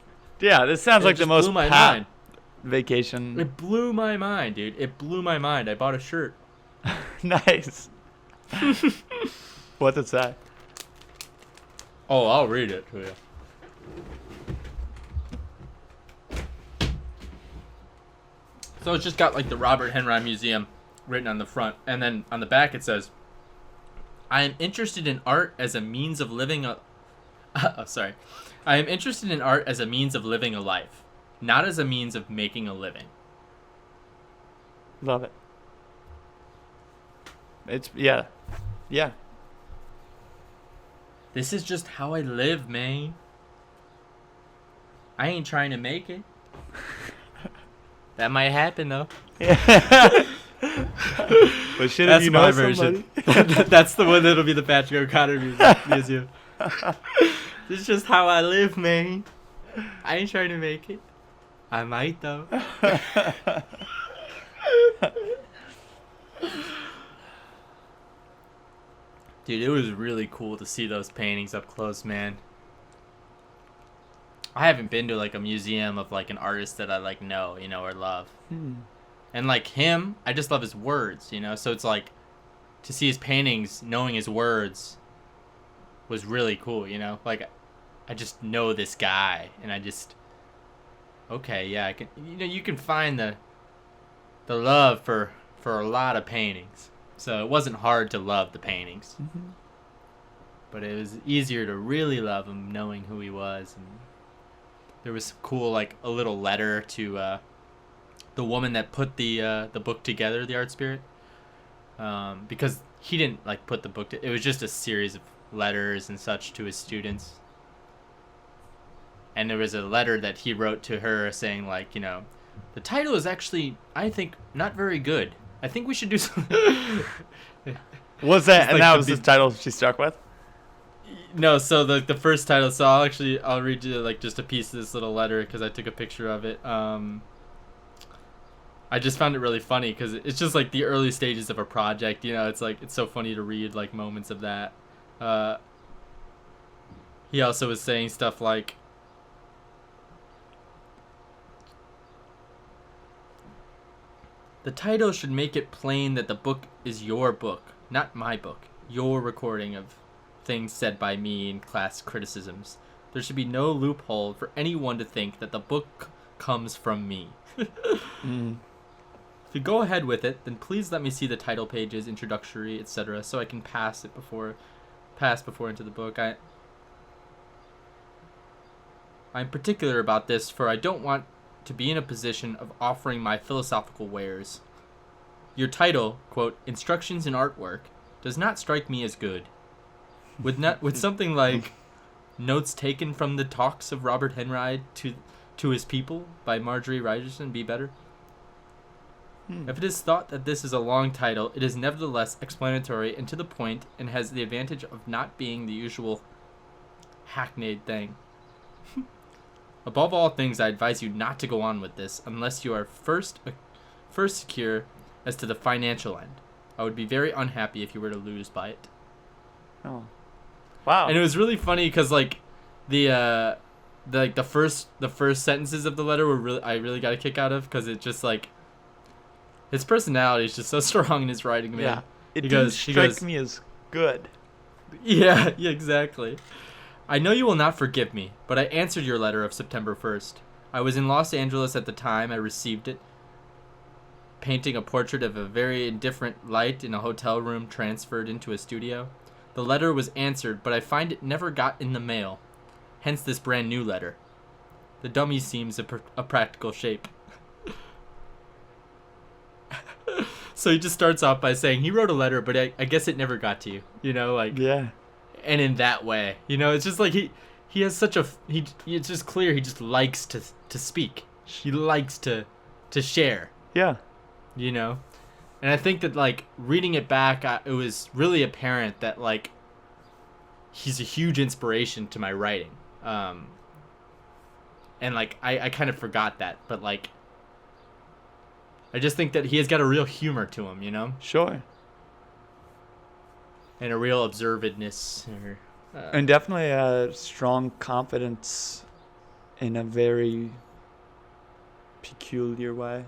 Yeah, this sounds like the most mind. Vacation. It blew my mind, dude. It blew my mind. I bought a shirt. Nice. What's it say? Oh, I'll read it to you. So it's just got like the Robert Henry Museum written on the front, and then on the back it says, I am interested in art as a means of living a I am interested in art as a means of living a life, not as a means of making a living. Love it. It's yeah. This is just how I live, man. I ain't trying to make it. That might happen though. Yeah. But shit, that's you my know version. That's the one that'll be the Patrick O'Connor Museum. This is just how I live, man. I ain't trying to make it. I might though. Dude, it was really cool to see those paintings up close, man. I haven't been to like a museum of like an artist that I like know, or love. And like him, I just love his words, so it's like to see his paintings, knowing his words was really cool, like I just know this guy, and I just, okay, yeah, I can, you can find the love for a lot of paintings. So it wasn't hard to love the paintings. But it was easier to really love him knowing who he was. And there was cool, like, a little letter to the woman that put the book together, the art spirit, because he didn't like put the book. It was just a series of letters and such to his students. And there was a letter that he wrote to her saying, like, you know, the title is actually, I think, not very good. I think we should do something. Was that, and like that the was the big- title she stuck with? No, so the first title. So I'll read you like just a piece of this little letter because I took a picture of it. I just found it really funny because it's just like the early stages of a project. You know, it's like it's so funny to read like moments of that. He also was saying stuff like, the title should make it plain that the book is your book, not my book. Your recording of things said by me in class criticisms. There should be no loophole for anyone to think that the book comes from me. If you go ahead with it, then please let me see the title pages, introductory, etc., so I can pass before into the book. I'm particular about this, for I don't want to be in a position of offering my philosophical wares. Your title, quote, Instructions in Artwork, does not strike me as good. Would something like Notes Taken from the Talks of Robert Henry to His People by Marjorie Ryerson be better? If it is thought that this is a long title, it is nevertheless explanatory and to the point, and has the advantage of not being the usual hackneyed thing. Above all things, I advise you not to go on with this unless you are first secure as to the financial end. I would be very unhappy if you were to lose by it. Oh, wow! And it was really funny because like the first sentences of the letter were I really got a kick out of, because it just like his personality is just so strong in his writing. Man. Yeah, it he didn't goes, strike me as good. Yeah, exactly. I know you will not forgive me, but I answered your letter of September 1st. I was in Los Angeles at the time I received it, painting a portrait of a very indifferent light in a hotel room transferred into a studio. The letter was answered, but I find it never got in the mail. Hence this brand new letter. The dummy seems a practical shape. So he just starts off by saying he wrote a letter, but I guess it never got to you. You know, like... Yeah. And in that way, you know, it's just like he has such a it's just clear he just likes to speak. He likes to share. Yeah. You know, and I think that like reading it back, it was really apparent that like he's a huge inspiration to my writing. And like I kind of forgot that, but like I just think that he has got a real humor to him, you know. Sure. And a real observedness. And definitely a strong confidence in a very peculiar way.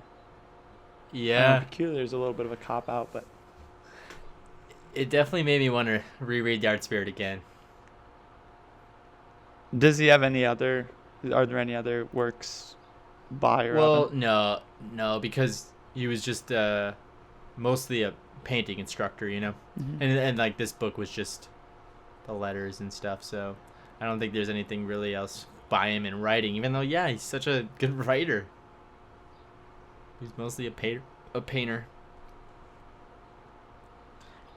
Yeah. Peculiar is a little bit of a cop-out, but... It definitely made me want to reread The Art Spirit again. Does he have any other... Are there any other works by or Well, of him? no, because he was just mostly a painting instructor, you know, and like this book was just the letters and stuff, so I don't think there's anything really else by him in writing, even though he's such a good writer. He's mostly a painter.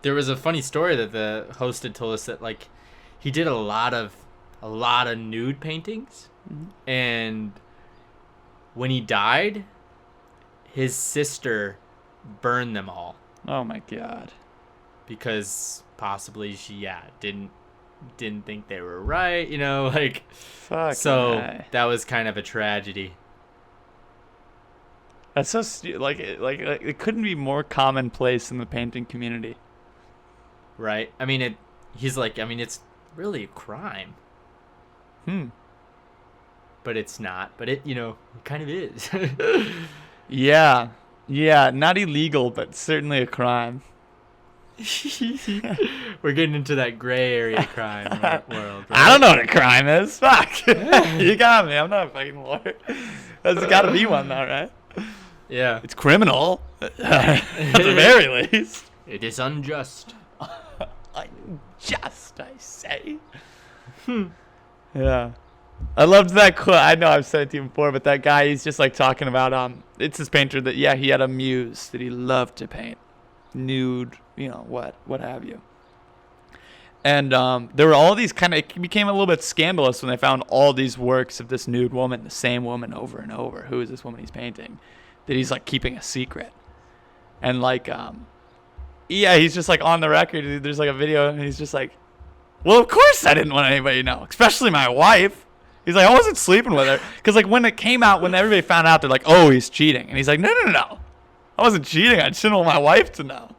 There was a funny story that the host had told us that like he did a lot of nude paintings, and when he died, his sister burned them all. Oh my god. Because possibly she didn't think they were right, you know, like Fuck. so that was kind of a tragedy. That's so like it couldn't be more commonplace in the painting community. Right? I mean it's really a crime. But it's not. But it kind of is. Yeah. Yeah, not illegal, but certainly a crime. We're getting into that gray area crime world. Right? I don't know what a crime is. Fuck. You got me. I'm not a fucking lawyer. There's got to be one, though, right? Yeah. It's criminal. At the very least. It is unjust. Unjust, I say. Yeah. I loved that quote. I know I've said it to you before, but that guy, he's just like talking about it's his painter that he had a muse that he loved to paint, nude, what have you. And there were all these it became a little bit scandalous when they found all these works of this nude woman, the same woman over and over. Who is this woman he's painting? That he's like keeping a secret. And like, he's just like on the record. There's like a video, and he's just like, well, of course I didn't want anybody to know, especially my wife. He's like, I wasn't sleeping with her. Because like when it came out, when everybody found out, they're like, oh, he's cheating. And he's like, no. I wasn't cheating. I just didn't want my wife to know.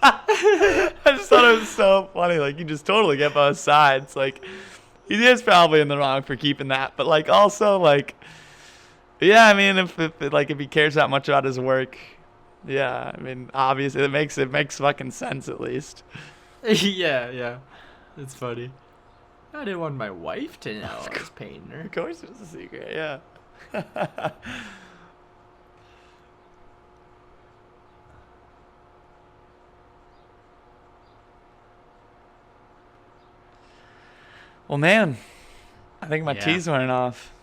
I just thought it was so funny. Like, you just totally get both sides. Like, he is probably in the wrong for keeping that. But like, also like, yeah, I mean, if he cares that much about his work, yeah, I mean, obviously it makes fucking sense at least. Yeah. It's funny. I didn't want my wife to know I was painting her. Of course it was a secret, yeah. Well, man, I think my tea's wearing off.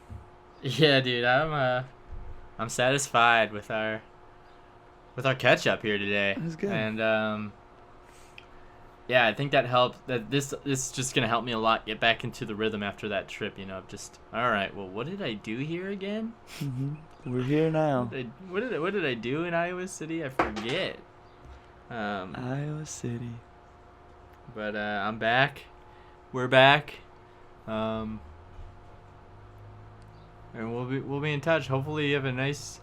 Yeah, dude, I'm satisfied with our catch up here today. It was good. And yeah, I think that helped. That this is just gonna help me a lot get back into the rhythm after that trip. Of just all right. Well, what did I do here again? Mm-hmm. We're here now. What did I do in Iowa City? I forget. Iowa City. But I'm back. We're back. And we'll be in touch. Hopefully you have a nice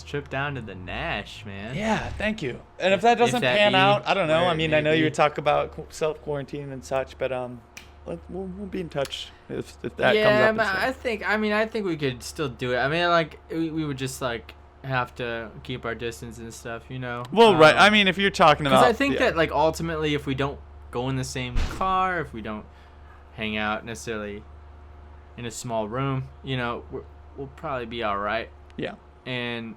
trip down to the Nash, man. Yeah, thank you. And if that doesn't pan out, I don't know. I mean, I know you would talk about self-quarantine and such, but we'll be in touch if that comes up. I think we could still do it. I mean, like we would just like have to keep our distance and stuff, Well, right. I mean, if you're talking about, because I think that like ultimately, if we don't go in the same car, if we don't hang out necessarily in a small room, we'll probably be all right. Yeah. And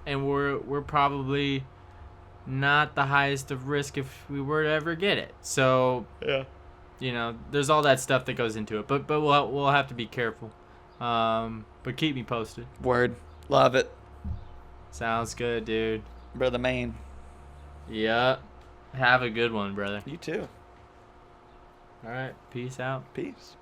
we're probably not the highest of risk if we were to ever get it. So yeah, there's all that stuff that goes into it. But we'll have to be careful. But keep me posted. Word, love it. Sounds good, dude. Brother Maine. Yeah. Have a good one, brother. You too. All right. Peace out. Peace.